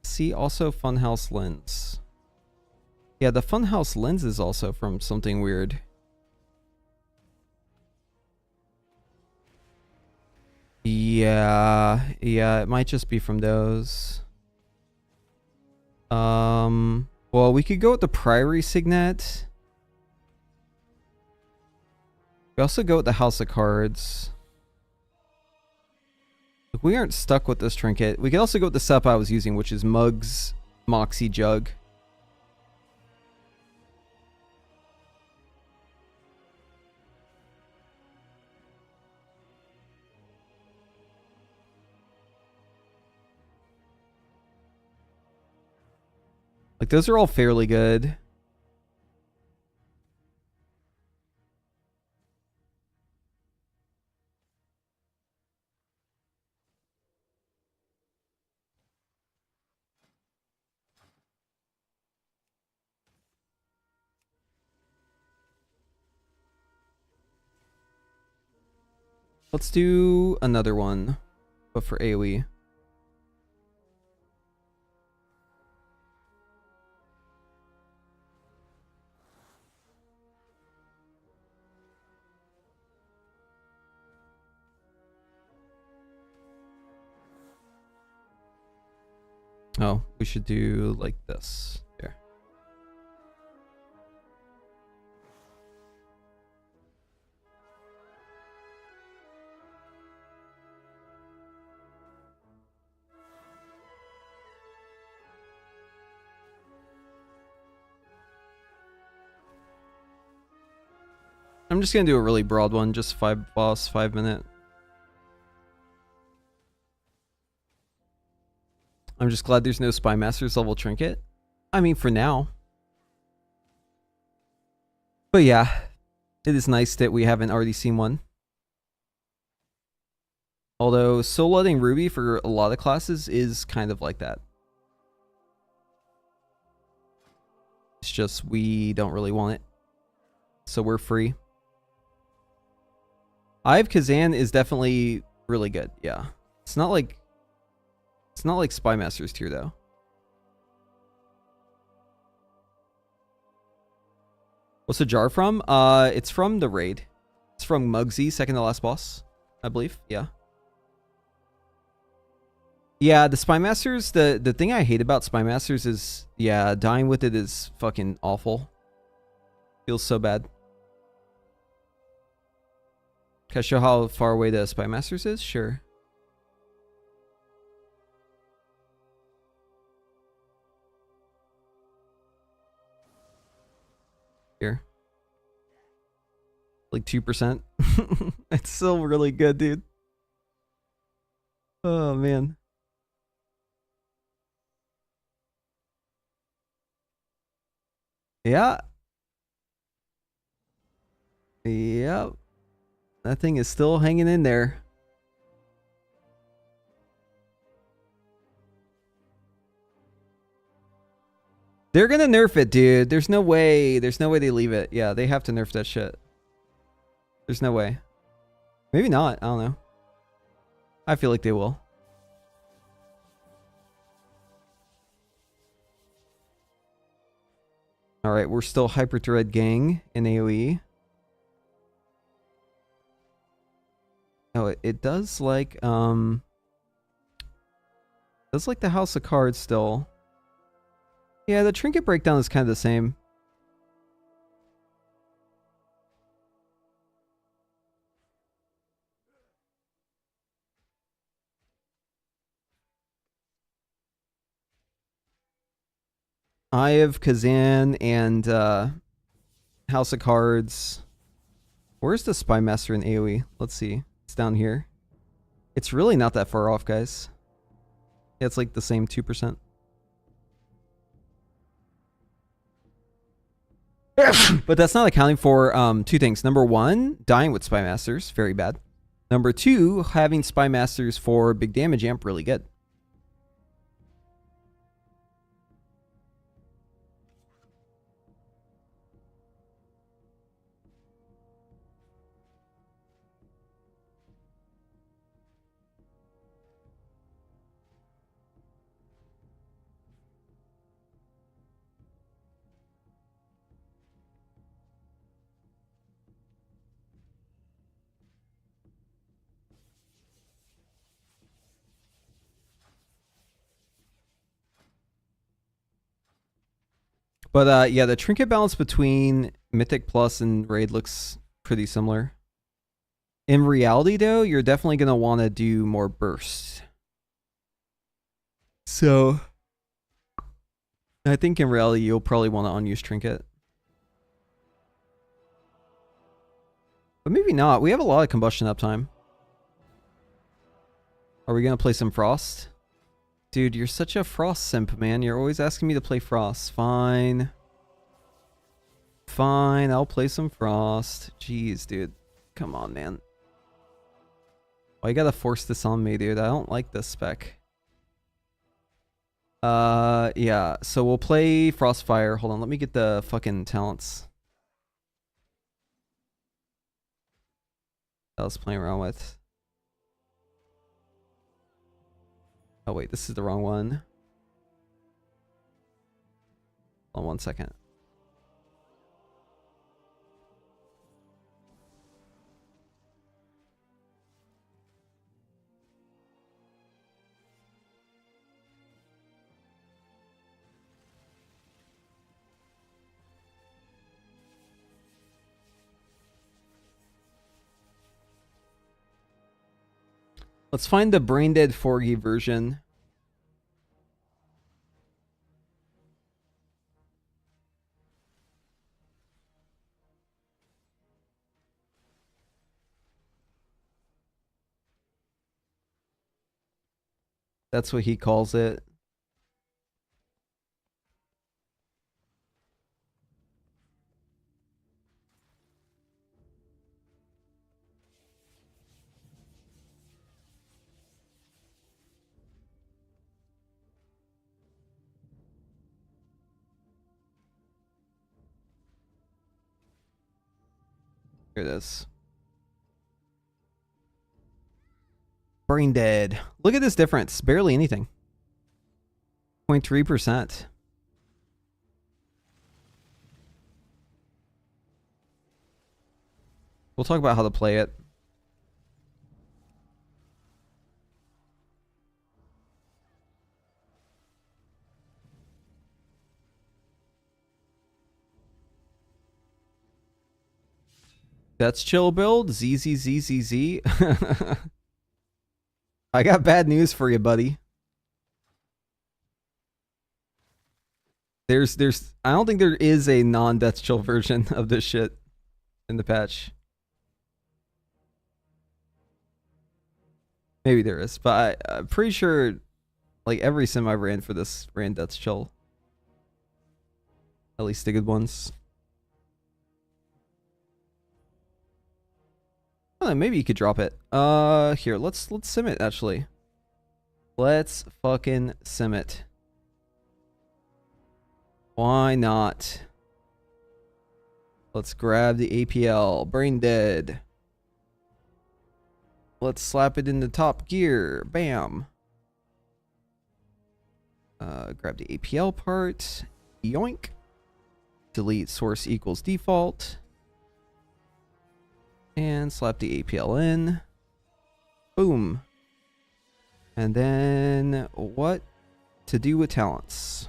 [SPEAKER 1] See also Funhouse lens. Yeah, the Funhouse lens is also from something weird. Yeah, it might just be from those. Well, we could go with the Priory Signet. We also go with the House of Cards. Look, we aren't stuck with this trinket. We could also go with the setup I was using, which is Mug's Moxie Jug. Like, those are all fairly good. Let's do another one, but for AoE. Oh, we should do like this. Here. I'm just gonna do a really broad one, just 5 boss, 5 minute. I'm just glad there's no Spy Masters level trinket. I mean, for now. But yeah, it is nice that we haven't already seen one. Although soul letting Ruby for a lot of classes is kind of like that. It's just we don't really want it. So we're free. Eye of Kazan is definitely really good. Yeah. It's not like Spy Masters tier though. What's the jar from? It's from the raid. It's from Muggsy, second to last boss, I believe. Yeah. Yeah, the Spy Masters, the thing I hate about Spy Masters is, yeah, dying with it is fucking awful. Feels so bad. Can I show how far away the Spy Masters is? Sure. Like 2%. It's still really good, dude. Oh man. Yeah. Yep. That thing is still hanging in there. They're gonna nerf it, dude. There's no way. There's no way they leave it. Yeah, they have to nerf that shit. There's no way. Maybe not. I don't know. I feel like they will. Alright, we're still Hyper Thread Gang in AoE. Oh, it does like the House of Cards still. Yeah, the trinket breakdown is kind of the same. Eye of Kazan and House of Cards. Where's the Spy Master in AoE? Let's see. It's down here. It's really not that far off, guys. Yeah, it's like the same 2%. But that's not accounting for two things. Number one, dying with Spy Masters, very bad. Number two, having Spy Masters for big damage amp, really good. But yeah, the trinket balance between Mythic Plus and Raid looks pretty similar. In reality, though, you're definitely going to want to do more burst. So, I think in reality, you'll probably want to unuse trinket. But maybe not. We have a lot of combustion uptime. Are we going to play some Frost? Dude, you're such a Frost simp, man. You're always asking me to play Frost. Fine. Fine, I'll play some Frost. Jeez, dude. Come on, man. Why you gotta force this on me, dude? I don't like this spec. Yeah. So we'll play Frostfire. Hold on, let me get the fucking talents I was playing around with. Oh wait, this is the wrong one. Hold on 1 second. Let's find the Brain Dead 4G version. That's what he calls it. Here it is. Brain Dead. Look at this difference. Barely anything. 0.3%. We'll talk about how to play it. That's chill build. ZZZZZ. I got bad news for you, buddy. I don't think there is a non-death chill version of this shit in the patch. Maybe there is, but I'm pretty sure like every sim I ran for this ran Death's Chill. At least the good ones. Oh, maybe you could drop it. Here, let's sim it actually. Let's fucking sim it. Why not? Let's grab the APL. Brain dead. Let's slap it in the top gear. Bam. Grab the APL part. Yoink. Delete source equals default. And slap the APL in. Boom. And then what to do with talents?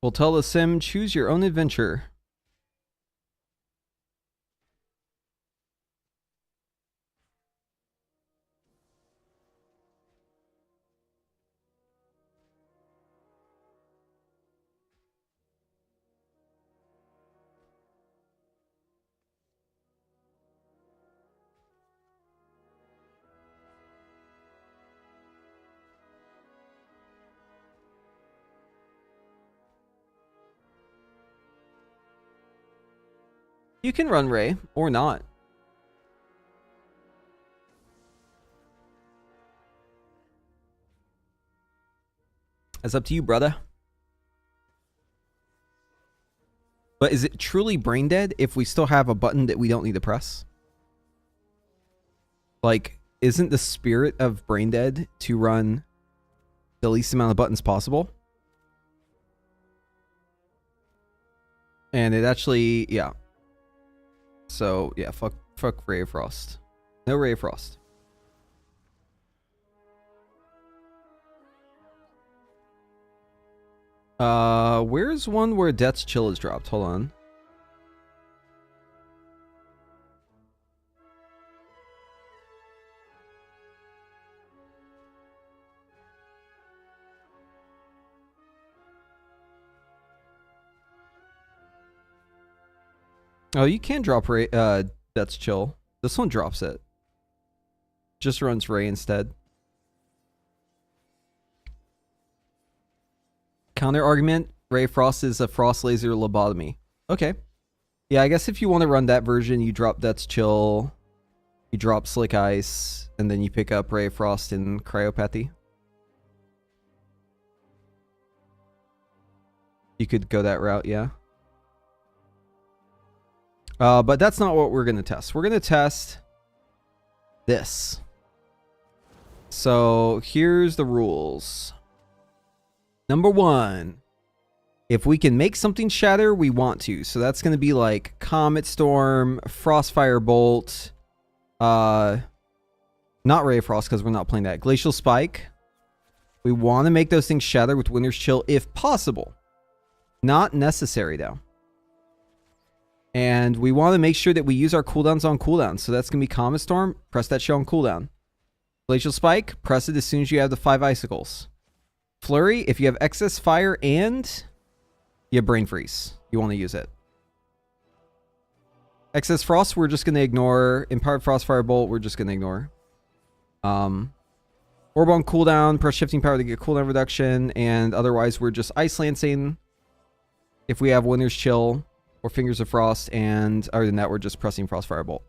[SPEAKER 1] We'll tell the sim, choose your own adventure. You can run Ray or not. It's up to you, brother. But is it truly brain dead if we still have a button that we don't need to press? Like, isn't the spirit of brain dead to run the least amount of buttons possible? And it actually, yeah. So, yeah, fuck Ray of Frost. No Ray of Frost. Where's one where Death's Chill is dropped? Hold on. Oh, you can drop Ray, Death's Chill. This one drops it. Just runs Ray instead. Counter argument, Ray Frost is a Frost Laser Lobotomy. Okay. Yeah, I guess if you want to run that version, you drop Death's Chill, you drop Slick Ice, and then you pick up Ray Frost and Cryopathy. You could go that route, yeah. But that's not what we're going to test. We're going to test this. So here's the rules. Number 1, if we can make something shatter, we want to. So that's going to be like Comet Storm, Frostfire Bolt, not Ray of Frost because we're not playing that. Glacial Spike. We want to make those things shatter with Winter's Chill if possible. Not necessary though. And we want to make sure that we use our cooldowns on cooldown. So that's going to be Comet Storm. Press that shit on cooldown. Glacial Spike. Press it as soon as you have the 5 icicles. Flurry. If you have excess fire and you have Brain Freeze, you want to use it. Excess Frost, we're just going to ignore. Empowered Frostfire Bolt, we're just going to ignore. Orb on cooldown. Press Shifting Power to get cooldown reduction. And otherwise, we're just Ice Lancing. If we have Winter's Chill or Fingers of Frost, and other than that, we're just pressing Frostfire Bolt.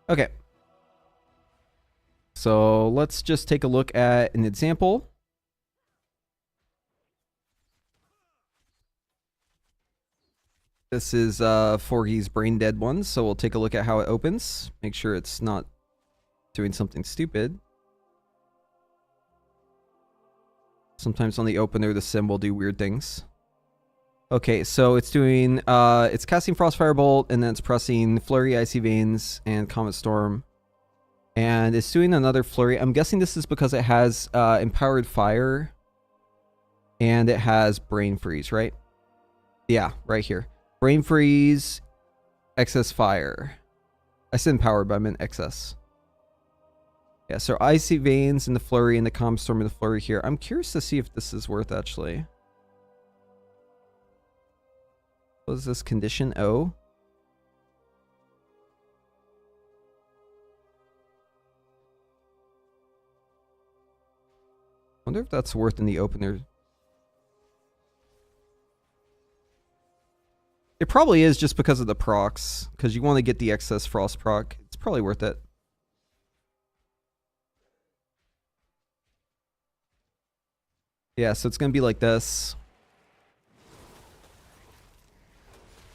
[SPEAKER 1] Okay. So let's just take a look at an example. This is Forgy's Brain Dead one, so we'll take a look at how it opens. Make sure it's not doing something stupid. Sometimes on the opener, the sim will do weird things. Okay, so it's doing, it's casting Frostfire Bolt, and then it's pressing Flurry, Icy Veins, and Comet Storm. And it's doing another Flurry. I'm guessing this is because it has Empowered Fire, and it has Brain Freeze, right? Yeah, right here. Brain freeze, excess fire. I said empowered, but I meant excess. Yeah, so icy veins in the flurry and the calm storm in the flurry here. I'm curious to see if this is worth actually. What is this condition? O? Wonder if that's worth in the opener. It probably is just because of the procs, because you want to get the excess frost proc. It's probably worth it. Yeah, so it's going to be like this.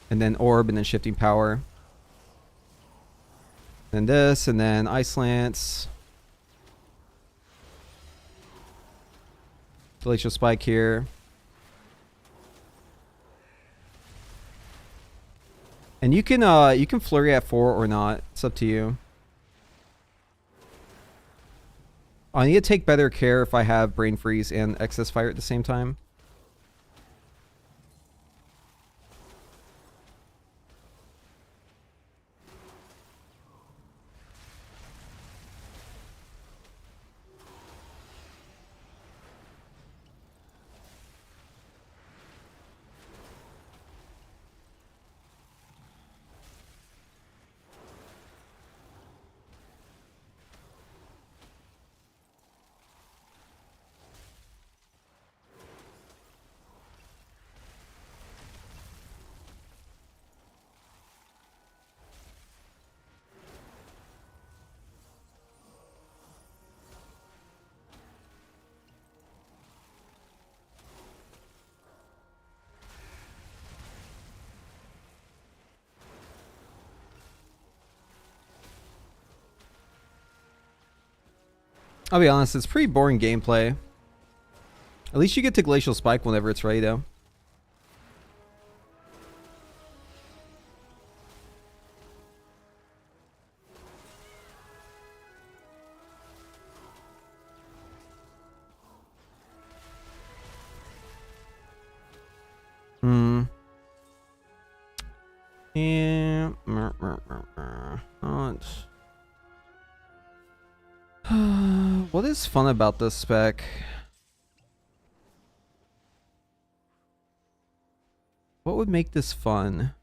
[SPEAKER 1] And then orb, and then shifting power. Then this, and then ice lance. Glacial spike here. And you can flurry at 4 or not. It's up to you. I need to take better care if I have brain freeze and excess fire at the same time. I'll be honest, it's pretty boring gameplay. At least you get to Glacial Spike whenever it's ready, though. Yeah. What is fun about this spec? What would make this fun?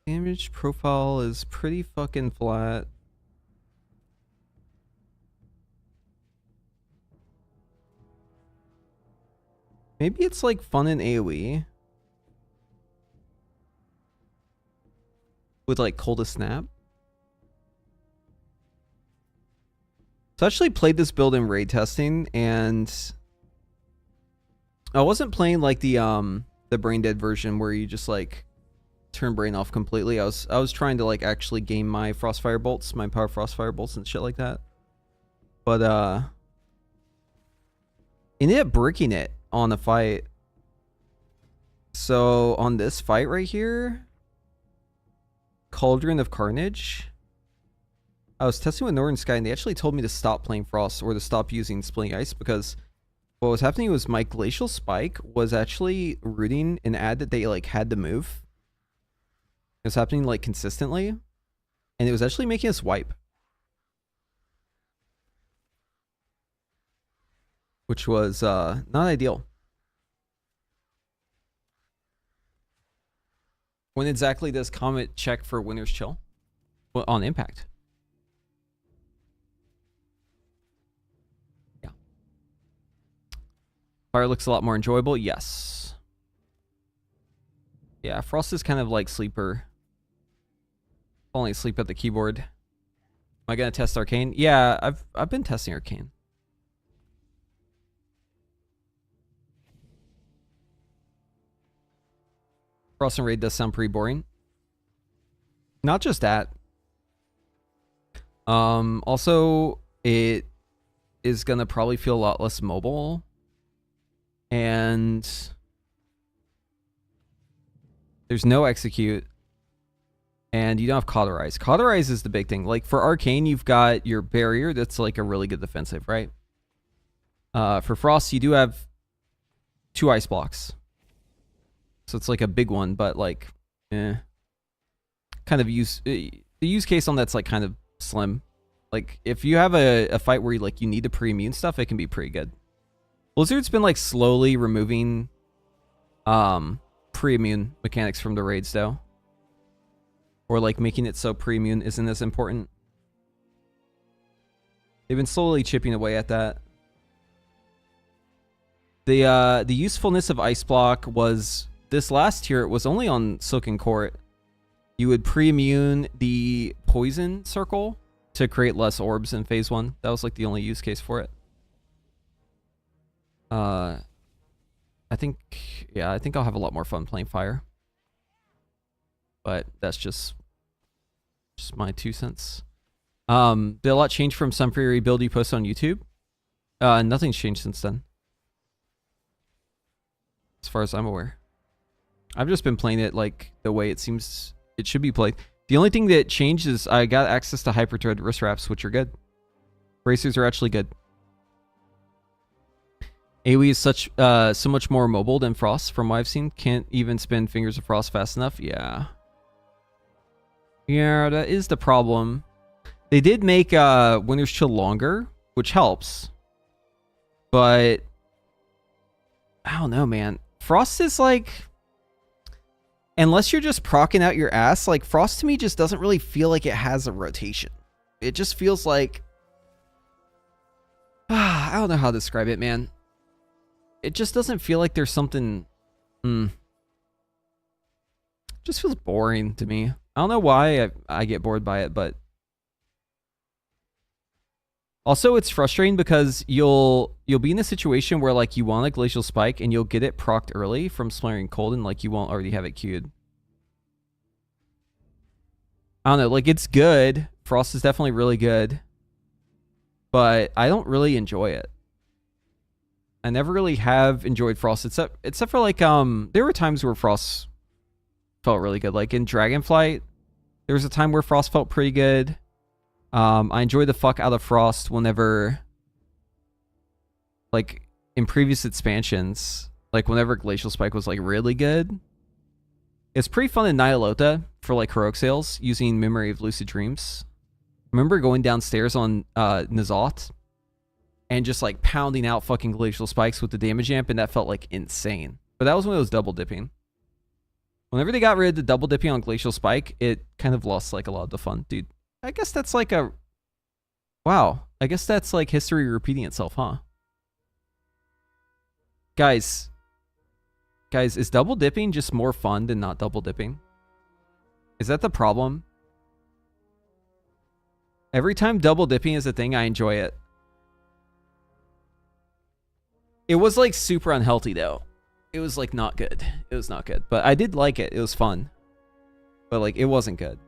[SPEAKER 1] Damage profile is pretty fucking flat. Maybe it's like fun in AoE. With like coldest snap. So I actually played this build in raid testing, and I wasn't playing like the brain dead version where you just like turn brain off completely. I was trying to like actually game my frostfire bolts, my power frostfire bolts and shit like that. But ended up breaking it on the fight. So on this fight right here, Cauldron of Carnage, I was testing with Northern Sky and they actually told me to stop playing Frost or to stop using Splitting Ice, because what was happening was my Glacial Spike was actually rooting an ad that they like had to move. It was happening like consistently, and it was actually making us wipe, which was not ideal. When exactly does Comet check for Winter's Chill? Well, on Impact. Yeah. Fire looks a lot more enjoyable. Yes. Yeah, Frost is kind of like Sleeper. Falling asleep at the keyboard. Am I gonna test Arcane? Yeah, I've been testing Arcane. Frost and Raid does sound pretty boring. Not just that. Also, it is gonna probably feel a lot less mobile. And there's no execute. And you don't have Cauterize. Cauterize is the big thing. Like for Arcane, you've got your barrier that's like a really good defensive, right? For Frost, you do have 2 ice blocks. So it's like a big one, but like, kind of the use case on that's like kind of slim. Like if you have a fight where you need the pre-immune stuff, it can be pretty good. Blizzard's been like slowly removing pre-immune mechanics from the raids though. Or like making it so pre-immune isn't as important. They've been slowly chipping away at that. The usefulness of Ice Block was this last tier. It was only on Silken Court. You would pre-immune the poison circle to create less orbs in phase 1. That was like the only use case for it. I think I'll have a lot more fun playing fire. But that's just my 2 cents. Did a lot change from some Fury build you posted on YouTube? Nothing's changed since then. As far as I'm aware. I've just been playing it like the way it seems it should be played. The only thing that changed is I got access to Hyperthread wrist wraps, which are good. Bracers are actually good. AoE is so much more mobile than Frost from what I've seen. Can't even spin Fingers of Frost fast enough. Yeah. Yeah, that is the problem. They did make Winter's Chill longer, which helps. But I don't know, man. Frost is like, unless you're just procking out your ass, like Frost to me just doesn't really feel like it has a rotation. It just feels like, I don't know how to describe it, man. It just doesn't feel like there's something, just feels boring to me. I don't know why I get bored by it, but also it's frustrating because you'll be in a situation where like you want a Glacial Spike and you'll get it procced early from Splaring Cold and like you won't already have it queued. I don't know, like it's good. Frost is definitely really good, but I don't really enjoy it. I never really have enjoyed Frost except for like there were times where Frost felt really good. Like in Dragonflight, there was a time where Frost felt pretty good. I enjoyed the fuck out of Frost whenever, like in previous expansions, like whenever Glacial Spike was like really good. It's pretty fun in Nyalota for like heroic sales using Memory of Lucid Dreams. Remember going downstairs on N'Zoth and just like pounding out fucking Glacial Spikes with the damage amp, and that felt like insane. But that was when it was double dipping. Whenever they got rid of the double dipping on Glacial Spike, it kind of lost like a lot of the fun, dude. I guess that's like a... Wow. I guess that's like history repeating itself, huh? Guys, is double dipping just more fun than not double dipping? Is that the problem? Every time double dipping is a thing, I enjoy it. It was like super unhealthy though. It was like not good. It was not good. But I did like it. It was fun. But like it wasn't good.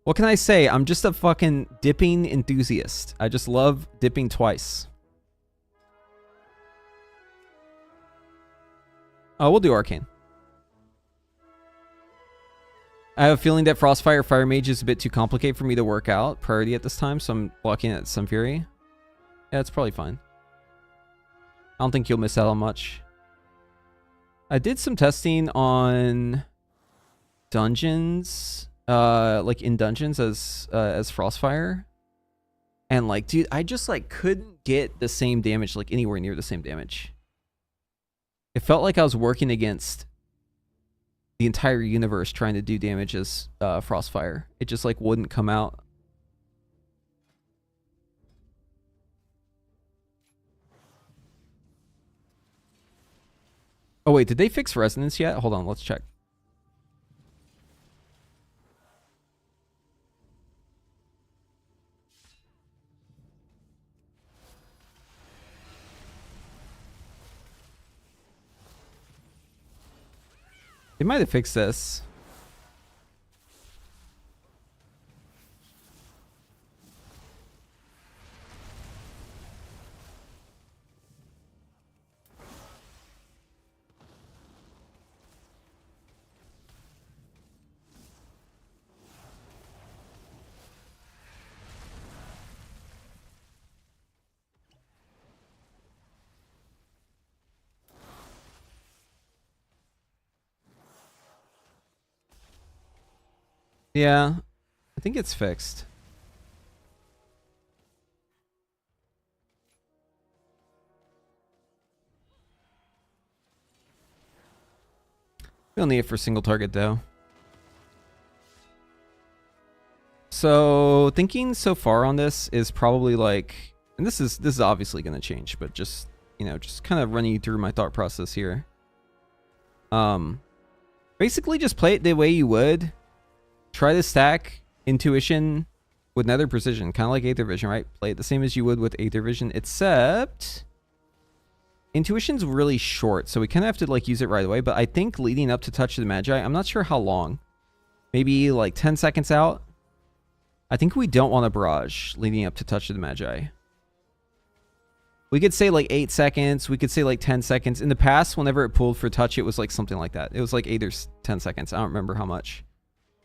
[SPEAKER 1] What can I say? I'm just a fucking dipping enthusiast. I just love dipping twice. Oh, we'll do Arcane. I have a feeling that Frostfire Fire Mage is a bit too complicated for me to work out priority at this time, so I'm blocking at Sun Fury. Yeah, it's probably fine. I don't think you'll miss out on much. I did some testing on dungeons. Like in dungeons as Frostfire, and like, dude, I just like couldn't get the same damage, like anywhere near the same damage. It felt like I was working against the entire universe trying to do damage as Frostfire. It just like wouldn't come out. Oh wait, did they fix resonance yet? Hold on, let's check. They might have fixed this. Yeah, I think it's fixed. We don't need it for single target though. So thinking so far on this is probably like, and this is obviously going to change, but just, you know, just kind of running you through my thought process here. Basically just play it the way you would. Try to stack intuition with nether precision, kind of like Aether Vision, right? Play it the same as you would with Aether Vision, except intuition's really short, so we kind of have to like use it right away. But I think leading up to Touch of the Magi, I'm not sure how long. Maybe like 10 seconds out. I think we don't want a barrage leading up to Touch of the Magi. We could say like 8 seconds. We could say like 10 seconds. In the past, whenever it pulled for touch, it was like something like that. It was like 8 or 10 seconds. I don't remember how much.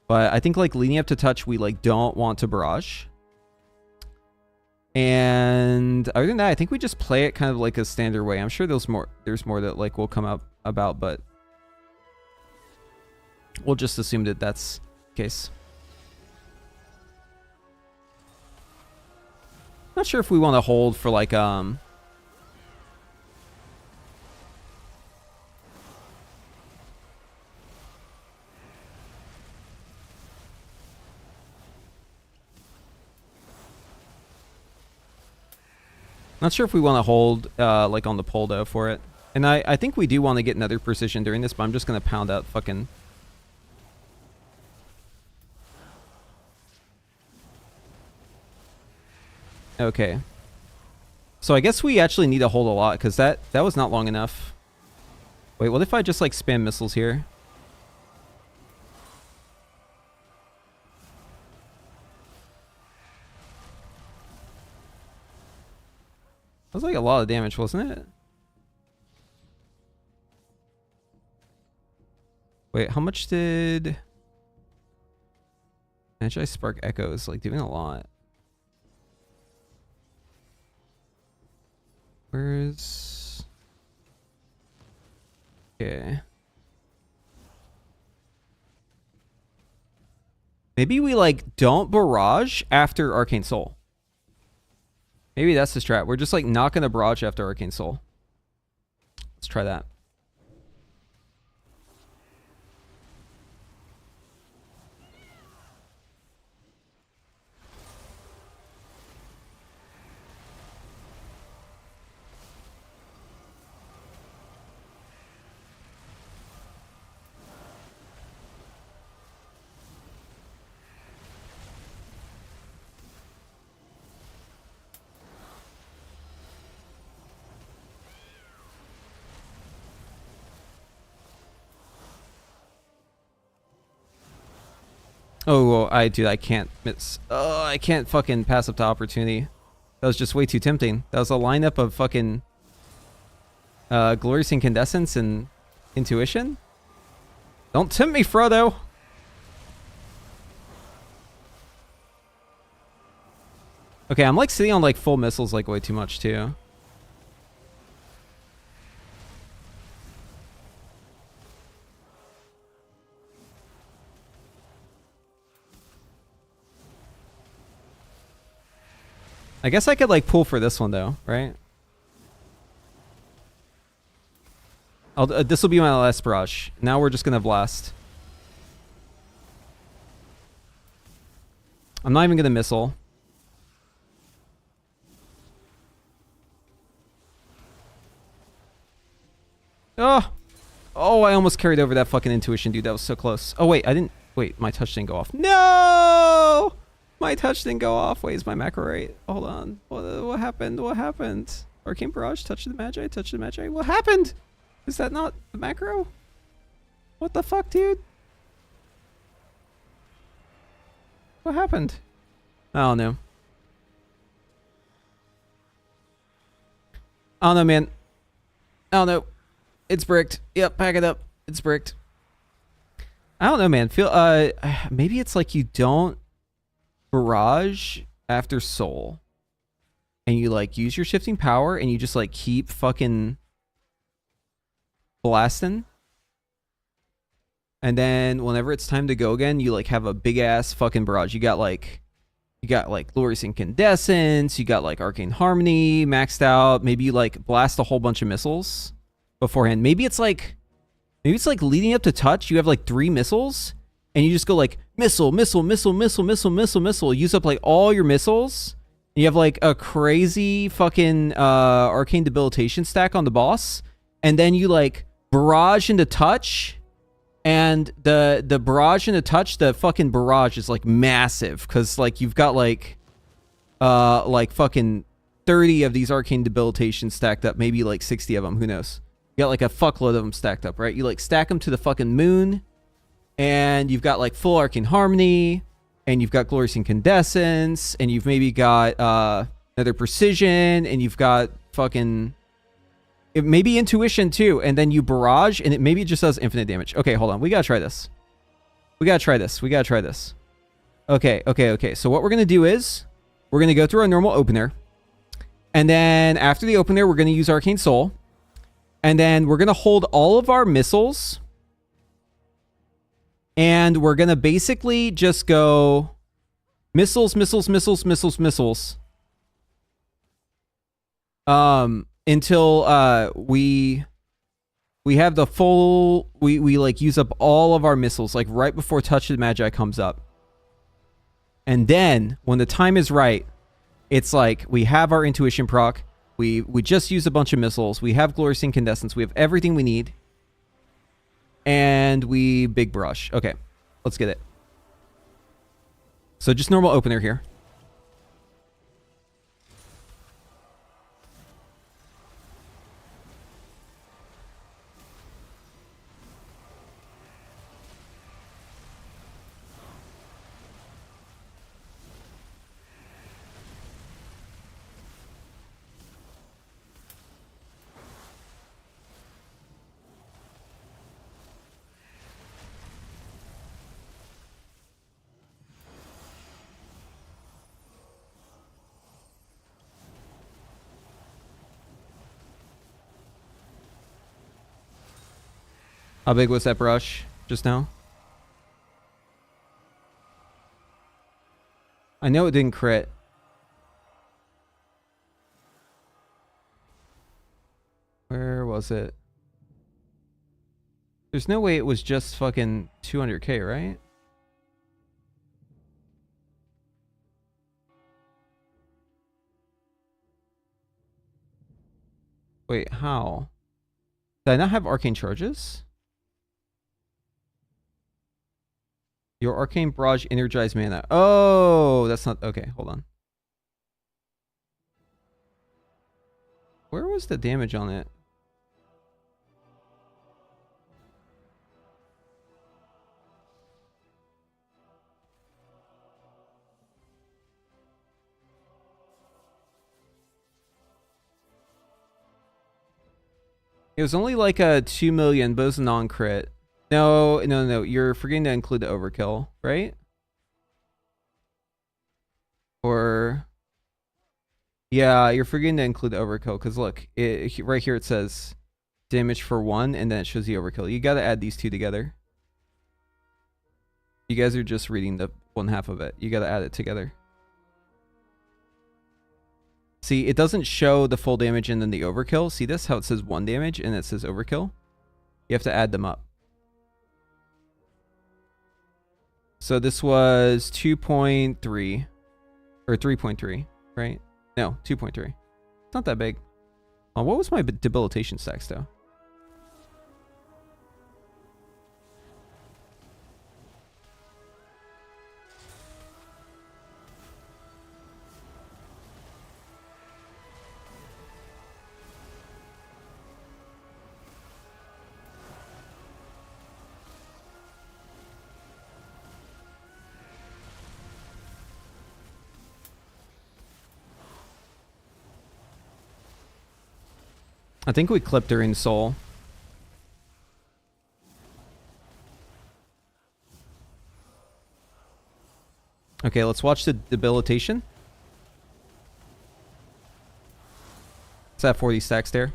[SPEAKER 1] But I think like leading up to touch, we like don't want to barrage. And other than that, I think we just play it kind of like a standard way. I'm sure there's more that like will come up about, but we'll just assume that that's the case. Not sure if we want to hold for like not sure if we want to hold like on the pole though for it. And I think we do want to get another precision during this, but I'm just gonna pound out fucking. Okay. So I guess we actually need to hold a lot because that was not long enough. Wait, what if I just like spam missiles here? That was like a lot of damage, wasn't it? Wait, how much did Magi Spark Echoes like doing a lot? Where's okay? Maybe we like don't barrage after Arcane Soul. Maybe that's the strat. We're just like not gonna barrage after Arcane Soul. Let's try that. Oh, well, I can't miss. Oh, I can't fucking pass up the opportunity. That was just way too tempting. That was a lineup of fucking Glorious Incandescence and Intuition. Don't tempt me, Frodo. Okay, I'm like sitting on like full missiles like way too much too. I guess I could like pull for this one though, right? This will be my last barrage. Now we're just gonna blast. I'm not even gonna missile. Oh, I almost carried over that fucking intuition, dude. That was so close. Oh wait, I didn't. Wait, my touch didn't go off. No. My touch didn't go off. Wait, is my macro right? Hold on. What happened? What happened? Arcane Barrage, Touch of the Magi, Touch of the Magi. What happened? Is that not the macro? What the fuck, dude? What happened? I don't know. I don't know, man. I don't know. It's bricked. Yep, pack it up. It's bricked. I don't know, man. Maybe it's like you don't barrage after Soul and you like use your shifting power and you just like keep fucking blasting. And then whenever it's time to go again, you like have a big ass fucking barrage. You got like Glorious Incandescence, you got like Arcane Harmony maxed out. Maybe you like blast a whole bunch of missiles beforehand. Maybe it's like leading up to touch, you have like 3 missiles and you just go like missile, use up like all your missiles. You have like a crazy fucking arcane debilitation stack on the boss, and then you like barrage into touch. And the barrage into touch, the fucking barrage is like massive because like you've got like fucking 30 of these arcane debilitation stacked up, maybe like 60 of them, who knows. You got like a fuckload of them stacked up, right? You like stack them to the fucking moon, and you've got like full arcane harmony, and you've got glorious incandescence, and you've maybe got another precision, and you've got fucking maybe intuition too, and then you barrage, and maybe it just does infinite damage. Okay, hold on. We gotta try this. Okay. So what we're gonna do is we're gonna go through our normal opener, and then after the opener, we're gonna use Arcane Soul, and then we're gonna hold all of our missiles, and we're gonna basically just go missiles. Until we have the full, we like use up all of our missiles like right before Touch of the Magi comes up. And then when the time is right, it's like we have our intuition proc, we just use a bunch of missiles, we have glorious incandescence, we have everything we need, and we big brush. Okay, let's get it. So just normal opener here. How big was that brush just now? I know it didn't crit. Where was it? There's no way it was just fucking 200k, right? Wait, how? Did I not have arcane charges? Your arcane barrage energized mana. Oh, that's not okay. Hold on. Where was the damage on it? It was only like a 2 million, but it was a non-crit. No. You're forgetting to include the overkill, right? Or... yeah, you're forgetting to include the overkill, because look, right here it says damage for 1, and then it shows the overkill. You gotta add these two together. You guys are just reading the one half of it. You gotta add it together. See, it doesn't show the full damage and then the overkill. See this? How it says 1 damage and it says overkill? You have to add them up. So this was 2.3 or 3.3, right? No, 2.3. It's not that big. Oh, what was my debilitation stacks though? I think we clipped during Soul. Okay, let's watch the debilitation. It's at 40 stacks there.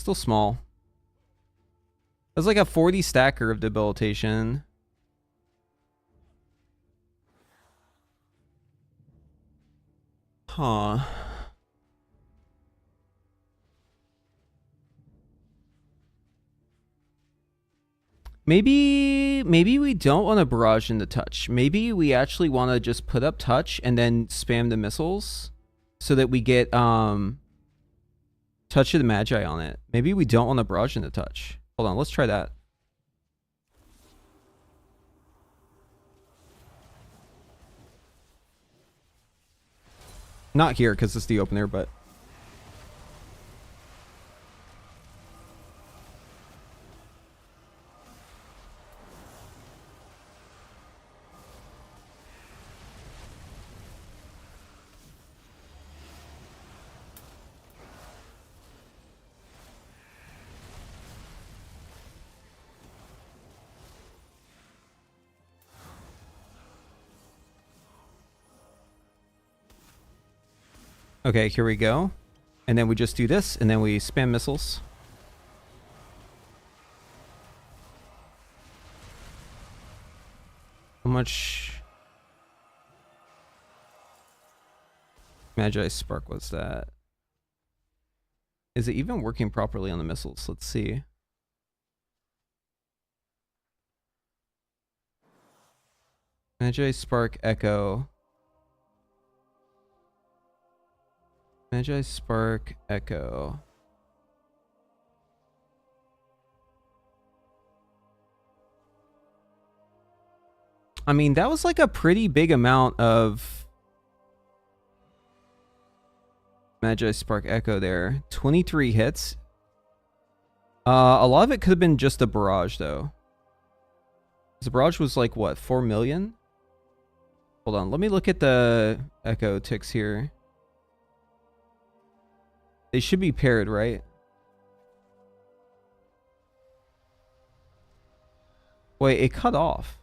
[SPEAKER 1] Still small. That's like a 40 stacker of debilitation. Huh. Maybe we don't want to barrage into touch. Maybe we actually want to just put up touch and then spam the missiles so that we get touch of the Magi on it. Maybe we don't want to barrage into touch. Hold on, let's try that. Not here because it's the opener, but okay, here we go. And then we just do this, and then we spam missiles. How much Magi Spark was that? Is it even working properly on the missiles? Let's see. Magi Spark Echo. Magi Spark Echo. I mean, that was like a pretty big amount of Magi Spark Echo there. 23 hits. A lot of it could have been just a barrage, though. The barrage was like, what, 4 million? Hold on, let me look at the Echo ticks here. They should be paired, right? Wait, it cut off.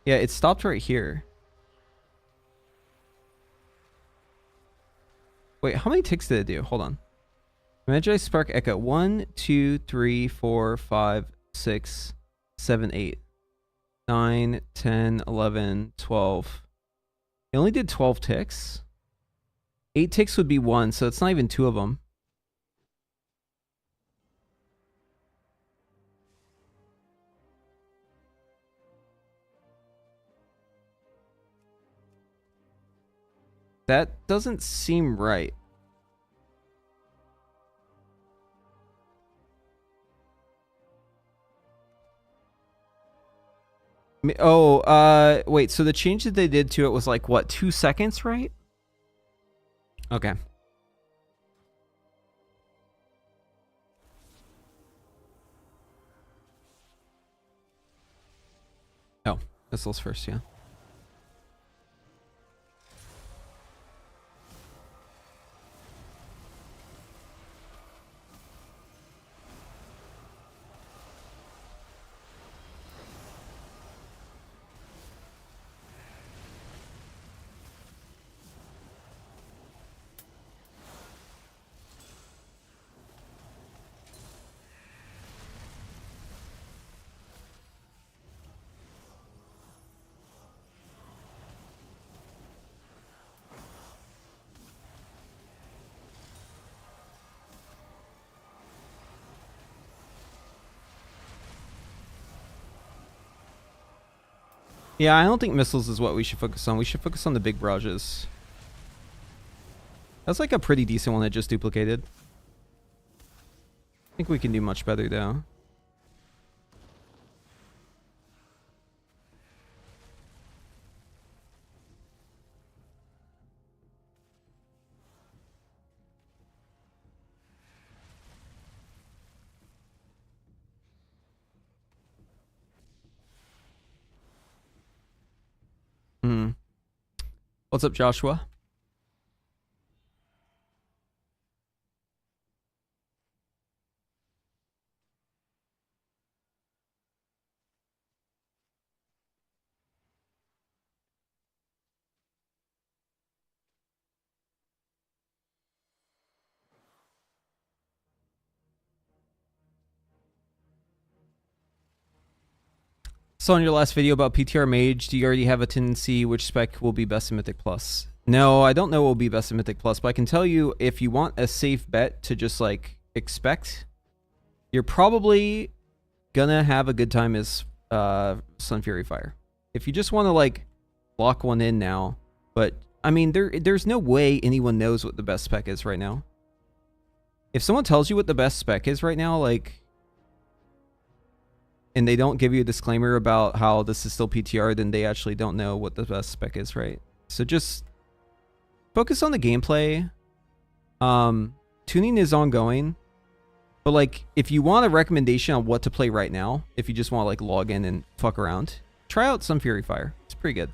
[SPEAKER 1] Yeah, it stopped right here. Wait, how many ticks did it do? Hold on. Magi Spark Echo. 1, 2, 3, 4, 5, 6, 7, 8, 9, 10, 11, 12. It only did 12 ticks. 8 ticks would be 1, so it's not even 2 of them. That doesn't seem right. Oh, wait, so the change that they did to it was like, what, 2 seconds, right? Okay. Oh, missiles first, yeah. Yeah, I don't think missiles is what we should focus on. We should focus on the big barrages. That's like a pretty decent one that just duplicated. I think we can do much better though. Hmm. What's up, Joshua? So on your last video about PTR Mage, do you already have a tendency which spec will be best in Mythic Plus? No, I don't know what will be best in Mythic Plus, but I can tell you if you want a safe bet to just like expect, you're probably gonna have a good time as Sun Fury Fire. If you just want to like lock one in now, but I mean there's no way anyone knows what the best spec is right now. If someone tells you what the best spec is right now, like, and they don't give you a disclaimer about how this is still PTR, then they actually don't know what the best spec is, right? So just focus on the gameplay. Tuning is ongoing, but like if you want a recommendation on what to play right now, if you just want to like log in and fuck around, try out Sun Fury Fire. It's pretty good.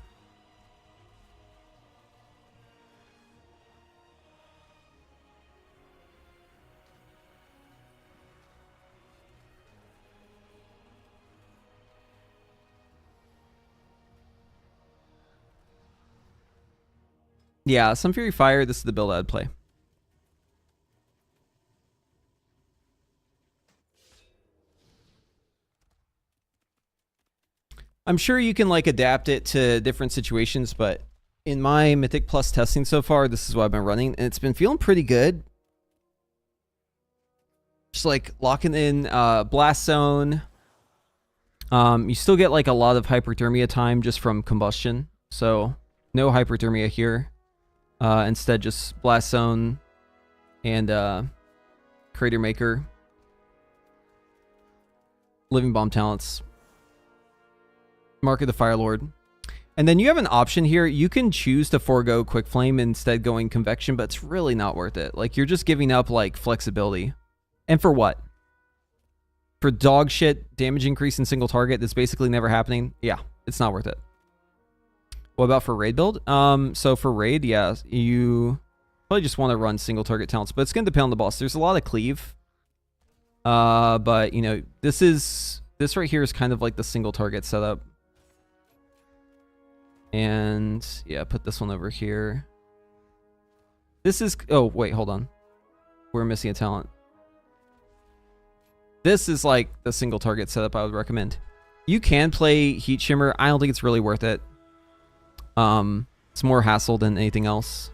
[SPEAKER 1] Yeah, Sun Fury Fire, this is the build I'd play. I'm sure you can like adapt it to different situations, but in my Mythic Plus testing so far, this is what I've been running, and it's been feeling pretty good. Just like locking in Blast Zone. You still get like a lot of hyperthermia time just from combustion, so no hyperthermia here. Instead, just Blast Zone and Crater Maker. Living Bomb talents. Mark of the Fire Lord. And then you have an option here. You can choose to forego Quick Flame instead going Convection, but it's really not worth it. Like, you're just giving up, like, flexibility. And for what? For dog shit damage increase in single target that's basically never happening? Yeah, it's not worth it. What about for raid build? So for raid, yeah, you probably just want to run single target talents, but it's going to depend on the boss. There's a lot of cleave. But, you know, this right here is kind of like the single target setup. And, yeah, put this one over here. This is... Oh, wait, hold on. We're missing a talent. This is like the single target setup I would recommend. You can play Heat Shimmer. I don't think it's really worth it. It's more hassle than anything else.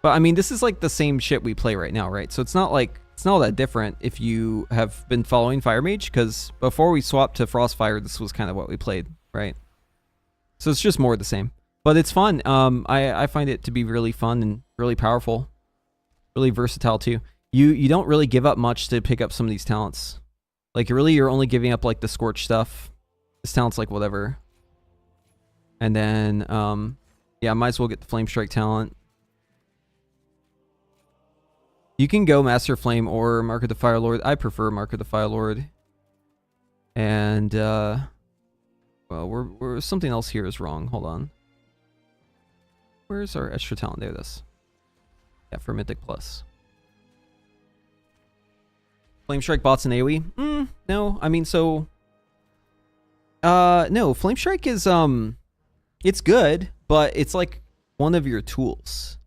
[SPEAKER 1] But I mean, this is like the same shit we play right now, right? So it's not like, it's not all that different if you have been following Fire Mage, because before we swapped to Frostfire, this was kind of what we played, right? So it's just more of the same. But it's fun. I find it to be really fun and really powerful. Really versatile too. You don't really give up much to pick up some of these talents. Like really, you're only giving up like the Scorch stuff. This talent's like whatever. And then, yeah, might as well get the Flame Strike talent. You can go Master Flame or Mark of the Fire Lord. I prefer Mark of the Fire Lord. And, well, we're something else here is wrong. Hold on. Where's our extra talent? There it is. Yeah, for Mythic Plus. Flame Strike bots and AoE? No. I mean, so... no. Flame Strike is, it's good, but it's like one of your tools.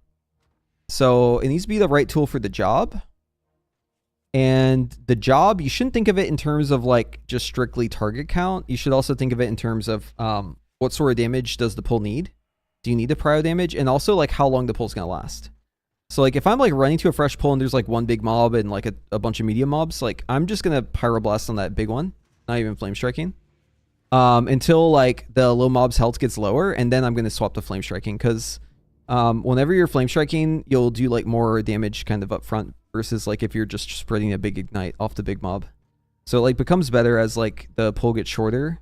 [SPEAKER 1] So it needs to be the right tool for the job. And the job, you shouldn't think of it in terms of like just strictly target count. You should also think of it in terms of what sort of damage does the pull need? Do you need the prio damage? And also like how long the pull's going to last. So like if I'm like running to a fresh pull and there's like one big mob and like a bunch of medium mobs, like I'm just going to pyroblast on that big one. Not even flame striking. Until like the low mob's health gets lower, and then I'm going to swap to flame striking, because whenever you're flame striking, you'll do like more damage kind of up front versus like if you're just spreading a big ignite off the big mob. So it like becomes better as like the pull gets shorter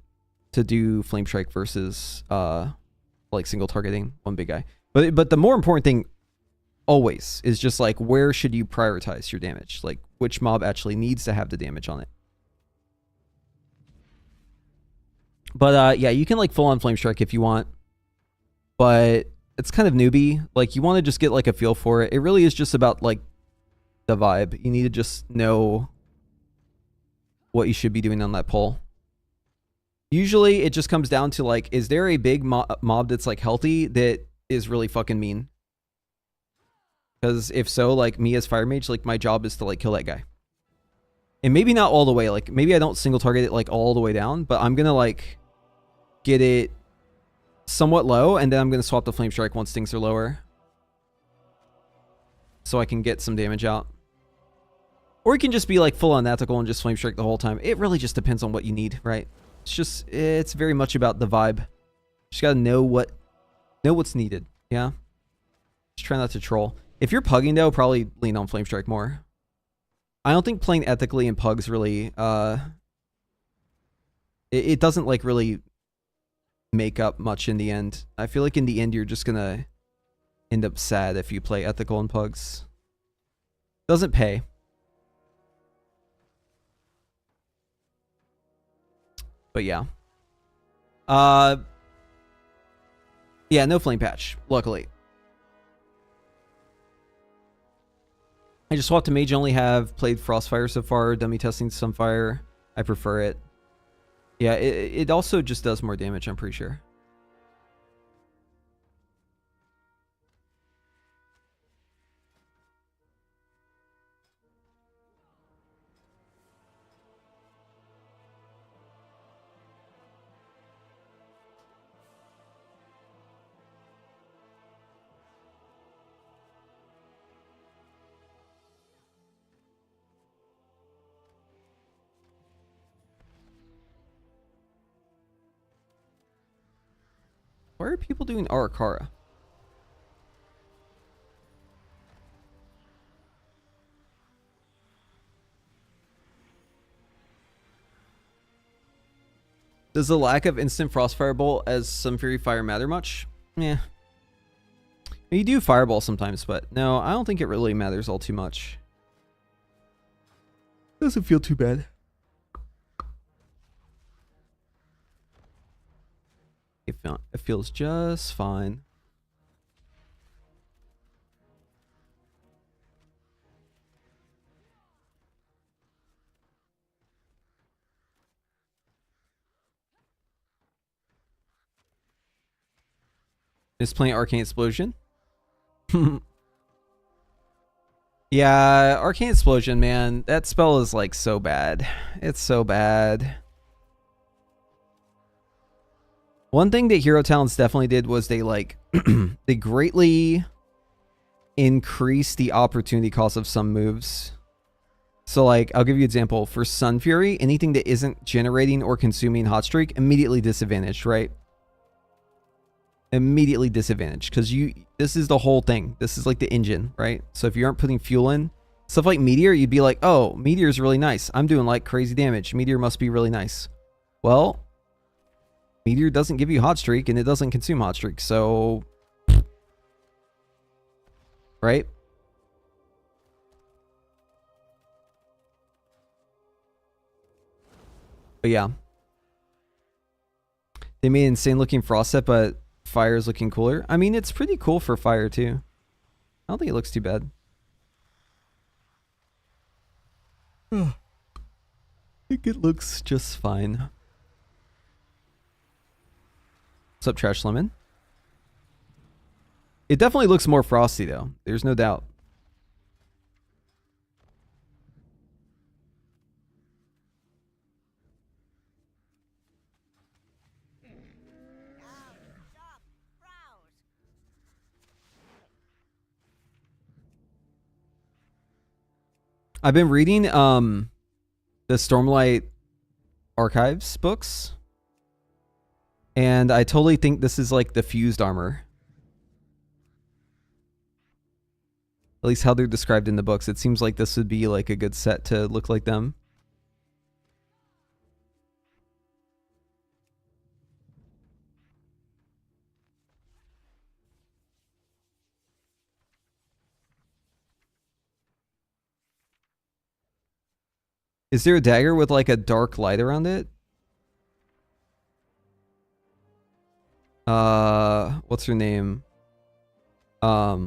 [SPEAKER 1] to do flame strike versus like single targeting one big guy. But the more important thing always is just like where should you prioritize your damage? Like which mob actually needs to have the damage on it. But yeah, you can like full on flame strike if you want, but it's kind of newbie. Like you want to just get like a feel for it. It really is just about like the vibe. You need to just know what you should be doing on that pull. Usually it just comes down to like, is there a big mob that's like healthy that is really fucking mean? Because if so, like me as Fire Mage, like my job is to like kill that guy. And maybe not all the way, like maybe I don't single target it like all the way down, but I'm gonna like get it somewhat low, and then I'm gonna swap the flame strike once things are lower, so I can get some damage out. Or you can just be like full on ethical and just flame strike the whole time. It really just depends on what you need, right? It's very much about the vibe. Just gotta know what's needed. Yeah. Just try not to troll. If you're pugging though, probably lean on flame strike more. I don't think playing ethically in pugs really it doesn't like really make up much in the end. I feel like in the end you're just gonna end up sad if you play ethical in pugs. Doesn't pay. But yeah. Yeah, no flame patch, luckily. I just swapped to mage, only have played Frostfire so far, dummy testing Sunfire. I prefer it. Yeah, it also just does more damage, I'm pretty sure. Why are people doing Arakara? Does the lack of instant Frostfire Bolt as some Fury Fire matter much? Yeah. You do Fireball sometimes, but no, I don't think it really matters all too much. Doesn't feel too bad. It feels just fine. Is playing Arcane Explosion? Yeah, Arcane Explosion, man. That spell is like so bad. It's so bad. One thing that Hero Talents definitely did was they like they greatly increased the opportunity cost of some moves. So like I'll give you an example. For Sun Fury, anything that isn't generating or consuming Hot Streak, immediately disadvantaged, right? Immediately disadvantaged, because this is the whole thing. This is like the engine, right? So if you aren't putting fuel in, stuff like Meteor, you'd be like, oh, Meteor is really nice. I'm doing like crazy damage. Meteor must be really nice. Well, Meteor doesn't give you Hot Streak, and it doesn't consume Hot Streak, so... Right? But yeah. They made an insane looking Frost set, but Fire is looking cooler. I mean, it's pretty cool for Fire, too. I don't think it looks too bad. I think it looks just fine. What's up, Trash Lemon? It definitely looks more frosty, though. There's no doubt. I've been reading the Stormlight Archives books, and I totally think this is like the fused armor. At least how they're described in the books. It seems like this would be like a good set to look like them. Is there a dagger with like a dark light around it? What's her name? It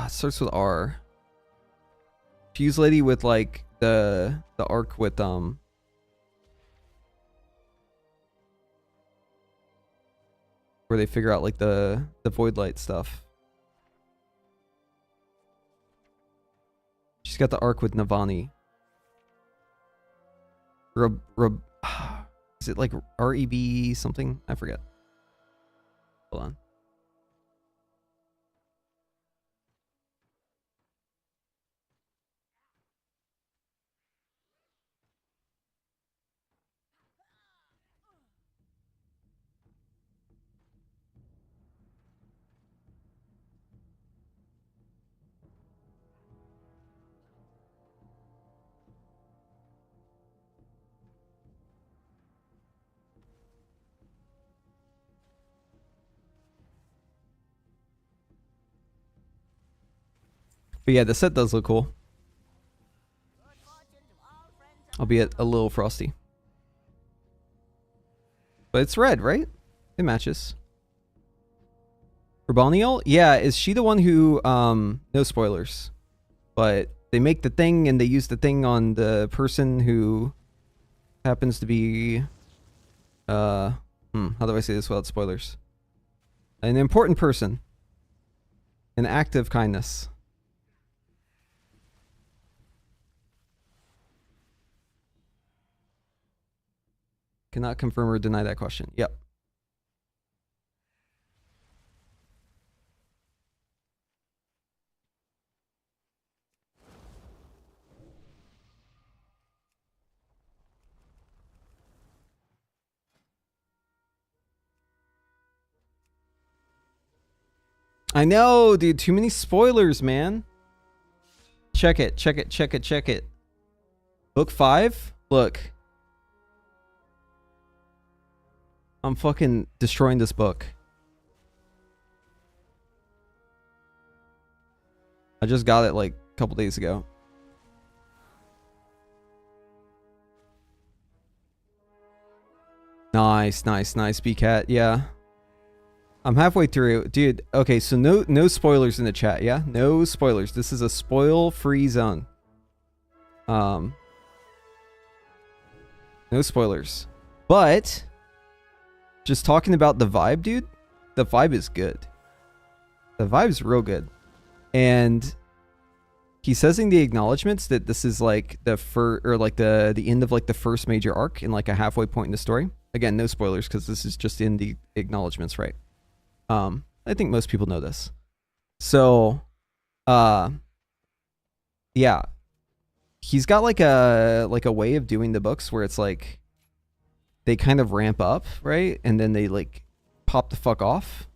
[SPEAKER 1] starts with R. Fuse lady with like the arc with where they figure out like the void light stuff. She's got the arc with Navani. Is it like REB something? I forget. Hold on. But yeah, the set does look cool. Albeit a little frosty. But it's red, right? It matches. Urbaniel? Yeah, is she the one who, no spoilers. But they make the thing and they use the thing on the person who happens to be, how do I say this without spoilers? An important person. An act of kindness. Cannot confirm or deny that question. Yep. I know, dude. Too many spoilers, man. Check it. Check it. Check it. Check it. Book 5? Look. I'm fucking destroying this book. I just got it like a couple days ago. Nice, nice, nice, BCat. Yeah. I'm halfway through. Dude, okay, so no spoilers in the chat, yeah? No spoilers. This is a spoil-free zone. No spoilers. But just talking about the vibe, dude. The vibe is good. The vibe's real good. And he says in the acknowledgements that this is like the the end of like the first major arc and like a halfway point in the story. Again, no spoilers because this is just in the acknowledgements, right? I think most people know this. So, yeah. He's got like a way of doing the books where it's like they kind of ramp up, right? And then they like pop the fuck off.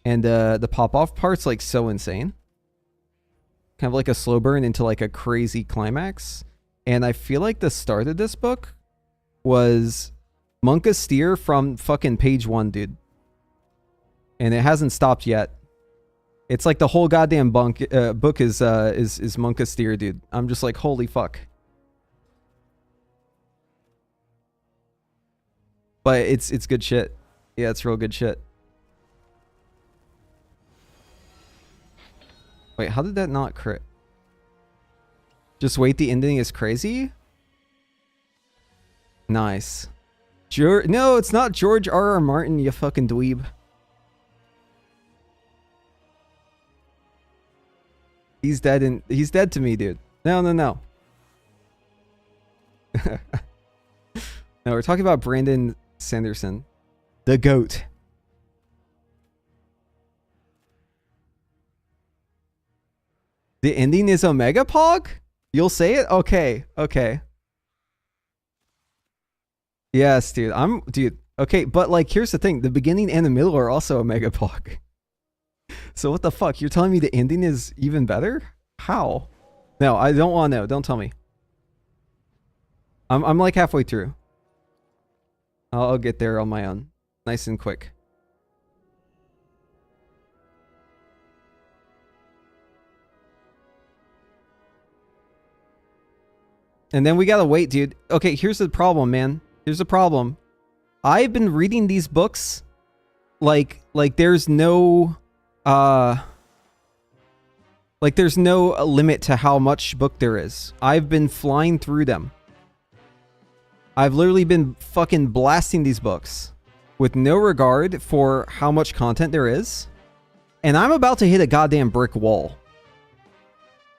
[SPEAKER 1] And the pop off part's like so insane. Kind of like a slow burn into like a crazy climax. And I feel like the start of this book was Monka Steer from fucking page 1, dude. And it hasn't stopped yet. It's like the whole goddamn book is Monka Steer, dude. I'm just like, holy fuck. But it's good shit. Yeah, it's real good shit. Wait, how did that not crit? Just wait, the ending is crazy? Nice. No, it's not George R.R. Martin, you fucking dweeb. He's dead he's dead to me, dude. No. No, we're talking about Brandon Sanderson. The GOAT. The ending is Omega Pog? You'll say it? Okay. Yes, dude. Dude. Okay, but like, here's the thing. The beginning and the middle are also Omega Pog. So what the fuck? You're telling me the ending is even better? How? No, I don't want to know. Don't tell me. I'm like halfway through. I'll get there on my own. Nice and quick. And then we gotta wait, dude. Okay, here's the problem, man. Here's the problem. I've been reading these books like there's no there's no limit to how much book there is. I've been flying through them. I've literally been fucking blasting these books. with no regard for how much content there is. And I'm about to hit a goddamn brick wall.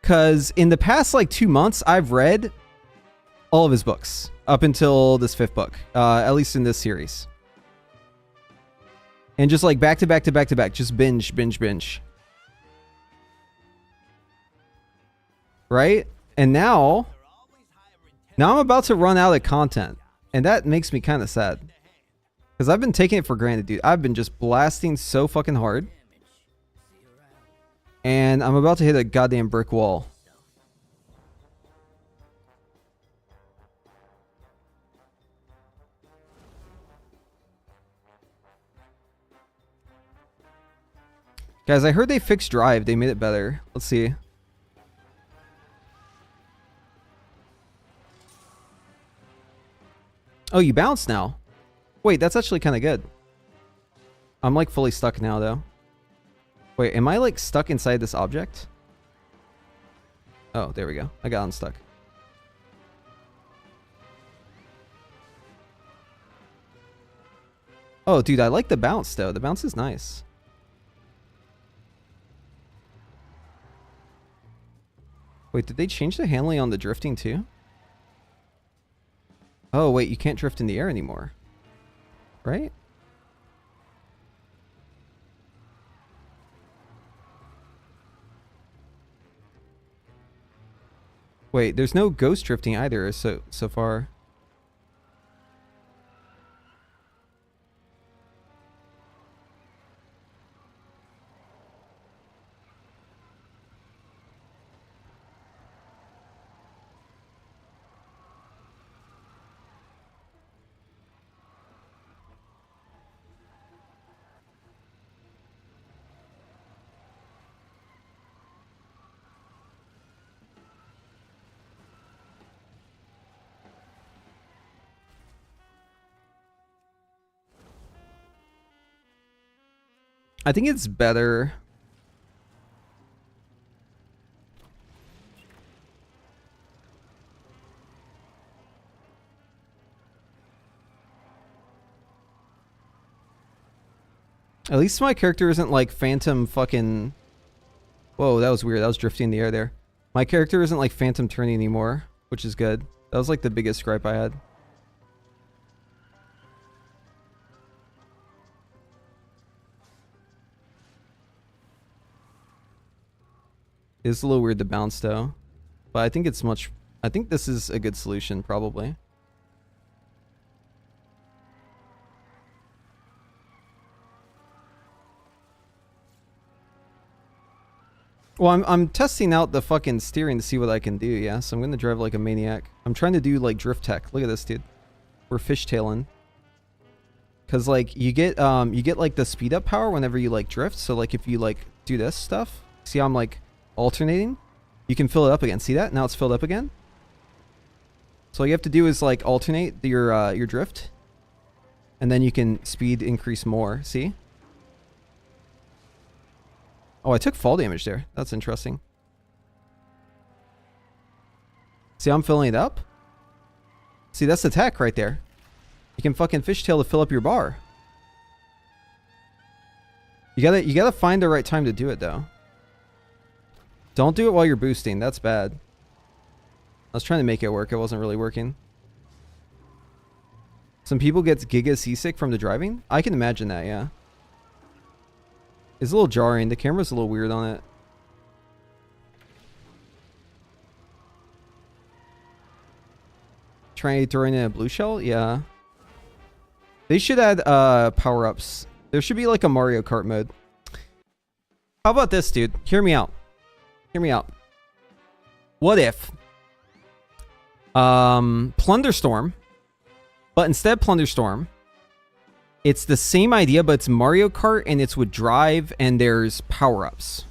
[SPEAKER 1] Because in the past, like, 2 months, I've read all of his books up until this 5th book, at least in this series. And just like back to back to back to back, just binge. Right? And now I'm about to run out of content. And that makes me kind of sad. Because I've been taking it for granted, dude. I've been just blasting so fucking hard. And I'm about to hit a goddamn brick wall. Guys, I heard they fixed Drive. They made it better. Let's see. Oh, you bounce now. Wait, that's actually kind of good. I'm like fully stuck now, though. Wait, am I like stuck inside this object? Oh, there we go. I got unstuck. Oh, dude, I like the bounce, though. The bounce is nice. Wait, did they change the handling on the drifting too? Oh, wait, you can't drift in the air anymore. Right? Wait, there's no ghost drifting either so far. I think it's better. At least my character isn't like phantom fucking... Whoa, that was weird. That was drifting in the air there. My character isn't like phantom turning anymore, which is good. That was like the biggest gripe I had. It's a little weird to bounce though, but I think it's much... I think this is a good solution, probably. Well, I'm testing out the fucking steering to see what I can do, yeah? So I'm gonna drive like a maniac. I'm trying to do like drift tech. Look at this, dude. We're fishtailing. Cause like you get like the speed up power whenever you like drift. So like if you like do this stuff, see how I'm like alternating? You can fill it up again. See that? Now it's filled up again. So all you have to do is like alternate your drift, and then you can speed increase more. See? Oh, I took fall damage there. That's interesting. See how I'm filling it up? See, that's the tech right there. You can fucking fishtail to fill up your bar. You gotta find the right time to do it though. Don't do it while you're boosting. That's bad. I was trying to make it work. It wasn't really working. Some people get giga seasick from the driving. I can imagine that, yeah. It's a little jarring. The camera's a little weird on it. Try throwing in a blue shell? Yeah. They should add power-ups. There should be like a Mario Kart mode. How about this, dude? Hear me out. Hear me out. What if Plunderstorm, but instead of Plunderstorm, it's the same idea, but it's Mario Kart and it's with drive and there's power-ups.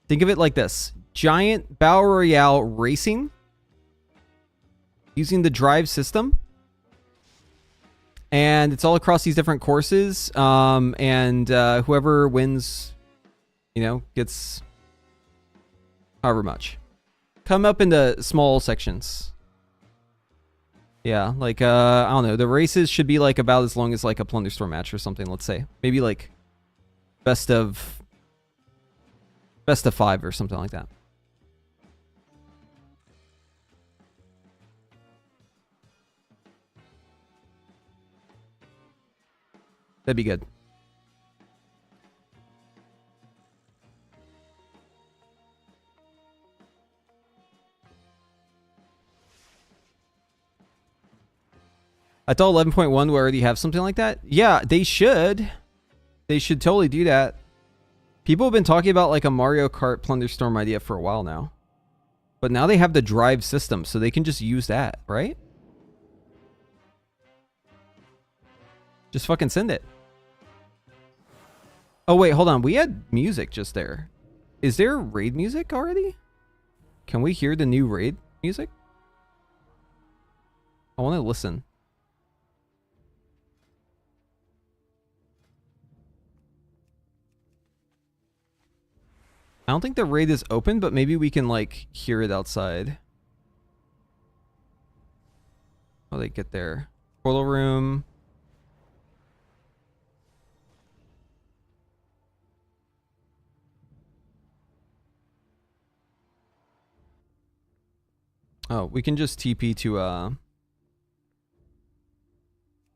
[SPEAKER 1] Think of it like this. Giant Battle Royale racing using the drive system. And it's all across these different courses. And whoever wins, you know, gets however much. Come up into small sections. Yeah, like I don't know. The races should be like about as long as like a Plunder Store match or something. Let's say maybe like best of 5 or something like that. That'd be good. I thought 11.1 would already have something like that. Yeah, they should. They should totally do that. People have been talking about like a Mario Kart Plunderstorm idea for a while now. But now they have the drive system, so they can just use that, right? Just fucking send it. Oh, wait, hold on. We had music just there. Is there raid music already? Can we hear the new raid music? I want to listen. I don't think the raid is open, but maybe we can like hear it outside. Oh, they get there. Portal room. Oh, we can just TP to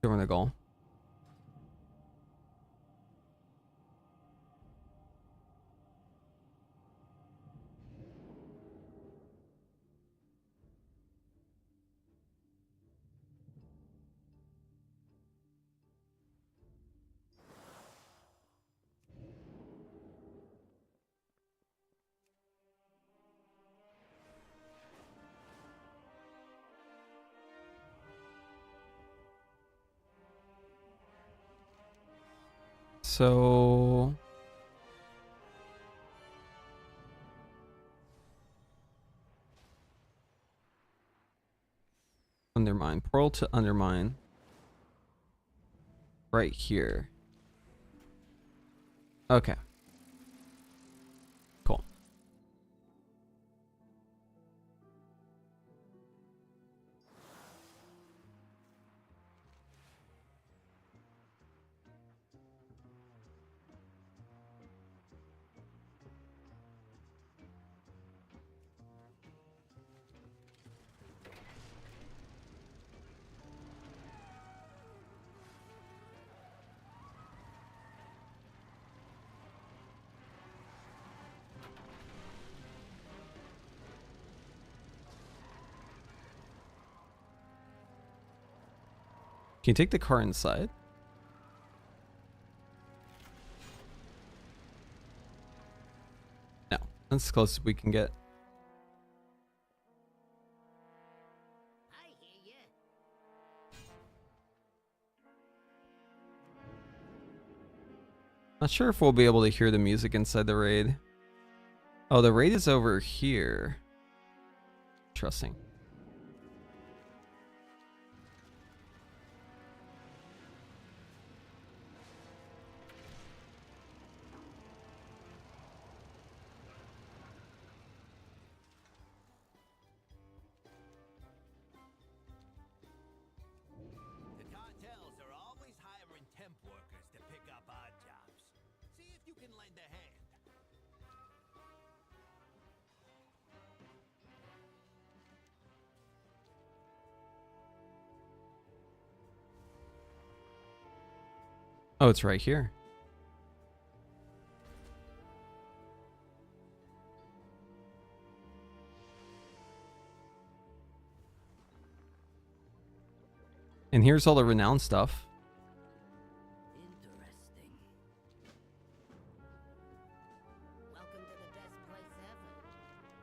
[SPEAKER 1] the goal. So undermine. Portal to undermine. Right here. Okay. Cool. Can you take the car inside? No. That's as close as we can get.
[SPEAKER 6] I hear ya.
[SPEAKER 1] Not sure if we'll be able to hear the music inside the raid. Oh, the raid is over here. Interesting.
[SPEAKER 7] The cartels are always hiring temp workers to pick up odd jobs. See if you can lend a hand.
[SPEAKER 1] Oh, it's right here. And here's all the renowned stuff.
[SPEAKER 6] Interesting. Welcome to the best place ever.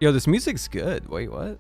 [SPEAKER 1] Yo, this music's good. Wait, what?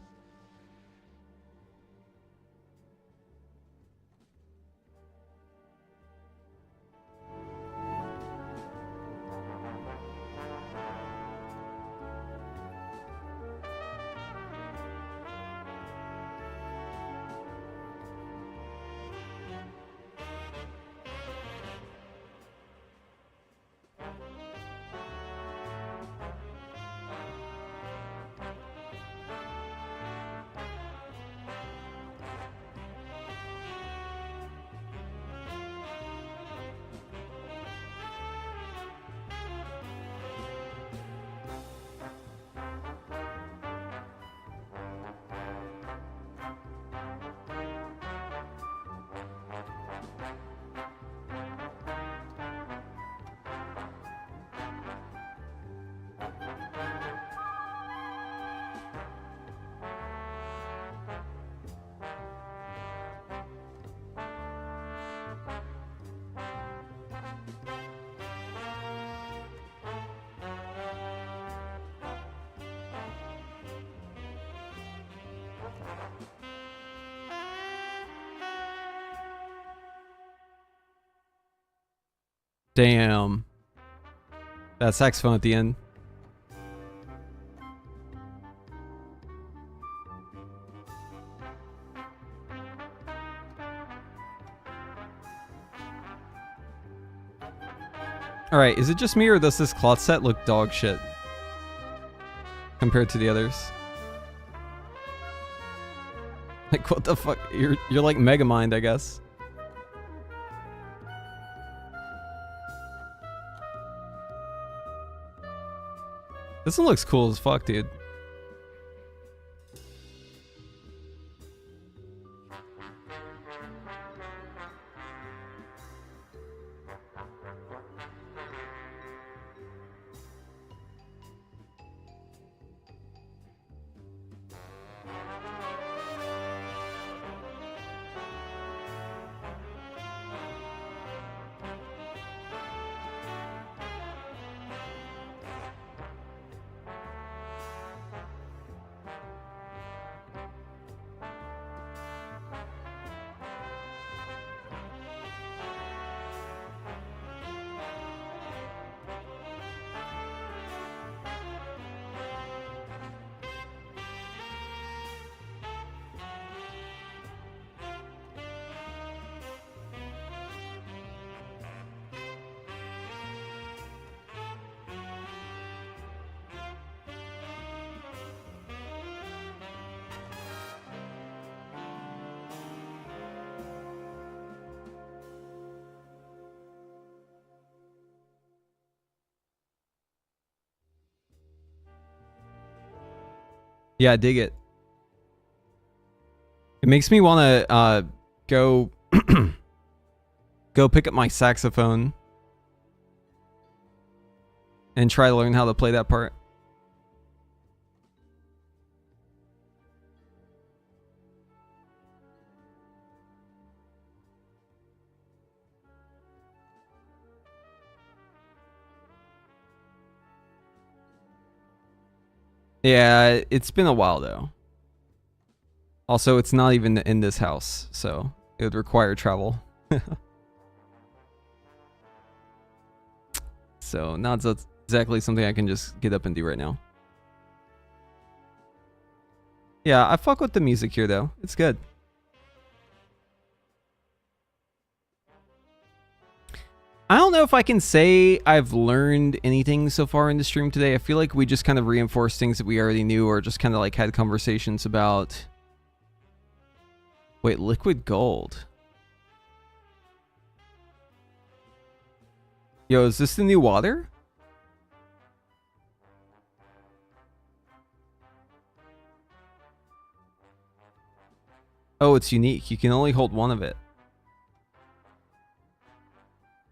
[SPEAKER 1] Damn. That saxophone at the end. Alright, is it just me or does this cloth set look dog shit compared to the others? Like, what the fuck? You're like Megamind, I guess. This one looks cool as fuck, dude. Yeah, I dig it. It makes me want to go go pick up my saxophone and try to learn how to play that part. Yeah, it's been a while though. Also, it's not even in this house, so it would require travel. So, not exactly something I can just get up and do right now. Yeah, I fuck with the music here though. It's good. I don't know if I can say I've learned anything so far in the stream today. I feel like we just kind of reinforced things that we already knew or just kind of like had conversations about. Wait, liquid gold. Yo, is this the new water? Oh, it's unique. You can only hold one of it.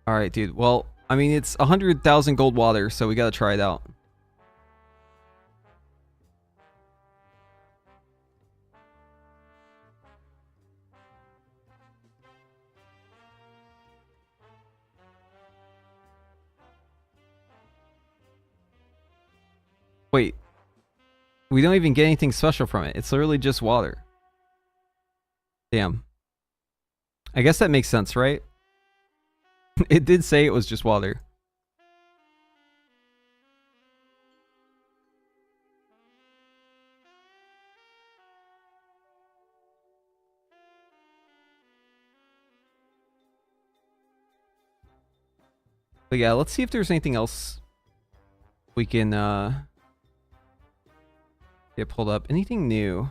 [SPEAKER 1] Alright, dude. Well, I mean, it's 100,000 gold water, so we gotta try it out. Wait. We don't even get anything special from it. It's literally just water. Damn. I guess that makes sense, right? It did say it was just water. But yeah, let's see if there's anything else we can get pulled up. Anything new?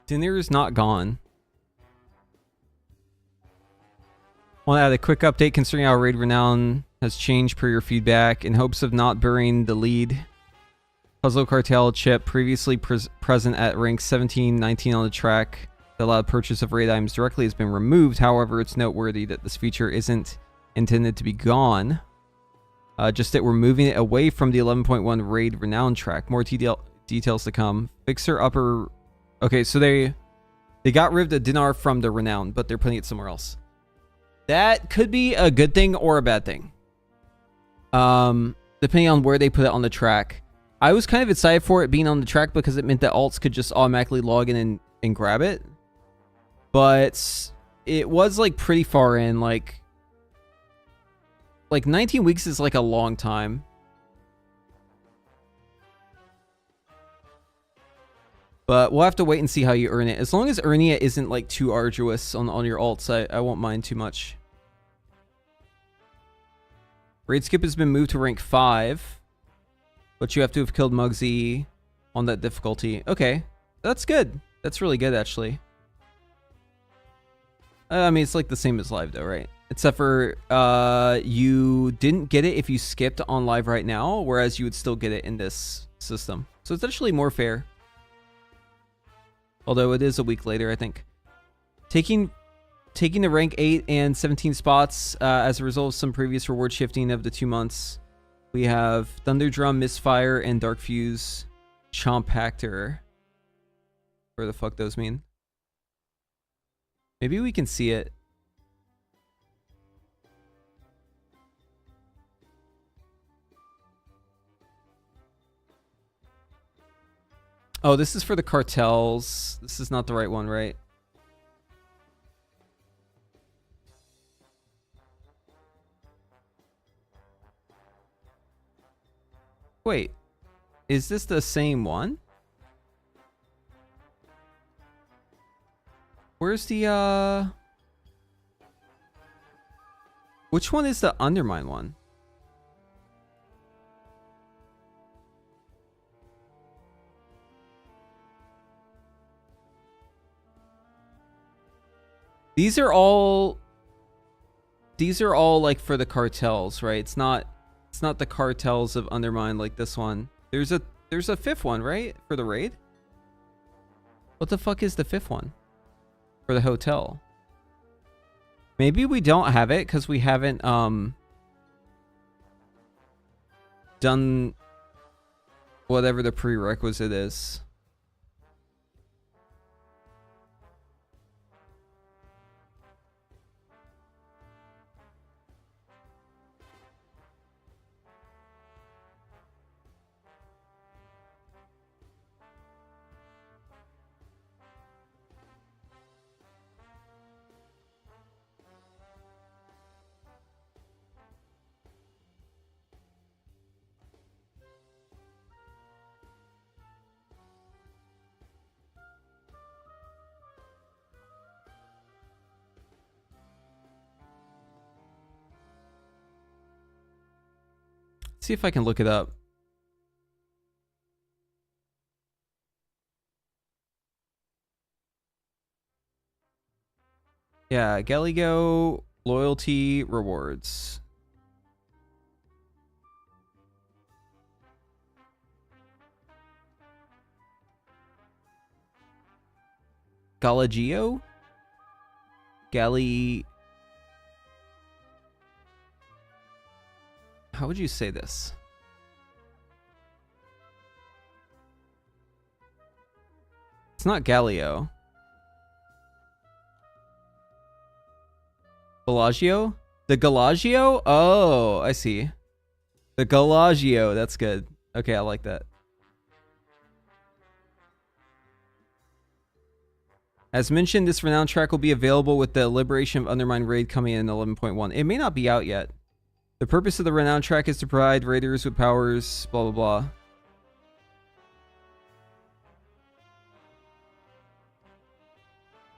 [SPEAKER 1] Dinner is not gone. Want to add a quick update concerning how raid renown has changed per your feedback in hopes of not burying the lead. Puzzle Cartel chip previously present at rank 17, 19 on the track that allowed purchase of raid items directly has been removed. However, it's noteworthy that this feature isn't intended to be gone. Just that we're moving it away from the 11.1 raid renown track. More details to come. Fixer upper... Okay, so they got rid of the dinar from the renown, but they're putting it somewhere else. That could be a good thing or a bad thing. Depending on where they put it on the track. I was kind of excited for it being on the track because it meant that alts could just automatically log in and grab it. But it was like pretty far in. Like 19 weeks is like a long time. But we'll have to wait and see how you earn it. As long as earning it isn't like too arduous on your alts, I won't mind too much. Raid skip has been moved to rank 5. But you have to have killed Muggsy on that difficulty. Okay, that's good. That's really good, actually. I mean, it's like the same as live, though, right? Except for you didn't get it if you skipped on live right now, whereas you would still get it in this system. So it's actually more fair. Although it is a week later, I think. Taking the rank 8 and 17 spots as a result of some previous reward shifting of the 2 months. We have Thunderdrum, Misfire, and Dark Fuse Chompactor. Where the fuck those mean? Maybe we can see it. Oh, this is for the cartels. This is not the right one, right? Wait, is this the same one? Where's the, which one is the Undermine one? These are all like for the cartels, right? It's not the cartels of Undermine like this one. There's a fifth one, right? For the raid? What the fuck is the fifth one? For the hotel. Maybe we don't have it because we haven't done whatever the prerequisite is. See if I can look it up. Yeah, Gallego loyalty rewards. Galagio? Gali... How would you say this? It's not Galio. Galagio? The Galagio? Oh, I see. The Galagio. That's good. Okay, I like that. As mentioned, this renowned track will be available with the Liberation of Undermine raid coming in 11.1. It may not be out yet. The purpose of the renowned track is to provide raiders with powers, blah, blah, blah.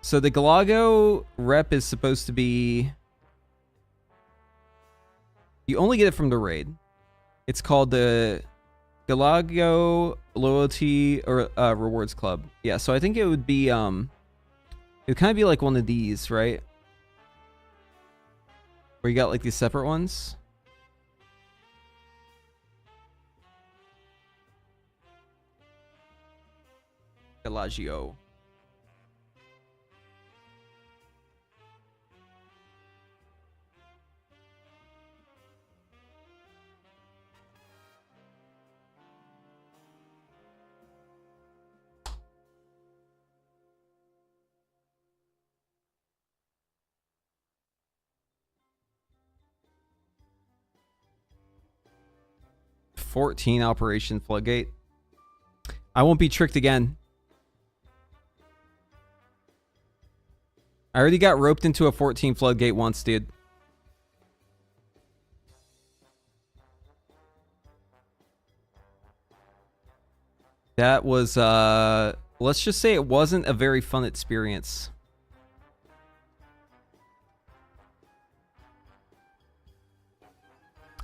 [SPEAKER 1] So the Galago rep is supposed to be... You only get it from the raid. It's called the Galago Loyalty or Rewards Club. Yeah, so I think it would be... It would kind of be like one of these, right? Where you got like these separate ones. Elagio. $14 Operation Floodgate. I won't be tricked again. I already got roped into a 14 Floodgate once, dude. That was, let's just say it wasn't a very fun experience.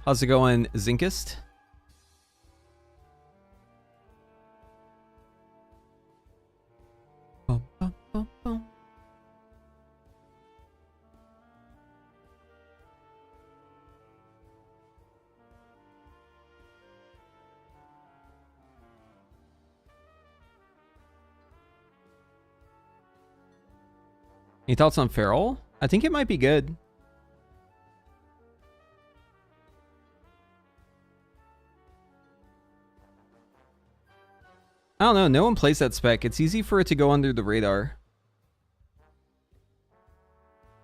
[SPEAKER 1] How's it going, Zinkist? Bum, bum, bum, bum. Any thoughts on Feral? I think it might be good. I don't know. No one plays that spec. It's easy for it to go under the radar.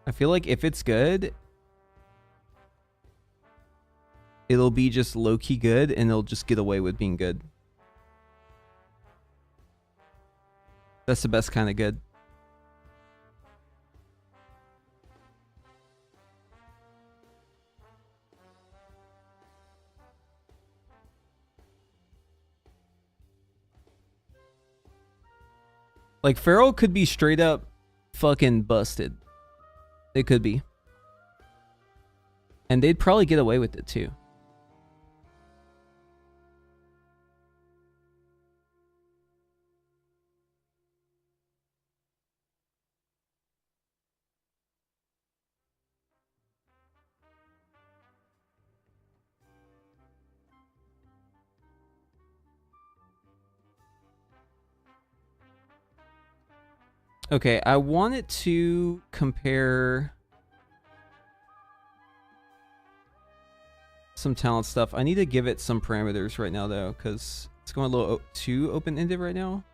[SPEAKER 1] I feel like if it's good, it'll be just low-key good, and it'll just get away with being good. That's the best kind of good. Like, Feral could be straight up fucking busted. It could be. And they'd probably get away with it too. Okay, I wanted to compare some talent stuff. I need to give it some parameters right now, though, because it's going a little too open-ended right now.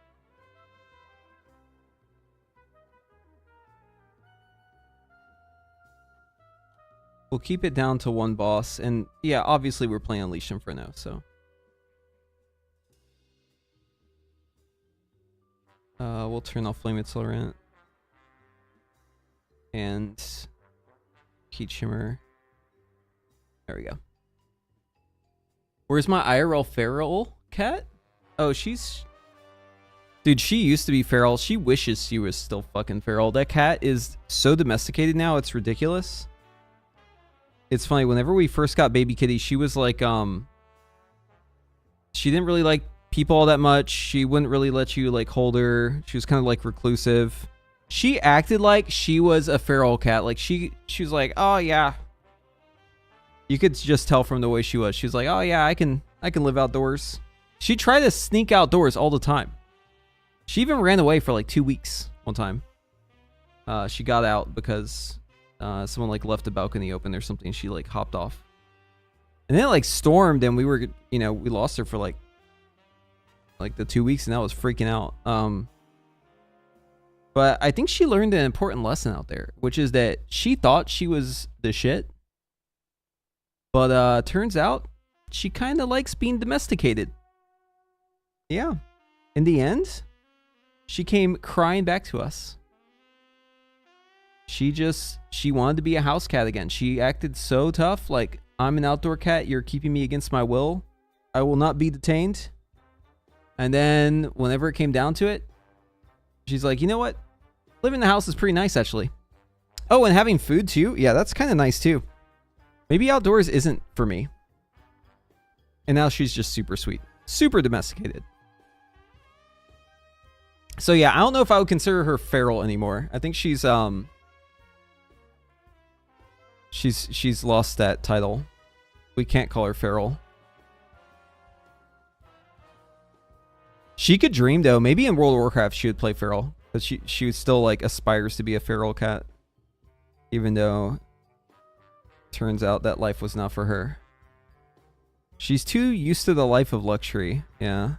[SPEAKER 1] We'll keep it down to one boss, and yeah, obviously we're playing Unleash Inferno, so. We'll turn off Flame Accelerant. And Heat Shimmer. There we go. Where's my IRL feral cat? Oh, she's... Dude, she used to be feral. She wishes she was still fucking feral. That cat is so domesticated now, it's ridiculous. It's funny, whenever we first got Baby Kitty, she was like, she didn't really like people all that much. She wouldn't really let you like hold her. She was kind of like reclusive. She acted like she was a feral cat. Like she was like, oh yeah. You could just tell from the way she was. She was like, oh yeah, I can live outdoors. She tried to sneak outdoors all the time. She even ran away for like 2 weeks one time. She got out because someone like left the balcony open or something. She like hopped off. And then it like stormed and we were, you know, we lost her for like the 2 weeks, and I was freaking out. But I think she learned an important lesson out there, which is that she thought she was the shit. But turns out she kind of likes being domesticated. Yeah. In the end, she came crying back to us. She wanted to be a house cat again. She acted so tough, like, I'm an outdoor cat, you're keeping me against my will. I will not be detained. And then whenever it came down to it, she's like, you know what? Living in the house is pretty nice, actually. Oh, and having food too? Yeah, that's kind of nice too. Maybe outdoors isn't for me. And now she's just super sweet. Super domesticated. So yeah, I don't know if I would consider her feral anymore. I think she's lost that title. We can't call her feral. She could dream though. Maybe in World of Warcraft she would play feral, but she still like aspires to be a feral cat, even though turns out that life was not for her. She's too used to the life of luxury. Yeah.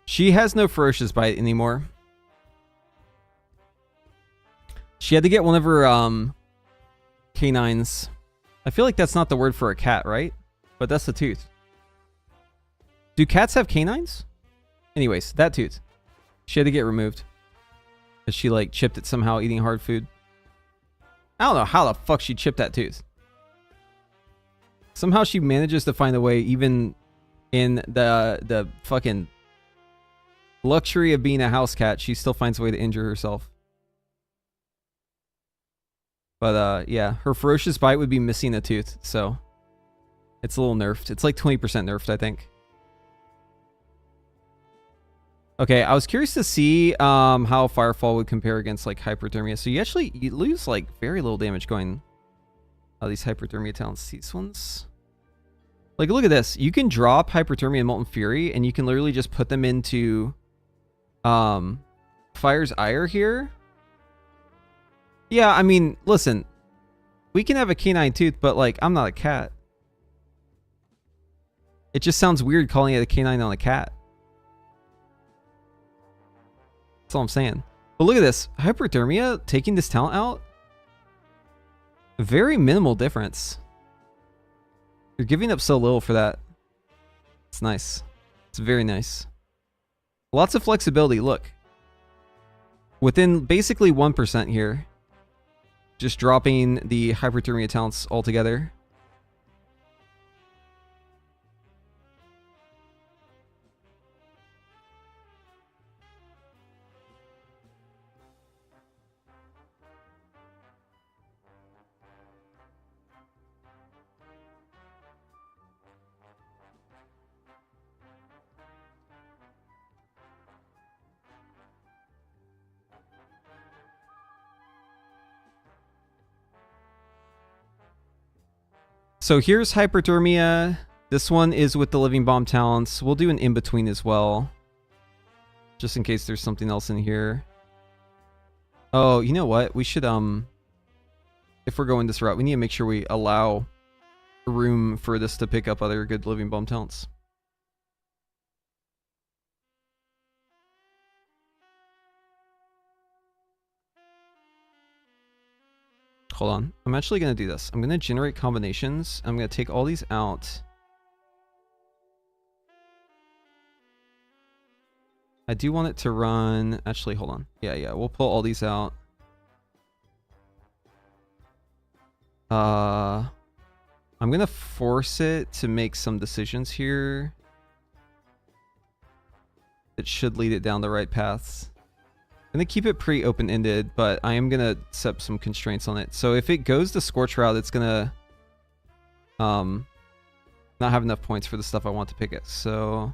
[SPEAKER 1] She has no ferocious bite anymore. She had to get one of her canines. I feel like that's not the word for a cat, right? But that's the tooth. Do cats have canines? Anyways, that tooth. She had to get removed. Because she like chipped it somehow eating hard food. I don't know how the fuck she chipped that tooth. Somehow she manages to find a way even in the fucking luxury of being a house cat, she still finds a way to injure herself. But yeah, her ferocious bite would be missing a tooth, so it's a little nerfed. It's like 20% nerfed, I think. Okay, I was curious to see how Firefall would compare against like hyperthermia. So you lose like very little damage going these hyperthermia talents. These ones, like, look at this. You can drop hyperthermia and Molten Fury, and you can literally just put them into Fire's Ire here. Yeah, I mean, listen, we can have a canine tooth, but like, I'm not a cat. It just sounds weird calling it a canine on a cat. That's all I'm saying. But look at this. Hyperthermia, taking this talent out. Very minimal difference. You're giving up so little for that. It's nice. It's very nice. Lots of flexibility. Look. Within basically 1% here. Just dropping the hyperthermia talents altogether. So here's hyperthermia. This one is with the living bomb talents. We'll do an in-between as well. Just in case there's something else in here. Oh, you know what? We should, if we're going this route, we need to make sure we allow room for this to pick up other good living bomb talents. Hold on. I'm actually going to do this. I'm going to generate combinations. I'm going to take all these out. I do want it to run... Actually, hold on. Yeah. We'll pull all these out. I'm going to force it to make some decisions here. It should lead it down the right paths. I'm going to keep it pretty open-ended, but I am going to set some constraints on it. So if it goes the Scorch route, it's going to not have enough points for the stuff I want to pick it. So I'm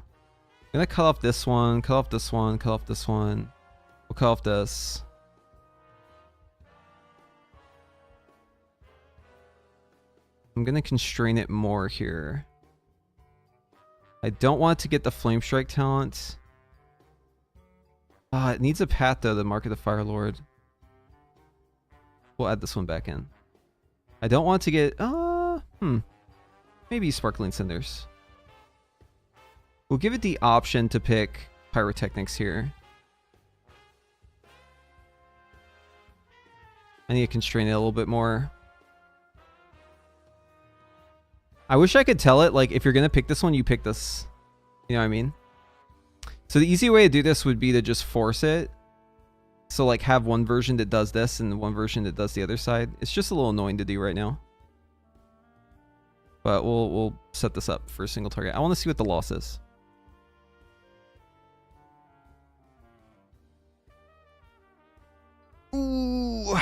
[SPEAKER 1] going to cut off this one, cut off this one, cut off this one. We'll cut off this. I'm going to constrain it more here. I don't want it to get the Flame Strike talent. It needs a path though, the Mark of the Fire Lord. We'll add this one back in. I don't want to get maybe Sparkling Cinders. We'll give it the option to pick Pyrotechnics here. I need to constrain it a little bit more. I wish I could tell it, like, if you're going to pick this one, you pick this. You know what I mean? So the easy way to do this would be to just force it. So, like, have one version that does this and one version that does the other side. It's just a little annoying to do right now. But we'll set this up for a single target. I want to see what the loss is. Ooh.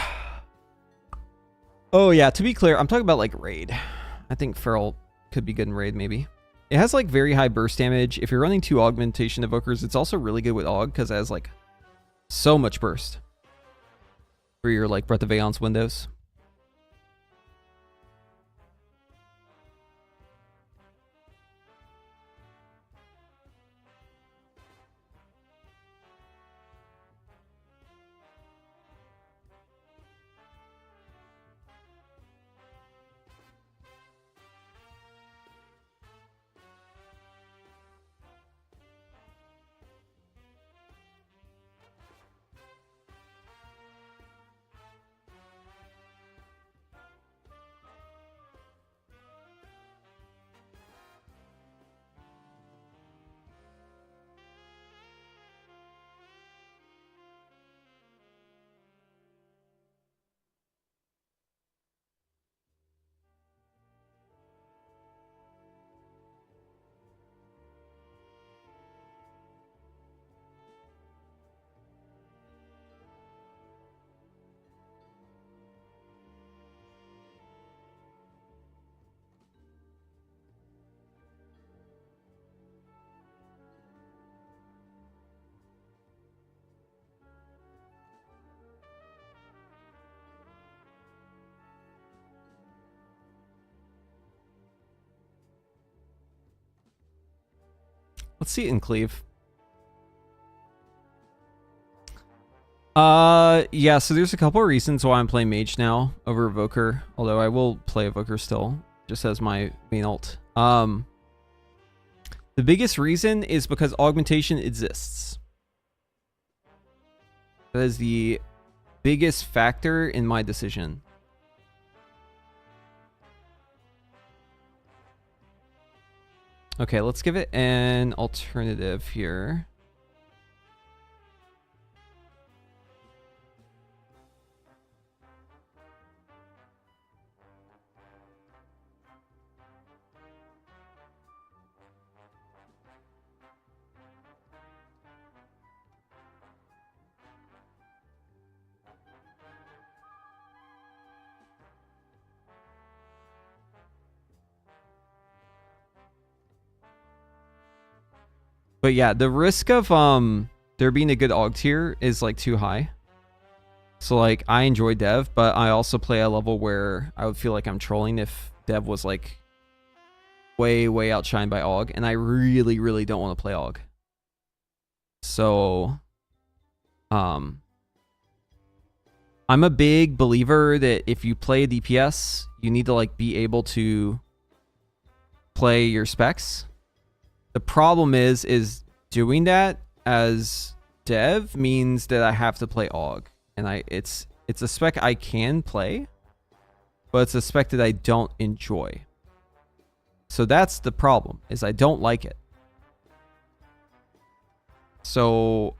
[SPEAKER 1] Oh, yeah. To be clear, I'm talking about, like, raid. I think Feral could be good in raid, maybe. It has, like, very high burst damage. If you're running 2 Augmentation Evokers, it's also really good with Aug because it has, like, so much burst for your, like, Breath of Aeon's windows. Let's see it in Cleave. Yeah, so there's a couple of reasons why I'm playing Mage now over Evoker, although I will play Evoker still, just as my main ult. The biggest reason is because augmentation exists. That is the biggest factor in my decision. Okay, let's give it an alternative here. But yeah, the risk of there being a good Aug tier is like too high. So like I enjoy Dev, but I also play a level where I would feel like I'm trolling if Dev was like way outshined by Aug, and I really don't want to play Aug. So I'm a big believer that if you play a DPS, you need to like be able to play your specs. The problem is doing that as Dev means that I have to play Aug, and it's a spec I can play, but it's a spec that I don't enjoy. So that's the problem, is I don't like it. So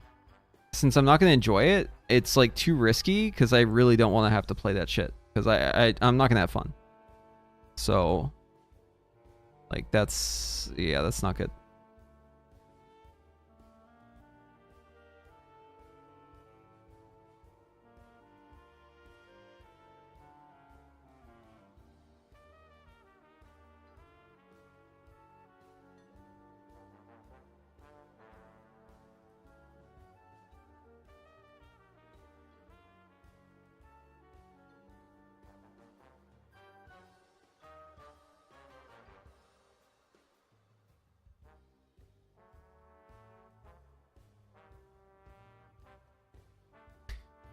[SPEAKER 1] since I'm not going to enjoy it, it's like too risky because I really don't want to have to play that shit because I'm not going to have fun. So like that's not good.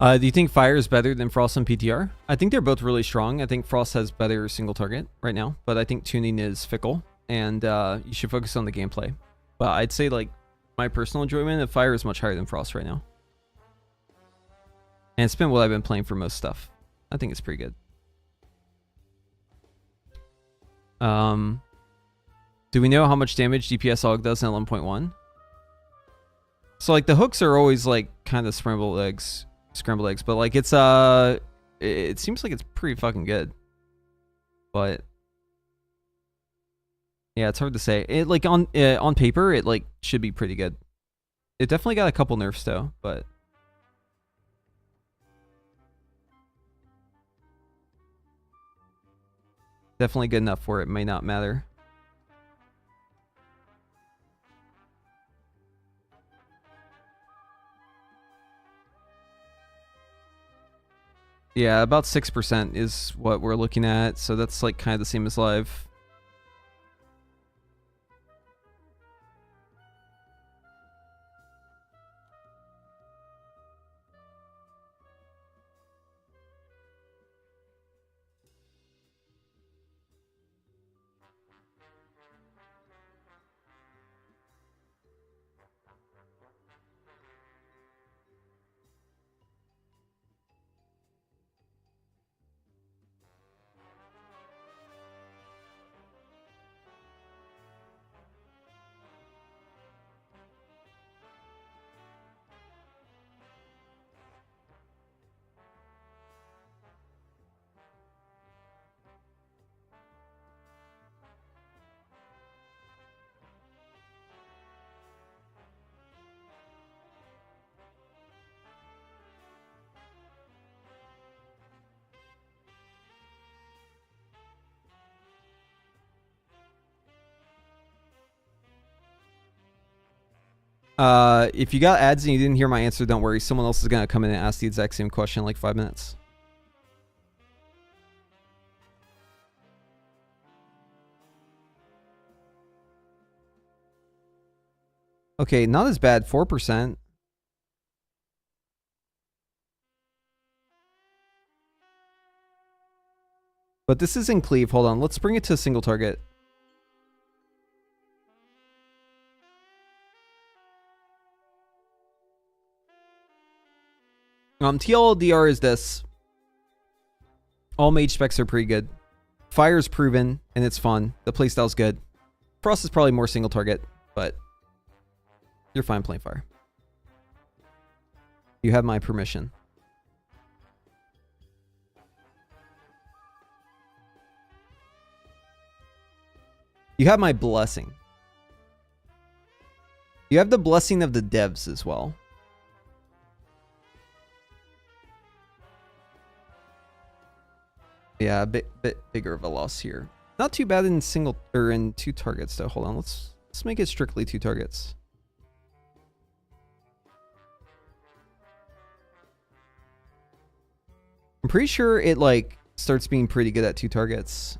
[SPEAKER 1] Do you think Fire is better than Frost and PTR? I think they're both really strong. I think Frost has better single target right now, but I think tuning is fickle, and you should focus on the gameplay. But I'd say, like, my personal enjoyment of Fire is much higher than Frost right now. And it's been what I've been playing for most stuff. I think it's pretty good. Do we know how much damage DPS AUG does in 11.1? So, like, the hooks are always, like, kind of scrambled eggs, but, like, it's, it seems like it's pretty fucking good. But, yeah, it's hard to say. It, like, on paper, it, like, should be pretty good. It definitely got a couple nerfs, though, but... definitely good enough where it may not matter. Yeah, about 6% is what we're looking at, so that's like kind of the same as live. If you got ads and you didn't hear my answer, don't worry. Someone else is going to come in and ask the exact same question in like 5 minutes. Okay, not as bad. 4%. But this is in cleave. Hold on. Let's bring it to a single target. TLDR is this. All mage specs are pretty good. Fire's proven, and it's fun. The playstyle's good. Frost is probably more single target, but you're fine playing Fire. You have my permission. You have my blessing. You have the blessing of the devs as well. Yeah, a bit bigger of a loss here. Not too bad in single or in 2 targets though. Hold on, let's make it strictly 2 targets. I'm pretty sure it like starts being pretty good at 2 targets.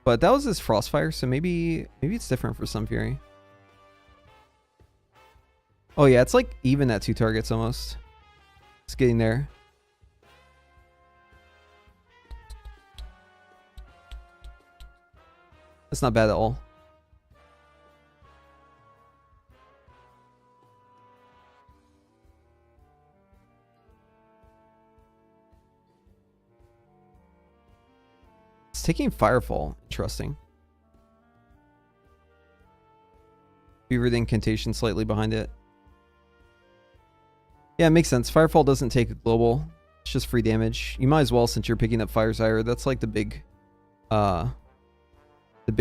[SPEAKER 1] But that was his Frostfire, so maybe it's different for Sun Fury. Oh yeah, it's like even at 2 targets almost. It's getting there. That's not bad at all. It's taking Firefall. Interesting. Fevered Incantation slightly behind it. Yeah, it makes sense. Firefall doesn't take global. It's just free damage. You might as well since you're picking up Firesire. That's like the big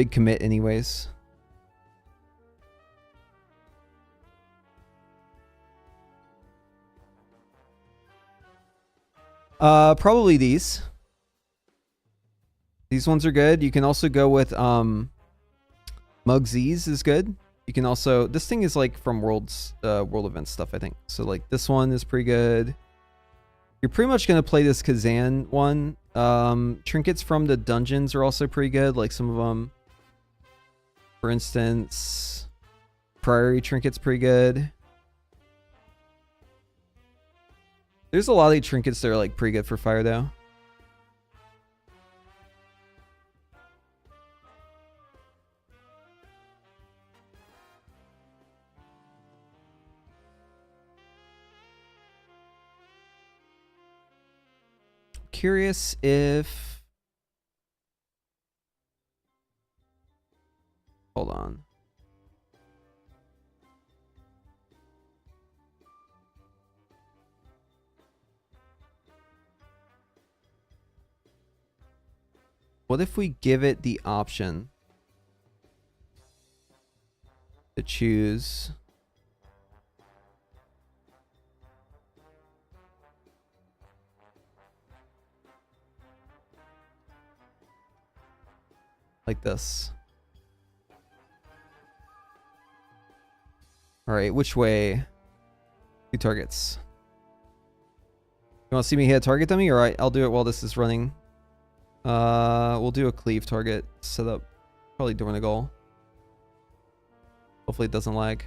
[SPEAKER 1] commit anyways. Probably these. These ones are good. You can also go with Mugsies is good. You can also, this thing is like from world event stuff, I think. So like this one is pretty good. You're pretty much going to play this Kazan one. Trinkets from the dungeons are also pretty good. Like some of them, for instance, Priory Trinket's pretty good. There's a lot of these trinkets that are like pretty good for fire though. Curious if... Hold on. What if we give it the option to choose... like this. Alright, which way? 2 targets. You want to see me hit a target dummy? Alright, I'll do it while this is running. We'll do a cleave target setup probably during the goal. Hopefully it doesn't lag.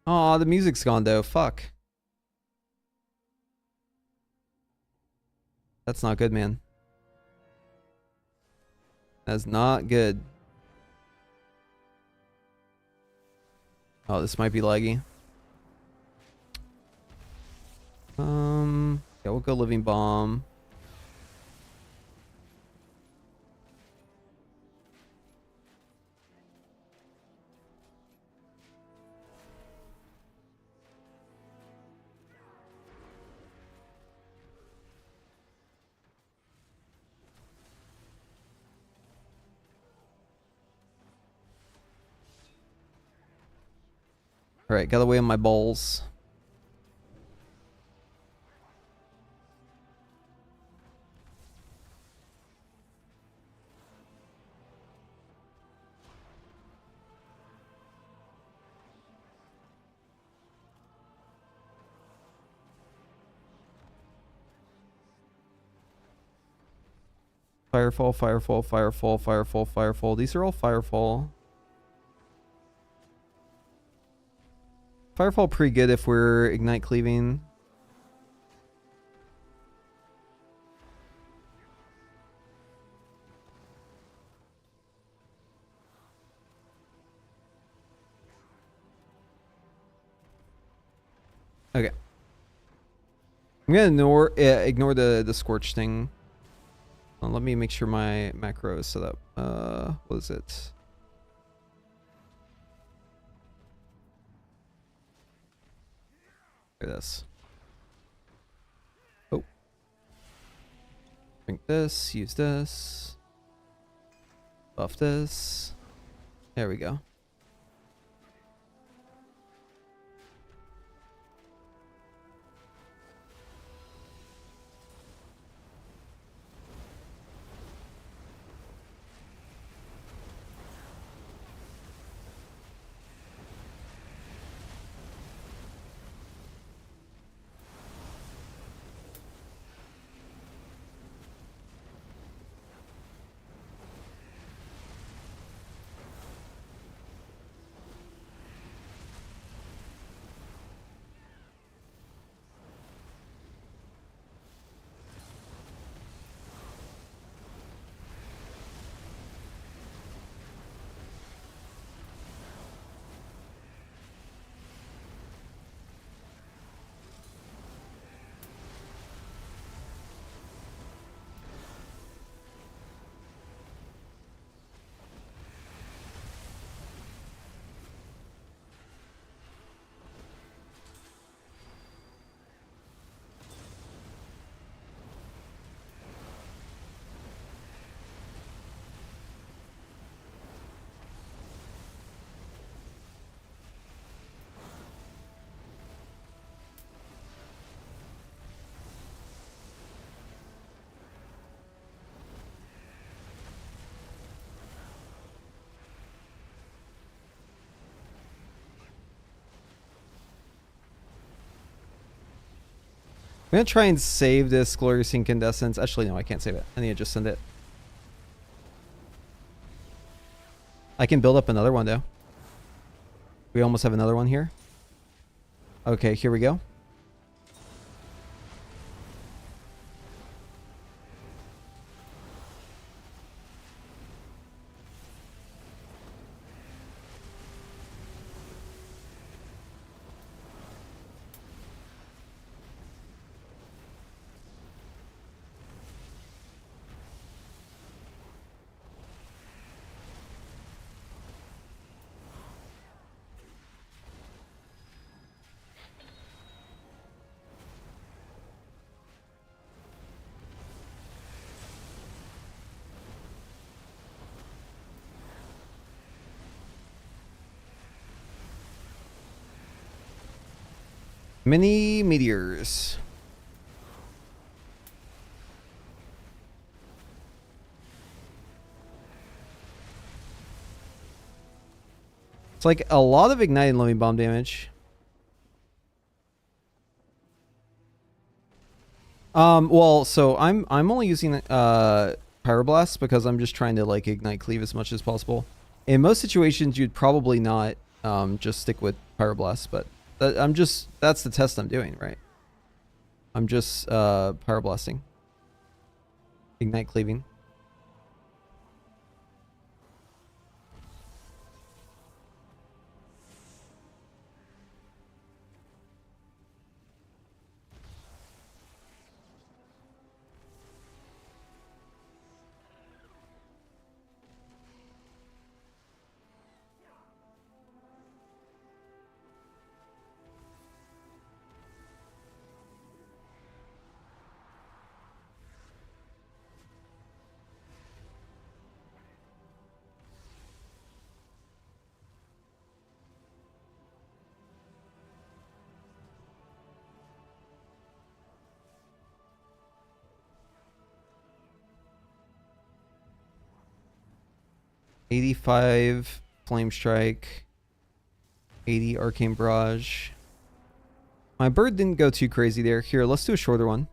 [SPEAKER 1] Aw, the music's gone though. Fuck. That's not good, man. That's not good. Oh, this might be laggy. Yeah, we'll go living bomb. Alright, got away on my balls. Firefall, firefall, firefall, firefall, firefall. These are all firefall. Firefall pretty good if we're ignite cleaving. Okay. I'm gonna ignore the scorch thing. Let me make sure my macro is set up. What is it? Look at this. Oh. Drink this, use this. Buff this. There we go. I'm gonna try and save this Glorious Incandescence. Actually, no, I can't save it. I need to just send it. I can build up another one, though. We almost have another one here. Okay, here we go. Mini meteors. It's like a lot of ignited loading bomb damage. Well, so I'm only using Pyroblast because I'm just trying to like ignite cleave as much as possible. In most situations, you'd probably not just stick with Pyroblast, but that's the test I'm doing, right? I'm just Pyroblasting, ignite cleaving. $85 Flame Strike, 80 Arcane Barrage. My bird didn't go too crazy there. Here, let's do a shorter one.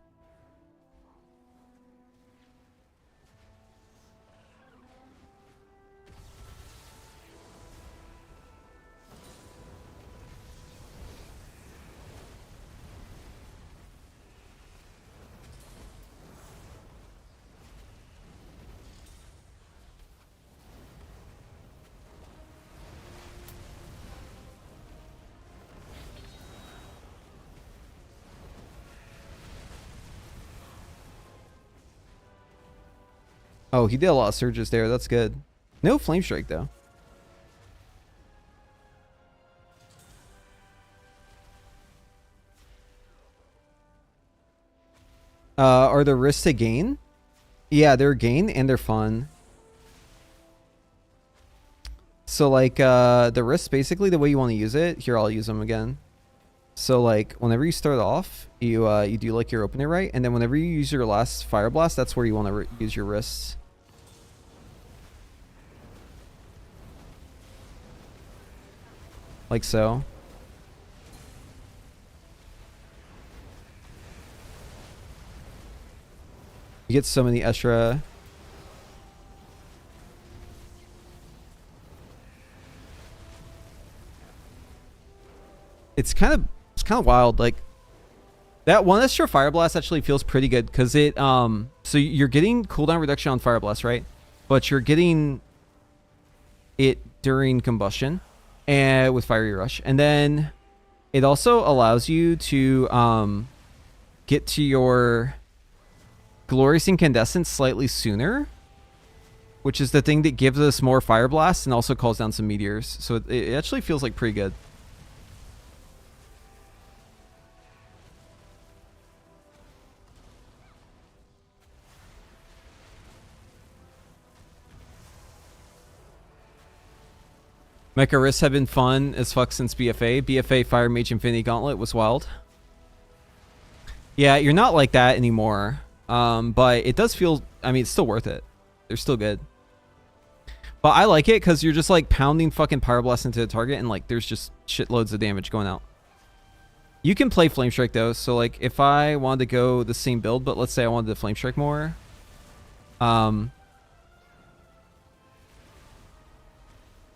[SPEAKER 1] Oh, he did a lot of surges there. That's good. No Flame Strike, though. Are the risks to gain? Yeah, they're gain and they're fun. So, like, the risks, basically, the way you want to use it. Here, I'll use them again. So, like, whenever you start off, you do, like, your opener right. And then whenever you use your last Fire Blast, that's where you want to use your wrists. Like so. You get so many extra. It's kind of wild. Like that one extra Fire Blast actually feels pretty good because it so you're getting cooldown reduction on Fire Blast, right? But you're getting it during combustion and with Fiery Rush. And then it also allows you to get to your Glorious Incandescence slightly sooner, which is the thing that gives us more Fire Blast and also calls down some meteors. So it actually feels like pretty good. Mecha risks have been fun as fuck since BFA. BFA Fire Mage Infinity Gauntlet was wild. Yeah, you're not like that anymore. But it does feel, I mean, it's still worth it. They're still good. But I like it because you're just like pounding fucking Pyroblast into the target and like there's just shitloads of damage going out. You can play Flame Strike though. So like if I wanted to go the same build, but let's say I wanted to Flame Strike more,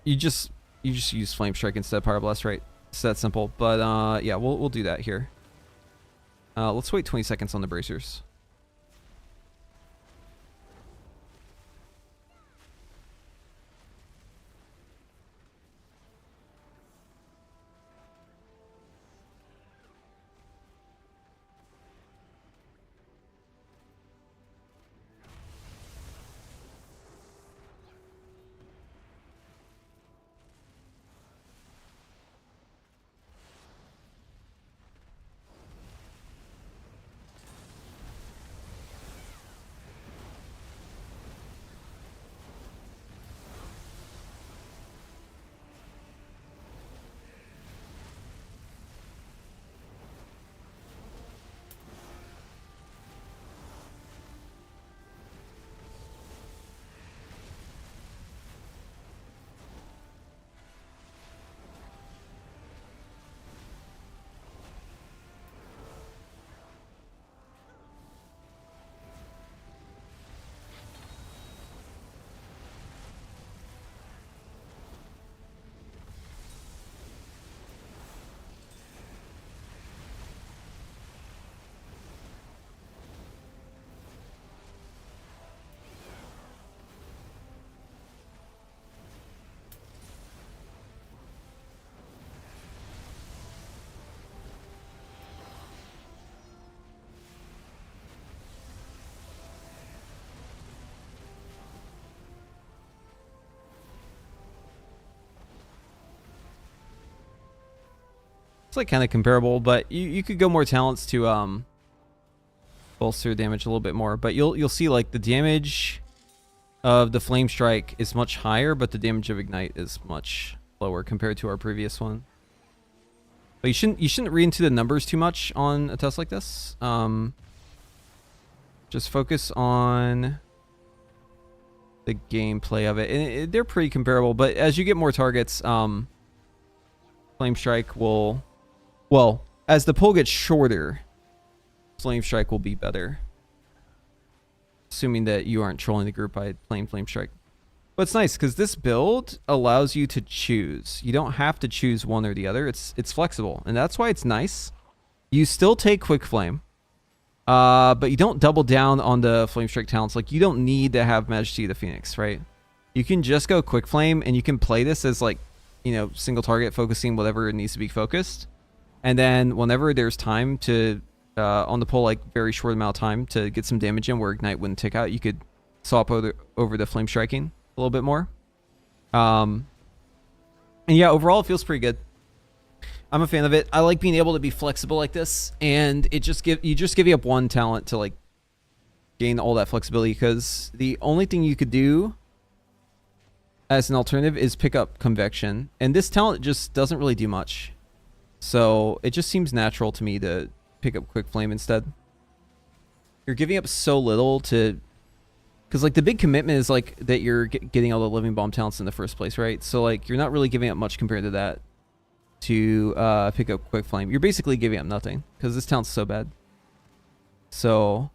[SPEAKER 1] you just use Flame Strike instead of Power Blast, right? It's that simple. But yeah, we'll do that here. Let's wait 20 seconds on the bracers. It's like kind of comparable, but you could go more talents to bolster damage a little bit more. But you'll see like the damage of the Flame Strike is much higher, but the damage of Ignite is much lower compared to our previous one. But you shouldn't read into the numbers too much on a test like this. Just focus on the gameplay of it. And they're pretty comparable, but as you get more targets, Flame Strike will, well, as the pull gets shorter, Flame Strike will be better. Assuming that you aren't trolling the group by playing Flame Strike. But it's nice because this build allows you to choose. You don't have to choose one or the other. It's flexible, and that's why it's nice. You still take Quick Flame, but you don't double down on the Flame Strike talents. Like, you don't need to have Majesty of the Phoenix, right? You can just go Quick Flame, and you can play this as, like, you know, single target, focusing whatever needs to be focused. And then whenever there's time to, on the pull, like, very short amount of time to get some damage in where Ignite wouldn't tick out, you could swap over the Flame Striking a little bit more. And yeah, overall it feels pretty good. I'm a fan of it. I like being able to be flexible like this, and it just give you up one talent to like gain all that flexibility, because the only thing you could do as an alternative is pick up Convection, and this talent just doesn't really do much. So it just seems natural to me to pick up Quick Flame instead. You're giving up so little to, because like the big commitment is like that you're getting all the Living Bomb talents in the first place, right? So like you're not really giving up much compared to that to pick up Quick Flame. You're basically giving up nothing because this talent's so bad. So,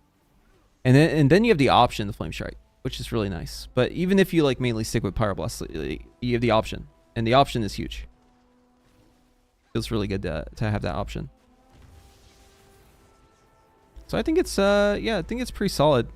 [SPEAKER 1] and then you have the option, the Flame Strike, which is really nice. But even if you like mainly stick with Pyroblast, you have the option, and the option is huge. Feels really good to have that option. So I think it's yeah, I think it's pretty solid.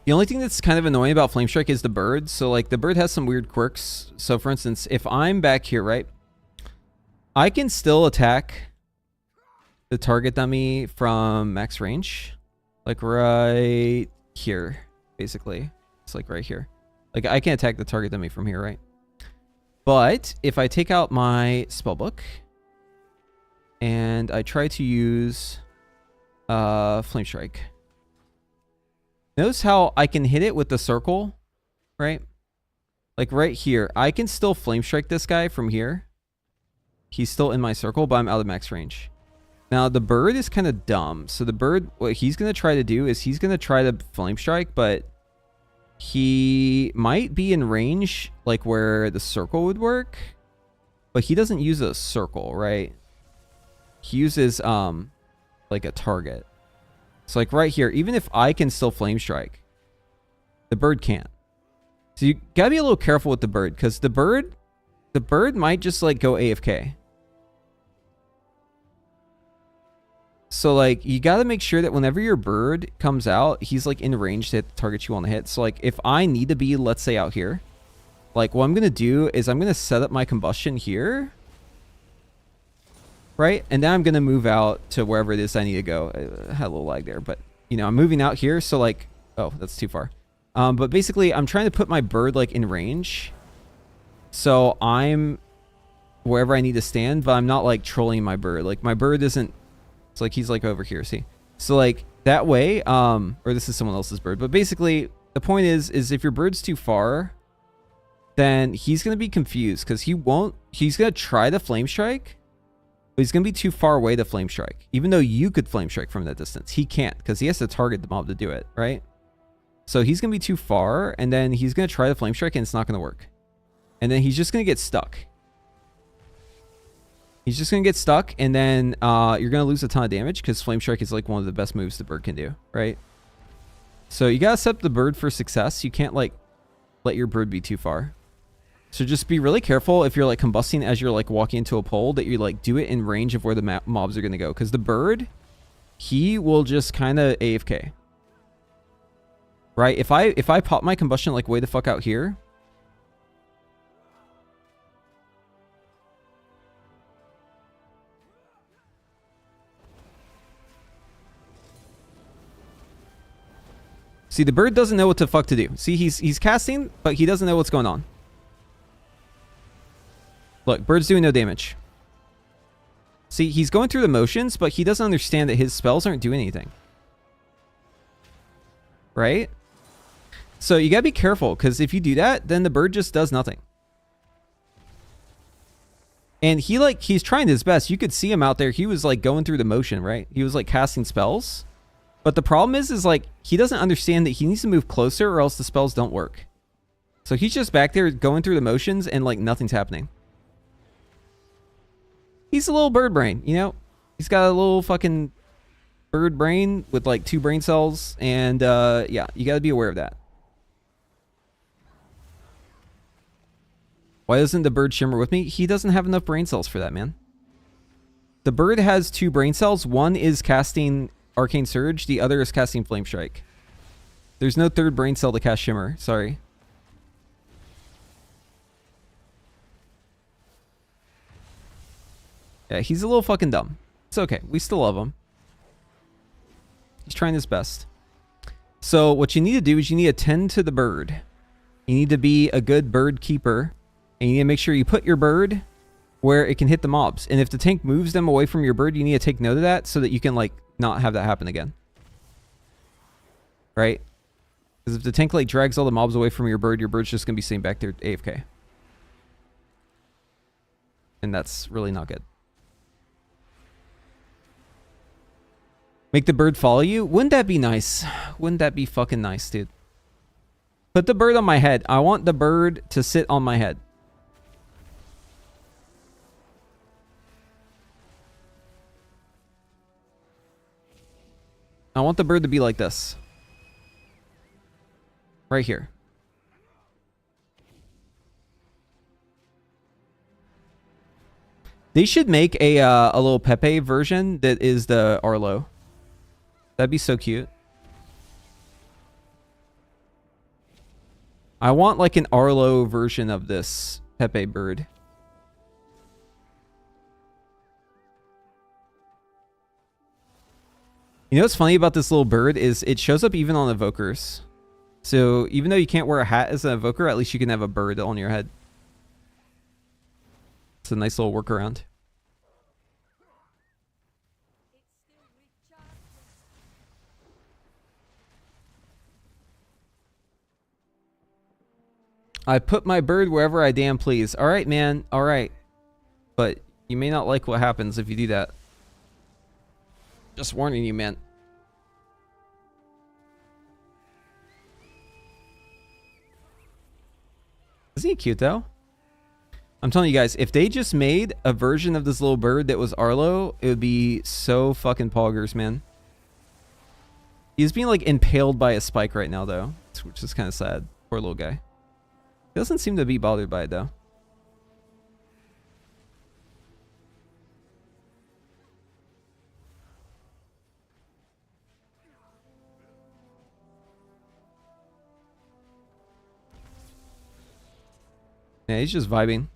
[SPEAKER 1] The only thing that's kind of annoying about Flame Strike is the bird. So like the bird has some weird quirks. So for instance, if I'm back here, right, I can still attack the target dummy from max range. Like right here, basically. It's like right here. Like I can attack the target dummy from here, right? But if I take out my spellbook and I try to use Flame Strike, notice how I can hit it with the circle, right? Like right here, I can still Flame Strike this guy from here. He's still in my circle, but I'm out of max range. Now the bird is kind of dumb. So the bird, what he's gonna try to do is he's gonna try to flame strike, but he might be in range like where the circle would work, but he doesn't use a circle, right? He uses like a target. So like right here, even if I can still flame strike, the bird can't. So you gotta be a little careful with the bird, because the bird might just like go AFK. So like you gotta make sure that whenever your bird comes out, he's like in range to hit the target you want to hit. So like if I need to be, let's say, out here, like what I'm gonna do is I'm gonna set up my combustion here, right? And then I'm gonna move out to wherever it is I need to go. I had a little lag there, but you know, I'm moving out here. So like, oh, that's too far. But basically I'm trying to put my bird like in range. So I'm wherever I need to stand, but I'm not like trolling my bird. Like my bird isn't, it's like he's like over here, see? So like that way, or this is someone else's bird. But basically the point is if your bird's too far, then he's going to be confused because he's going to try to flame strike, but he's going to be too far away to flame strike. Even though you could flame strike from that distance, he can't because he has to target the mob to do it, right? So he's going to be too far, and then he's going to try to flame strike and it's not going to work. And then he's just going to get stuck. He's just going to get stuck, and then you're going to lose a ton of damage because flame strike is like one of the best moves the bird can do, right? So you got to set up the bird for success. You can't like let your bird be too far. So just be really careful if you're like combusting as you're like walking into a pole, that you like do it in range of where the mobs are going to go, because the bird, he will just kind of AFK. Right? If I pop my combustion like way the fuck out here, see, the bird doesn't know what the fuck to do. See, he's casting, but he doesn't know what's going on. Look, bird's doing no damage. See, he's going through the motions, but he doesn't understand that his spells aren't doing anything. Right? So you gotta be careful, because if you do that, then the bird just does nothing. And he's trying his best. You could see him out there. He was like going through the motion, right? He was like casting spells. But the problem is like he doesn't understand that he needs to move closer or else the spells don't work. So he's just back there going through the motions and like nothing's happening. He's a little bird brain, you know? He's got a little fucking bird brain with like 2 brain cells, and yeah, you got to be aware of that. Why doesn't the bird shimmer with me? He doesn't have enough brain cells for that, man. The bird has 2 brain cells. One is casting Arcane Surge, the other is casting Flame Strike. There's no 3rd brain cell to cast Shimmer. Sorry. Yeah, he's a little fucking dumb. It's okay. We still love him. He's trying his best. So what you need to do is you need to tend to the bird. You need to be a good bird keeper. And you need to make sure you put your bird where it can hit the mobs. And if the tank moves them away from your bird, you need to take note of that so that you can like not have that happen again. Right? Because if the tank like drags all the mobs away from your bird's just going to be sitting back there AFK. And that's really not good. Make the bird follow you? Wouldn't that be nice? Wouldn't that be fucking nice, dude? Put the bird on my head. I want the bird to sit on my head. I want the bird to be like this. Right here. They should make a little Pepe version that is the Arlo. That'd be so cute. I want like an Arlo version of this Pepe bird. You know what's funny about this little bird is it shows up even on evokers. So even though you can't wear a hat as an evoker, at least you can have a bird on your head. It's a nice little workaround. I put my bird wherever I damn please. All right, man. All right. But you may not like what happens if you do that. Just warning you, man. Isn't he cute though? I'm telling you guys, if they just made a version of this little bird that was Arlo, it would be so fucking poggers, man. He's being like impaled by a spike right now though, which is kind of sad. Poor little guy. He doesn't seem to be bothered by it though. Yeah, he's just vibing.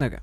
[SPEAKER 1] Okay.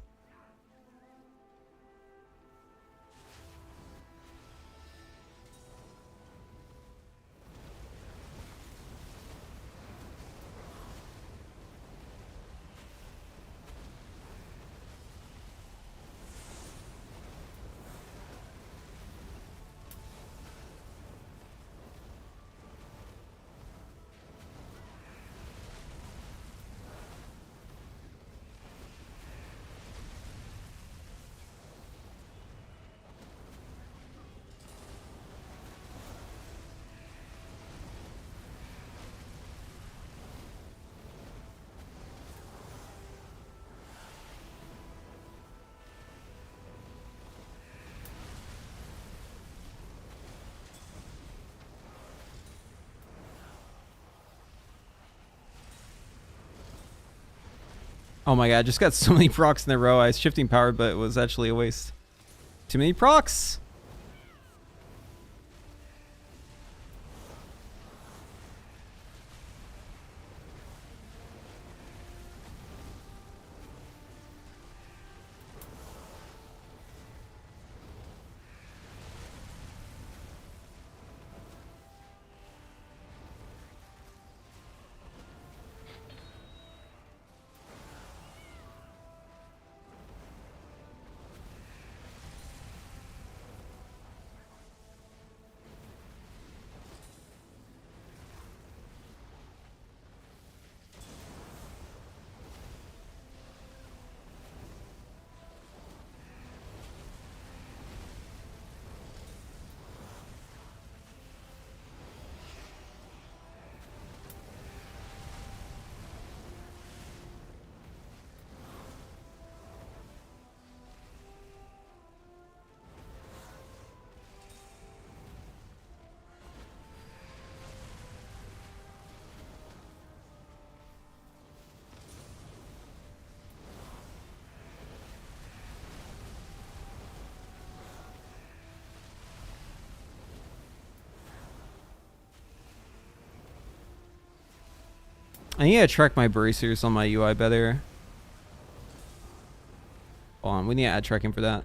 [SPEAKER 1] Oh my god, I just got so many procs in a row. I was shifting power, but it was actually a waste. Too many procs. I need to track my bracers on my UI better. Hold on, we need to add tracking for that.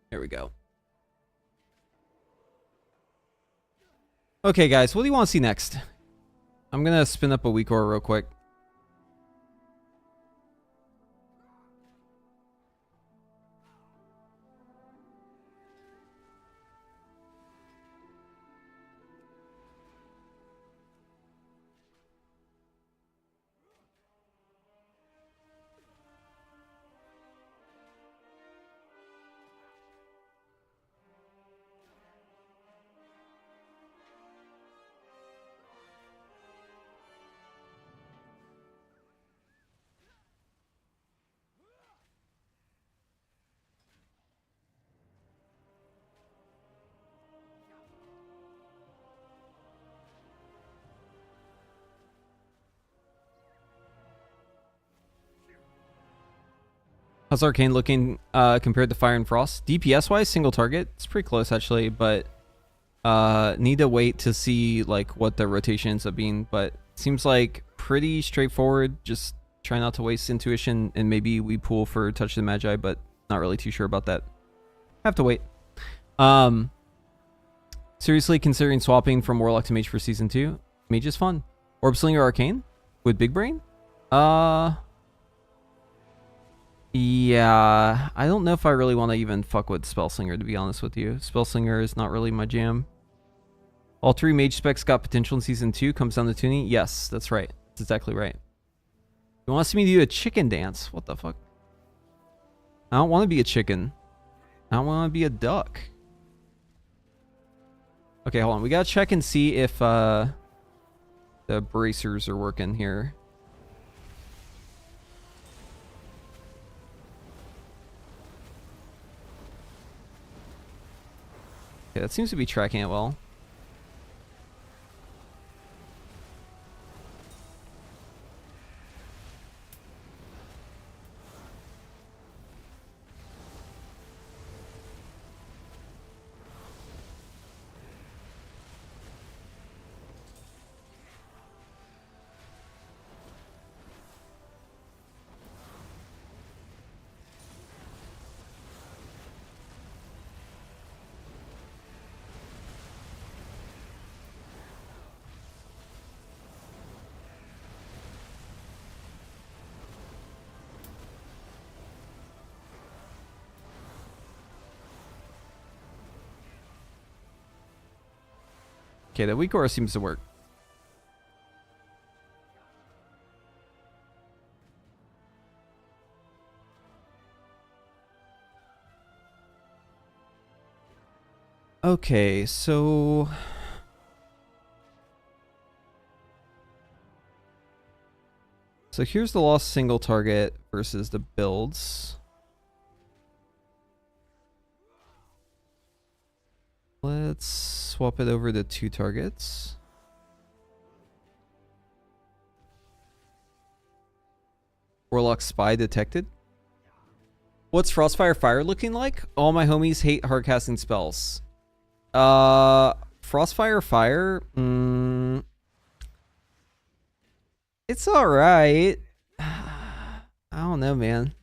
[SPEAKER 1] There we go. Okay, guys, what do you want to see next? I'm gonna spin up a weak aura real quick. How's Arcane looking compared to Fire and Frost? DPS wise, single target. It's pretty close actually, but need to wait to see like what the rotation ends up being. But seems like pretty straightforward. Just try not to waste intuition, and maybe we pull for Touch the Magi, but not really too sure about that. Have to wait. Seriously considering swapping from Warlock to Mage for Season 2. Mage is fun. Orb Slinger Arcane with Big Brain? Yeah, I don't know if I really want to even fuck with Spellslinger, to be honest with you. Spellslinger is not really my jam. All 3 mage specs got potential in Season 2. Comes down to tuning. Yes, that's right. That's exactly right. You want to see me do a chicken dance? What the fuck? I don't want to be a chicken. I don't want to be a duck. Okay, hold on. We gotta check and see if the bracers are working here. Okay, that seems to be tracking it well. Okay, the weak aura seems to work. Okay, so here's the lost single target versus the builds. Let's swap it over to 2 targets. Warlock Spy detected. What's Frostfire Fire looking like? All my homies hate hardcasting spells. Frostfire Fire? It's alright. I don't know, man.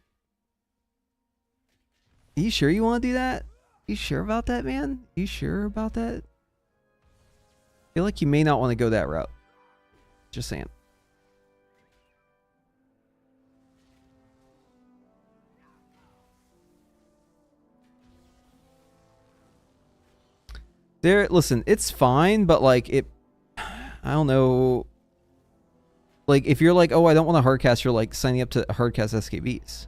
[SPEAKER 1] Are you sure you want to do that? You sure about that, man? You sure about that? I feel like you may not want to go that route. Just saying. Listen, it's fine, but like I don't know. Like if you're like, oh, I don't want to hardcast, you're like signing up to hardcast SKBs.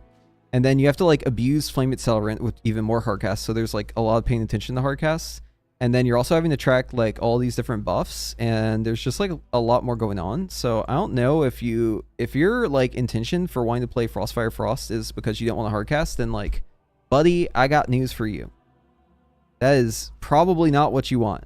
[SPEAKER 1] And then you have to like abuse Flame Accelerant with even more hardcasts. So there's like a lot of paying attention to hardcasts. And then you're also having to track like all these different buffs, and there's just like a lot more going on. So I don't know if your like intention for wanting to play Frostfire Frost is because you don't want a hardcast, then like, buddy, I got news for you. That is probably not what you want.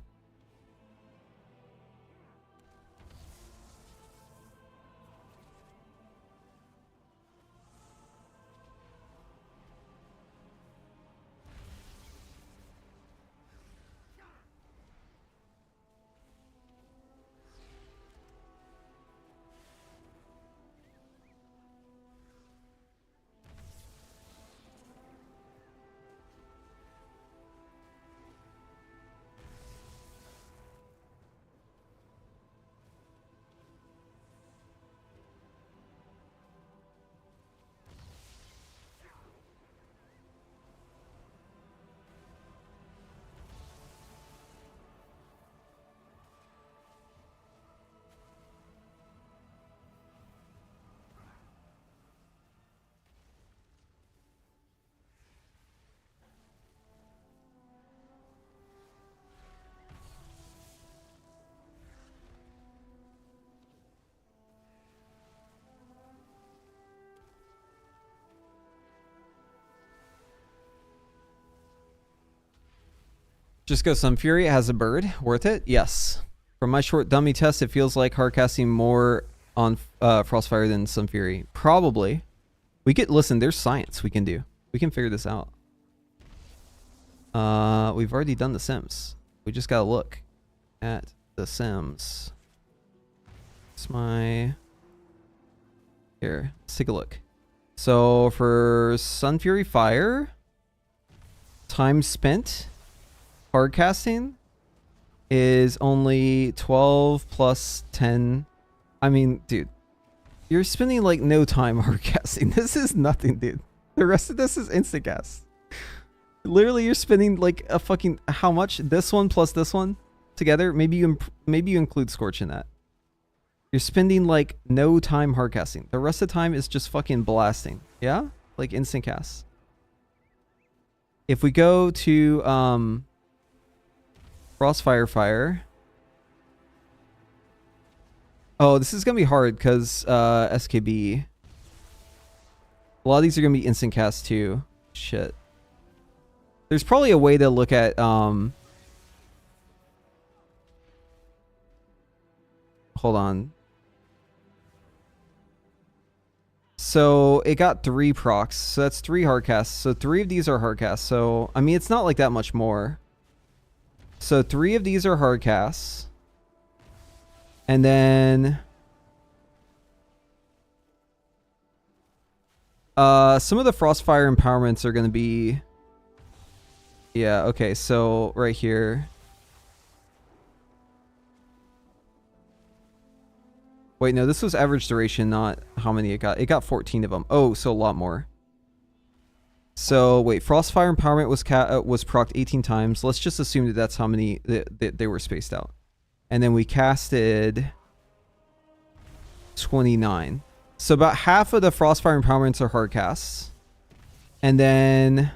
[SPEAKER 1] Just go Sun Fury. It has a bird. Worth it? Yes. From my short dummy test, it feels like hardcasting more on Frostfire than Sun Fury. Probably. Listen, there's science we can do. We can figure this out. We've already done the Sims. We just gotta look at the Sims. It's my... Here, let's take a look. So for Sun Fury Fire, time spent hardcasting is only 12 plus 10. I mean, dude, you're spending like no time hardcasting. This is nothing, dude. The rest of this is instant cast. Literally, you're spending like a fucking how much? This one plus this one together. Maybe you include Scorch in that. You're spending like no time hardcasting. The rest of the time is just fucking blasting. Yeah, like instant cast. If we go to Frostfire Fire. Oh, this is gonna be hard because SKB. A lot of these are gonna be instant cast too. Shit. There's probably a way to look at hold on. So it got 3 procs, so that's 3 hardcasts. So 3 of these are hardcasts. So I mean, it's not like that much more. So 3 of these are hardcasts. And then some of the Frostfire empowerments are going to be... Yeah, okay, so right here. Wait, no, this was average duration, not how many it got. It got 14 of them. Oh, so a lot more. So, wait, Frostfire Empowerment was procced 18 times. Let's just assume that that's how many they were spaced out. And then we casted 29. So about half of the Frostfire Empowerments are hard casts. And then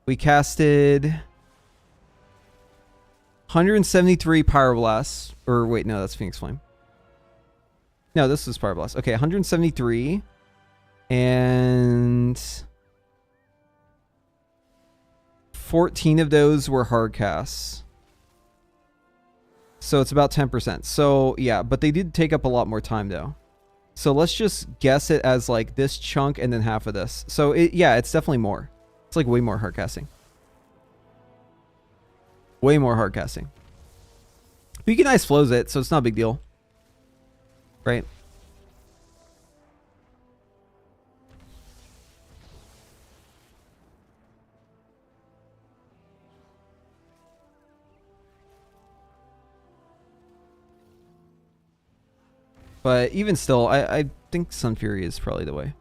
[SPEAKER 1] we casted 173 Pyroblasts. Or wait, no, that's Phoenix Flame. No, this is Pyroblast. Okay, 173. And 14 of those were hard casts. So it's about 10%. So yeah, but they did take up a lot more time though. So let's just guess it as like this chunk and then half of this. So yeah, it's definitely more. It's like way more hard casting. Way more hard casting. Beacon Ice flows it, so it's not a big deal. Right? But even still, I think Sun Fury is probably the way.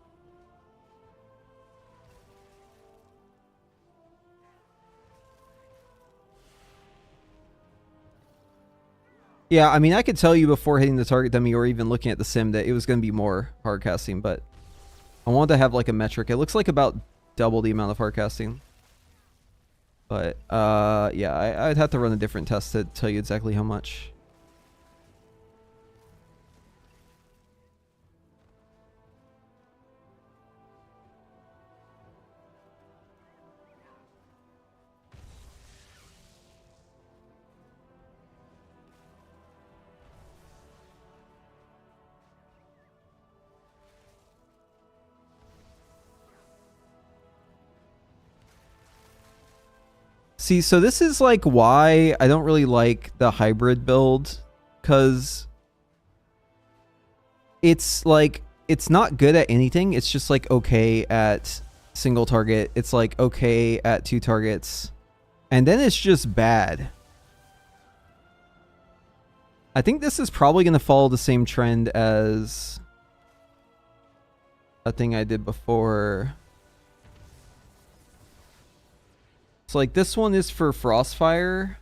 [SPEAKER 1] Yeah, I mean, I could tell you before hitting the target dummy or even looking at the sim that it was going to be more hard casting, but I wanted to have like a metric. It looks like about double the amount of hard casting. But yeah, I'd have to run a different test to tell you exactly how much. See, so this is like why I don't really like the hybrid build, because it's like, it's not good at anything. It's just like okay at single target. It's like okay at 2 targets. And then it's just bad. I think this is probably going to follow the same trend as a thing I did before. So like this one is for Frostfire.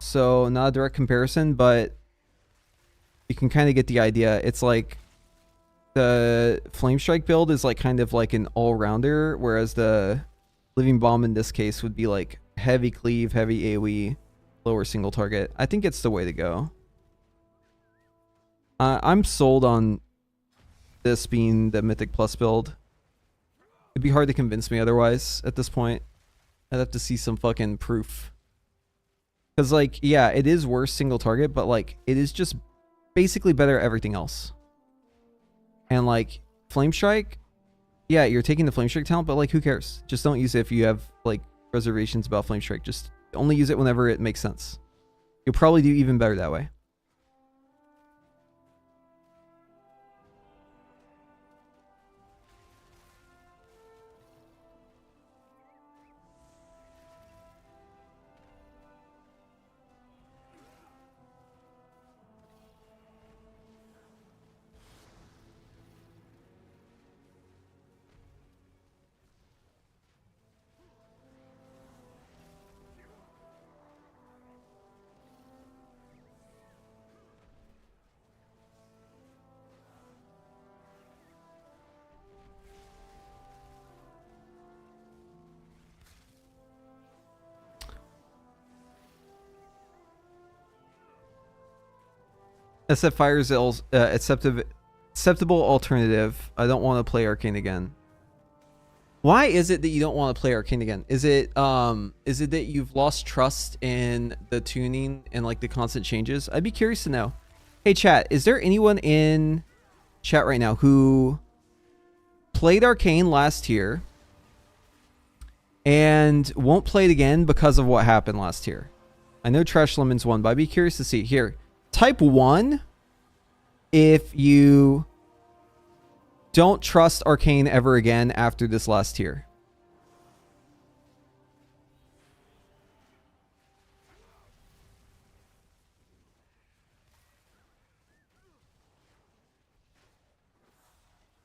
[SPEAKER 1] So not a direct comparison, but you can kind of get the idea. It's like the Flame Strike build is like kind of like an all-rounder, whereas the Living Bomb in this case would be like heavy cleave, heavy AoE, lower single target. I think it's the way to go. I'm sold on this being the Mythic Plus build. It'd be hard to convince me otherwise at this point. I'd have to see some fucking proof. Because, like, yeah, it is worse single target, but, like, it is just basically better at everything else. And, like, Flame Strike, yeah, you're taking the Flame Strike talent, but, like, who cares? Just don't use it if you have, like, reservations about Flame Strike. Just only use it whenever it makes sense. You'll probably do even better that way. SF Fire's acceptable alternative. I don't want to play Arcane again. Why is it that you don't want to play Arcane again? Is it that you've lost trust in the tuning and like the constant changes? I'd be curious to know. Hey chat, is there anyone in chat right now who played Arcane last year and won't play it again because of what happened last year? I know Trash Lemons won, but I'd be curious to see. Here, type 1 if you don't trust Arcane ever again after this last tier.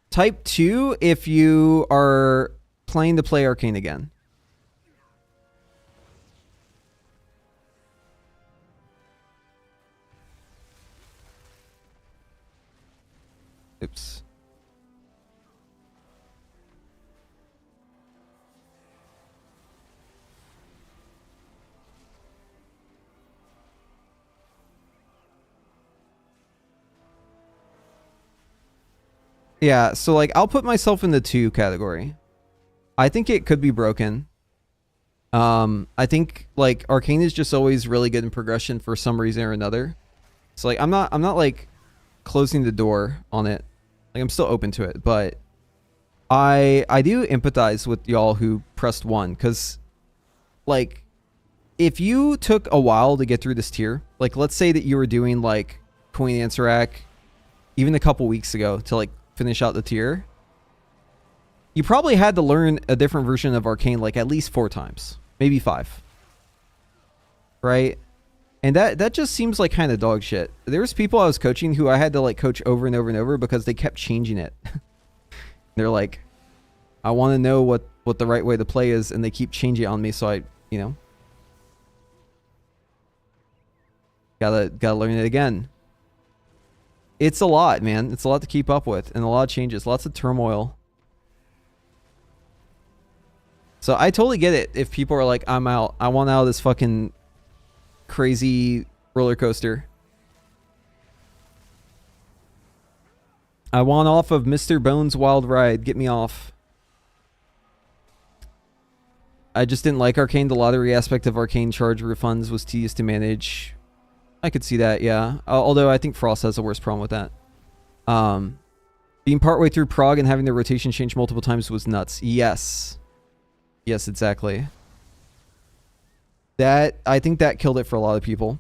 [SPEAKER 1] Type 2 if you are planning to play Arcane again. Oops. Yeah, so like I'll put myself in the 2 category. I think it could be broken. I think like Arcane is just always really good in progression for some reason or another. So like I'm not like closing the door on it. Like I'm still open to it, but I do empathize with y'all who pressed 1, because like if you took a while to get through this tier, like let's say that you were doing like Queen Anserac even a couple weeks ago to like finish out the tier, you probably had to learn a different version of Arcane like at least 4 times, maybe 5, right? And that just seems like kind of dog shit. There's people I was coaching who I had to like coach over and over and over because they kept changing it. They're like, I want to know what the right way to play is, and they keep changing it on me, so I, you know, gotta learn it again. It's a lot, man. It's a lot to keep up with, and a lot of changes, lots of turmoil. So I totally get it if people are like, I'm out. I want out of this fucking crazy roller coaster. I want off of Mr. Bones' wild ride. Get me off. I just didn't like Arcane. The lottery aspect of Arcane charge refunds was tedious to manage. I could see that, yeah. Although I think Frost has the worst problem with that. Being partway through Prague and having the rotation change multiple times was nuts. Yes. Yes, exactly. I think that killed it for a lot of people.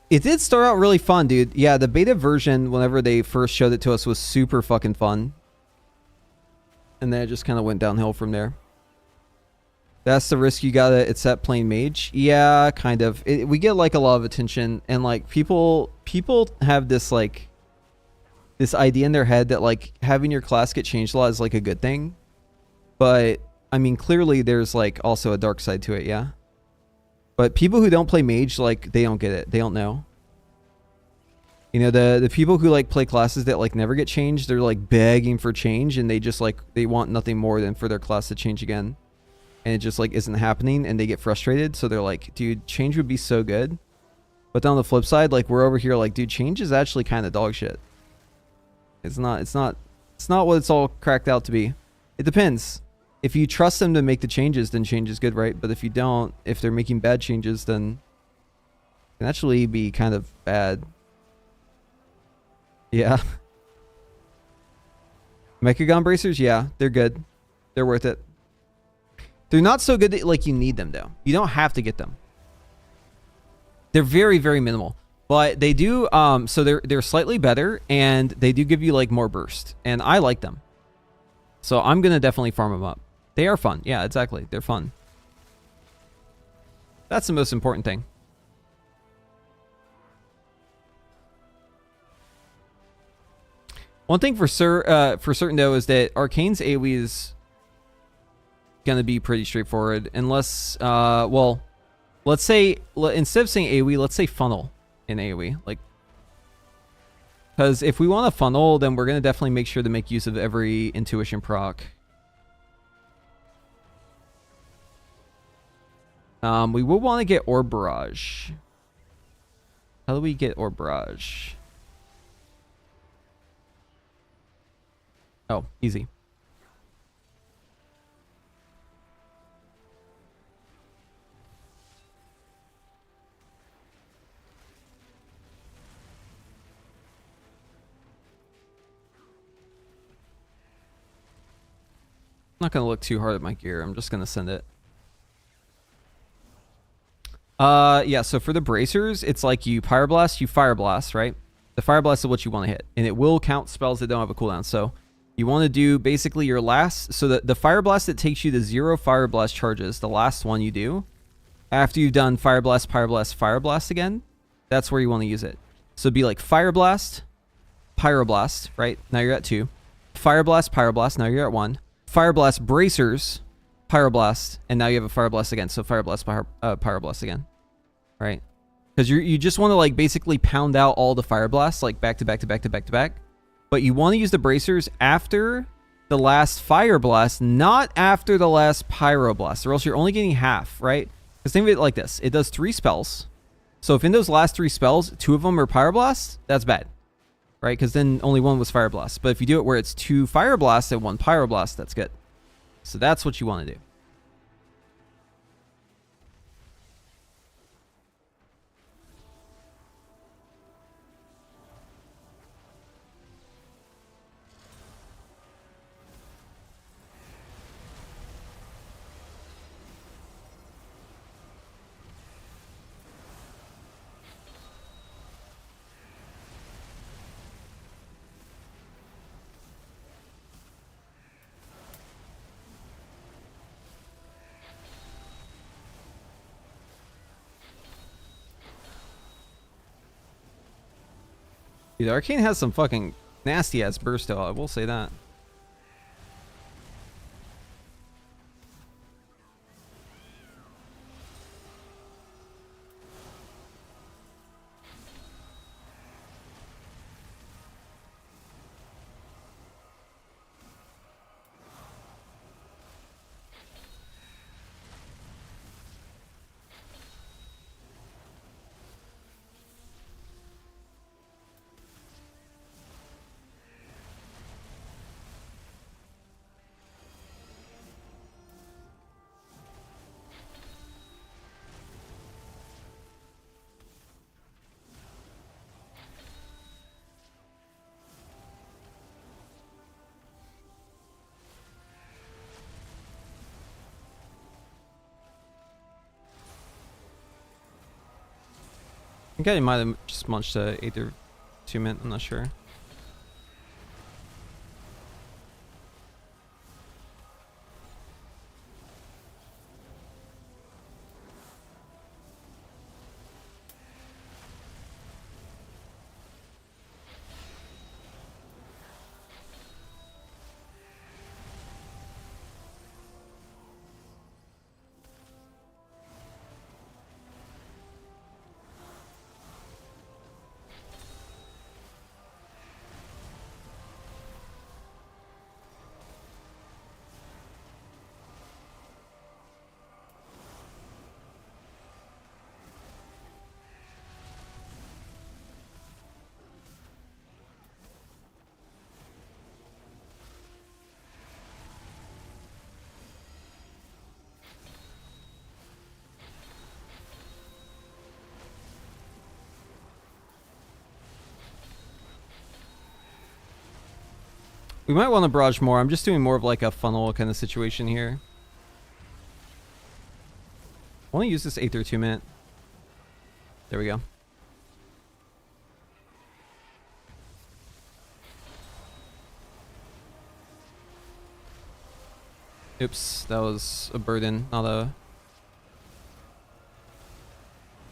[SPEAKER 1] It did start out really fun, dude. Yeah, the beta version, whenever they first showed it to us, was super fucking fun. And then it just kind of went downhill from there. That's the risk you gotta accept playing mage. Yeah, kind of. We get like a lot of attention, and like people have this like this idea in their head that like having your class get changed a lot is like a good thing. But I mean, clearly there's like also a dark side to it, yeah. But people who don't play mage, like, they don't get it. They don't know. You know, the people who like play classes that like never get changed, they're like begging for change, and they just like, they want nothing more than for their class to change again. And it just like isn't happening, and they get frustrated. So they're like, dude, change would be so good. But then on the flip side, like, we're over here like, dude, change is actually kind of dog shit. It's not what it's all cracked out to be. It depends. If you trust them to make the changes, then change is good, right? But if you don't, if they're making bad changes, then it can actually be kind of bad. Yeah. Mechagon bracers, yeah, they're good. They're worth it. They're not so good that like you need them though. You don't have to get them. They're very, very minimal. But they do so they're slightly better, and they do give you like more burst. And I like them. So I'm gonna definitely farm them up. They are fun. Yeah, exactly. They're fun. That's the most important thing. One thing for certain though is that Arcane's AoE is gonna be pretty straightforward, unless well, let's say instead of saying AoE, let's say funnel in AoE, like, because if we want a funnel, then we're gonna definitely make sure to make use of every intuition proc. We will want to get Orb Barrage. How do we get Orb Barrage? Oh, easy. I'm not going to look too hard at my gear. I'm just going to send it. Yeah, so for the bracers, it's like you Pyroblast, you Fire Blast, right? The Fire Blast is what you want to hit, and it will count spells that don't have a cooldown. So you want to do basically your last, so the Fire Blast that takes you to 0 Fire Blast charges, the last one you do, after you've done Fire Blast, Fire Blast, Fire Blast again, that's where you want to use it. So it'd be like Fire Blast, Pyroblast, right? Now you're at 2. Fire Blast, Pyroblast, now you're at 1. Fire Blast, Bracers, Pyroblast, and now you have a Fire Blast again. So Fire Blast, Pyroblast again. Right? Because you just want to like basically pound out all the Fire Blasts like back to back to back to back to back. But you want to use the bracers after the last Fire Blast, not after the last Pyroblast, or else you're only getting half, right? Because think of it like this. It does 3 spells. So if in those last 3 spells, 2 of them are Pyroblast, that's bad. Right? Because then only 1 was Fire Blast. But if you do it where it's 2 Fire Blasts and 1 Pyroblast, that's good. So that's what you want to do. Dude, Arcane has some fucking nasty ass burst though, I will say that. I think I might have just munched a Aether 2 mint, I'm not sure. We might want to barrage more. I'm just doing more of like a funnel kind of situation here. I want to use this Aether 2 mint. There we go. Oops, that was a burden, not a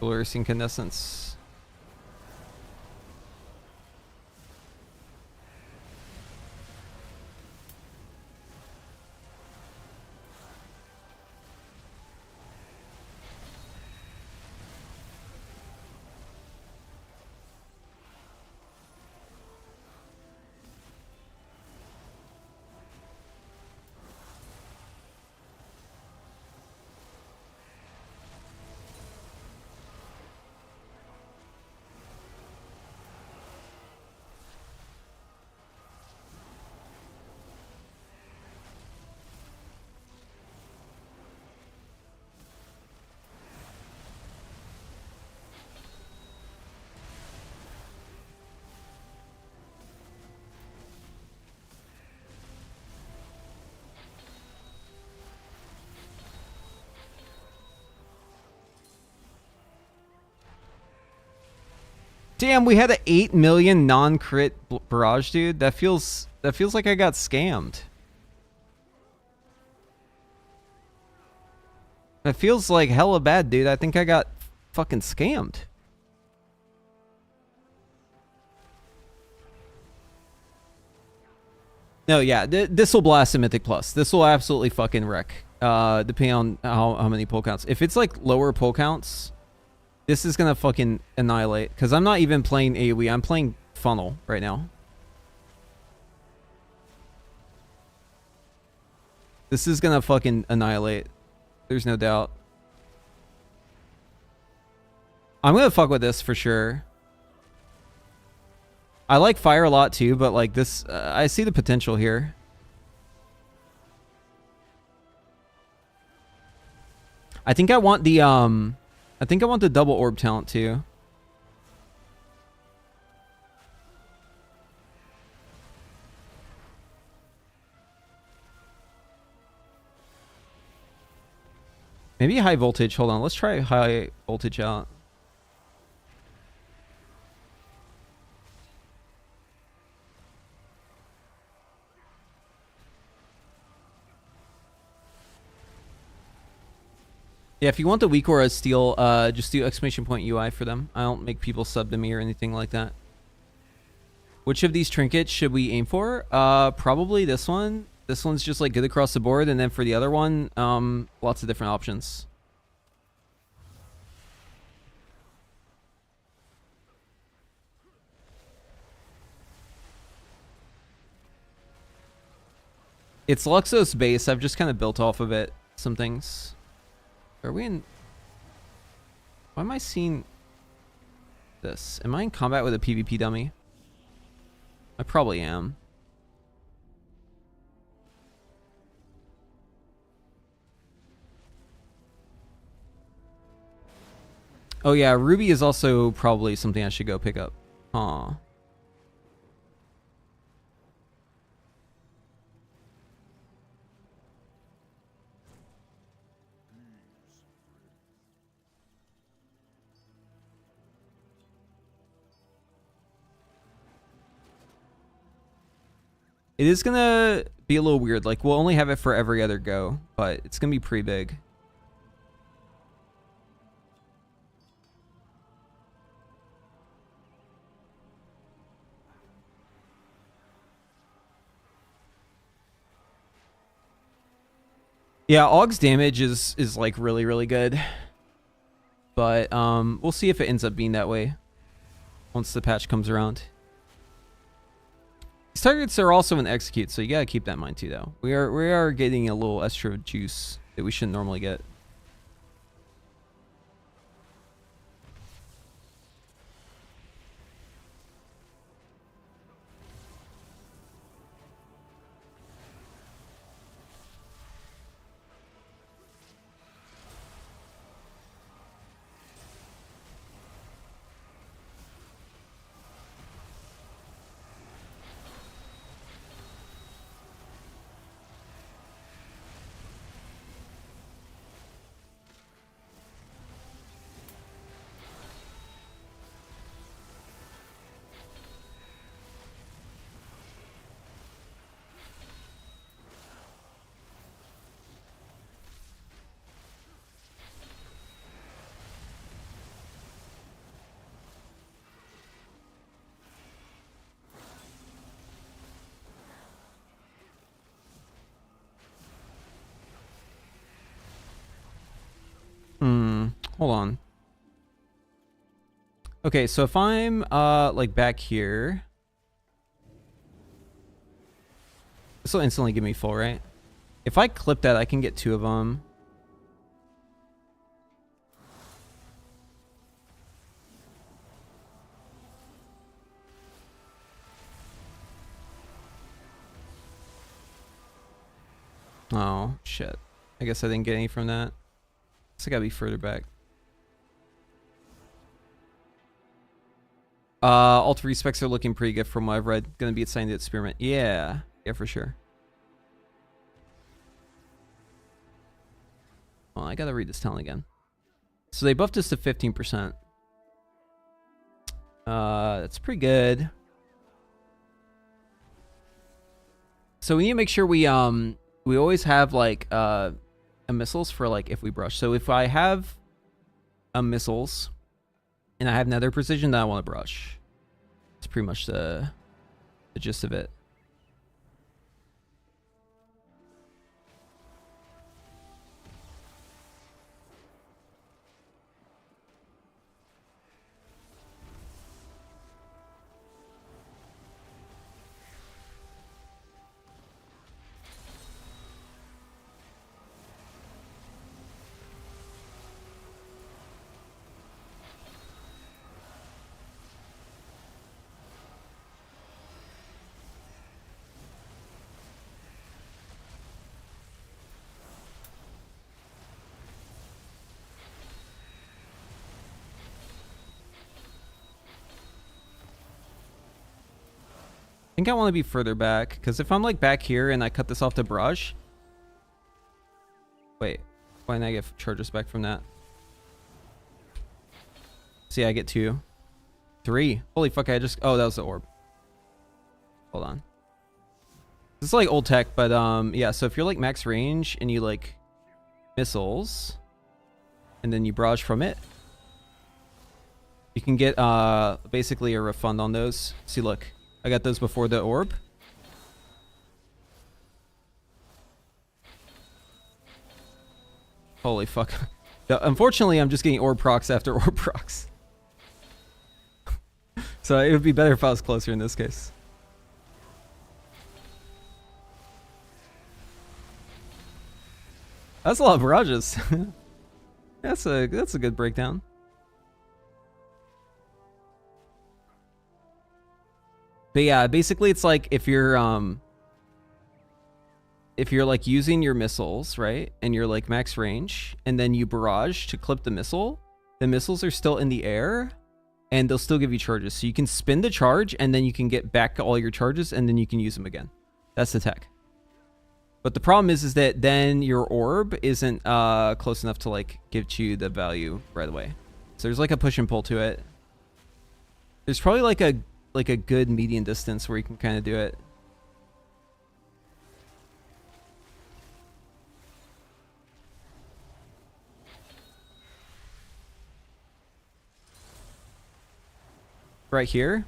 [SPEAKER 1] glorious incandescence. Damn, we had an 8 million non-crit barrage, dude. That feels like I got scammed. That feels like hella bad, dude. I think I got fucking scammed. No, yeah, this will blast a Mythic Plus. This will absolutely fucking wreck. Depending on how many pull counts. If it's like lower pull counts, this is gonna fucking annihilate. Because I'm not even playing AoE. I'm playing funnel right now. This is gonna fucking annihilate. There's no doubt. I'm gonna fuck with this for sure. I like fire a lot too, but like this, I see the potential here. I think I want the double orb talent too. Maybe high voltage. Hold on, let's try high voltage out. Yeah, if you want the weak aura steal, just do exclamation point UI for them. I don't make people sub to me or anything like that. Which of these trinkets should we aim for? Probably this one. This one's just like good across the board, and then for the other one, lots of different options. It's Luxos base. I've just kind of built off of it some things. Are we in... Why am I seeing this? Am I in combat with a PvP dummy? I probably am. Oh yeah, Ruby is also probably something I should go pick up. Huh. It is gonna be a little weird. Like, we'll only have it for every other go, but it's gonna be pretty big. Yeah, Aug's damage is like really good. But we'll see if it ends up being that way once the patch comes around. These targets are also an execute, so you gotta keep that in mind too, though. We are getting a little extra juice that we shouldn't normally get. Hold on. Okay, so if I'm like back here, this will instantly give me full, right? If I clip that, I can get 2 of them. Oh shit! I guess I didn't get any from that. So I gotta be further back. All 3 specs are looking pretty good from what I've read. Gonna be assigned to experiment. Yeah, for sure. Well, I gotta read this talent again. So they buffed us to 15%. That's pretty good. So we need to make sure we always have like a missiles for like if we brush. So if I have a missiles and I have nether precision, then I want to brush. It's pretty much the gist of it. I think I want to be further back, because if I'm like back here and I cut this off to brush... Wait, why didn't I get charges back from that? See, I get 2. 3. Holy fuck, I just... Oh, that was the orb. Hold on. This is like old tech, but yeah, so if you're like max range and you like missiles, and then you barrage from it, you can get basically a refund on those. See, look. I got those before the orb. Holy fuck. Unfortunately, I'm just getting orb procs after orb procs. So it would be better if I was closer in this case. That's a lot of barrages. That's a good breakdown. But yeah, basically it's like if you're like using your missiles, right? And you're like max range and then you barrage to clip the missiles are still in the air and they'll still give you charges. So you can spin the charge and then you can get back all your charges and then you can use them again. That's the tech. But the problem is that then your orb isn't close enough to like give you the value right away. So there's like a push and pull to it. There's probably like a good median distance where you can kind of do it. Right here.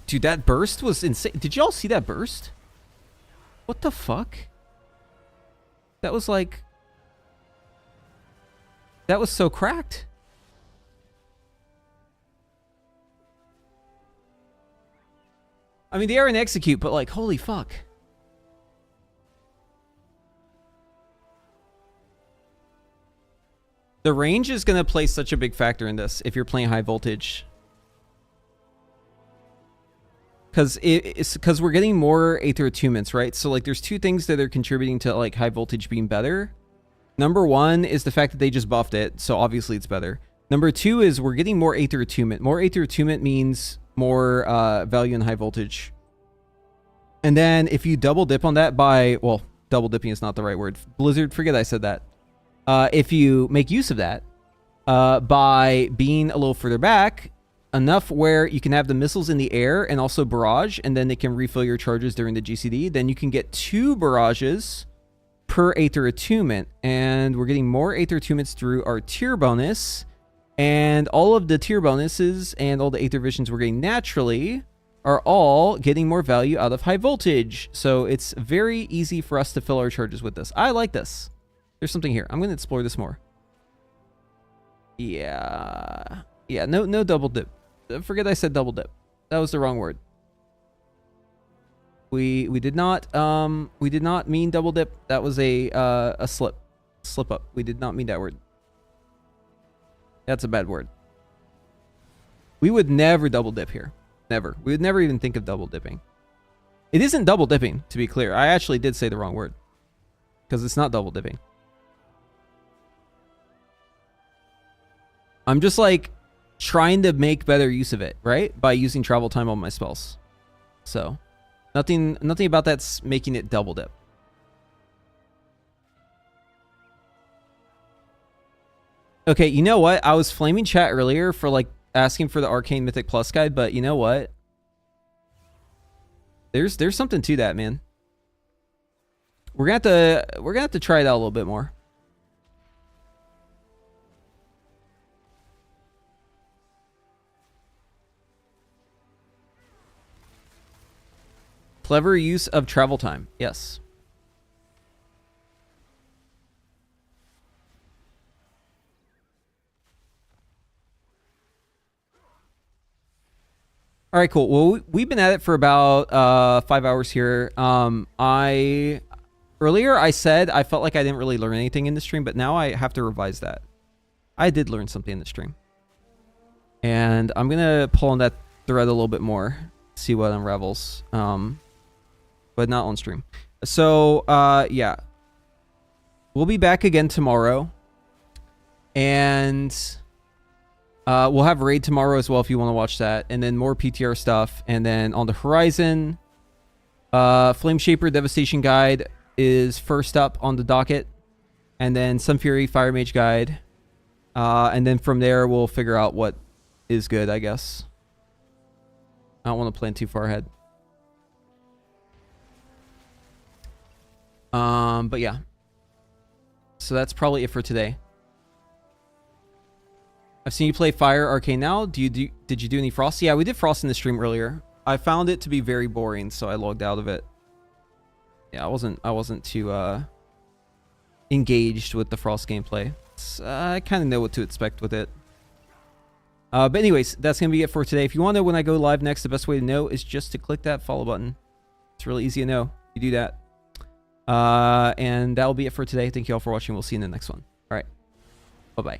[SPEAKER 1] Dude, that burst was insane. Did y'all see that burst? What the fuck? That was like... That was so cracked. I mean, they are an execute, but like, holy fuck. The range is going to play such a big factor in this if you're playing high voltage. Because we're getting more Aether attunements, right? So like there's two things that are contributing to like high voltage being better. Number one is the fact that they just buffed it, so obviously it's better. Number two is we're getting more Aether attunement. More Aether attunement means more value in high voltage. And then if you double dip on that by, well, double dipping is not the right word. Blizzard, forget I said that. If you make use of that by being a little further back, enough where you can have the missiles in the air and also barrage, and then they can refill your charges during the GCD, then you can get 2 barrages per Aether attunement. And we're getting more Aether attunements through our tier bonus. And all of the tier bonuses and all the Aether visions we're getting naturally are all getting more value out of high voltage. So it's very easy for us to fill our charges with this. I like this. There's something here. I'm going to explore this more. Yeah. Yeah, no double dip. Forget I said double dip. That was the wrong word. We did not mean double dip. That was a slip up. We did not mean that word. That's a bad word. We would never double dip here. Never. We would never even think of double dipping. It isn't double dipping, to be clear. I actually did say the wrong word. Because it's not double dipping. I'm just like trying to make better use of it, right? By using travel time on my spells. So, nothing about that's making it double dip. Okay, you know what? I was flaming chat earlier for like asking for the Arcane Mythic Plus guide, but you know what? There's something to that, man. We're gonna have to try it out a little bit more. Clever use of travel time. Yes. All right, cool. Well, we've been at it for about 5 hours here. Earlier I said I felt like I didn't really learn anything in the stream, but now I have to revise that. I did learn something in the stream. And I'm going to pull on that thread a little bit more, see what unravels. But not on stream. So, yeah. We'll be back again tomorrow. And we'll have Raid tomorrow as well if you want to watch that. And then more PTR stuff. And then on the horizon, Flame Shaper Devastation Guide is first up on the docket. And then Sun Fury Fire Mage Guide. And then from there, we'll figure out what is good, I guess. I don't want to plan too far ahead. But yeah. So that's probably it for today. I've seen you play Fire Arcane now. Did you do any Frost? Yeah, we did Frost in the stream earlier. I found it to be very boring, so I logged out of it. Yeah, I wasn't too engaged with the Frost gameplay. I kind of know what to expect with it. But anyways, that's going to be it for today. If you want to know when I go live next, the best way to know is just to click that follow button. It's really easy to know. You do that. And that'll be it for today. Thank you all for watching. We'll see you in the next one. All right. Bye-bye.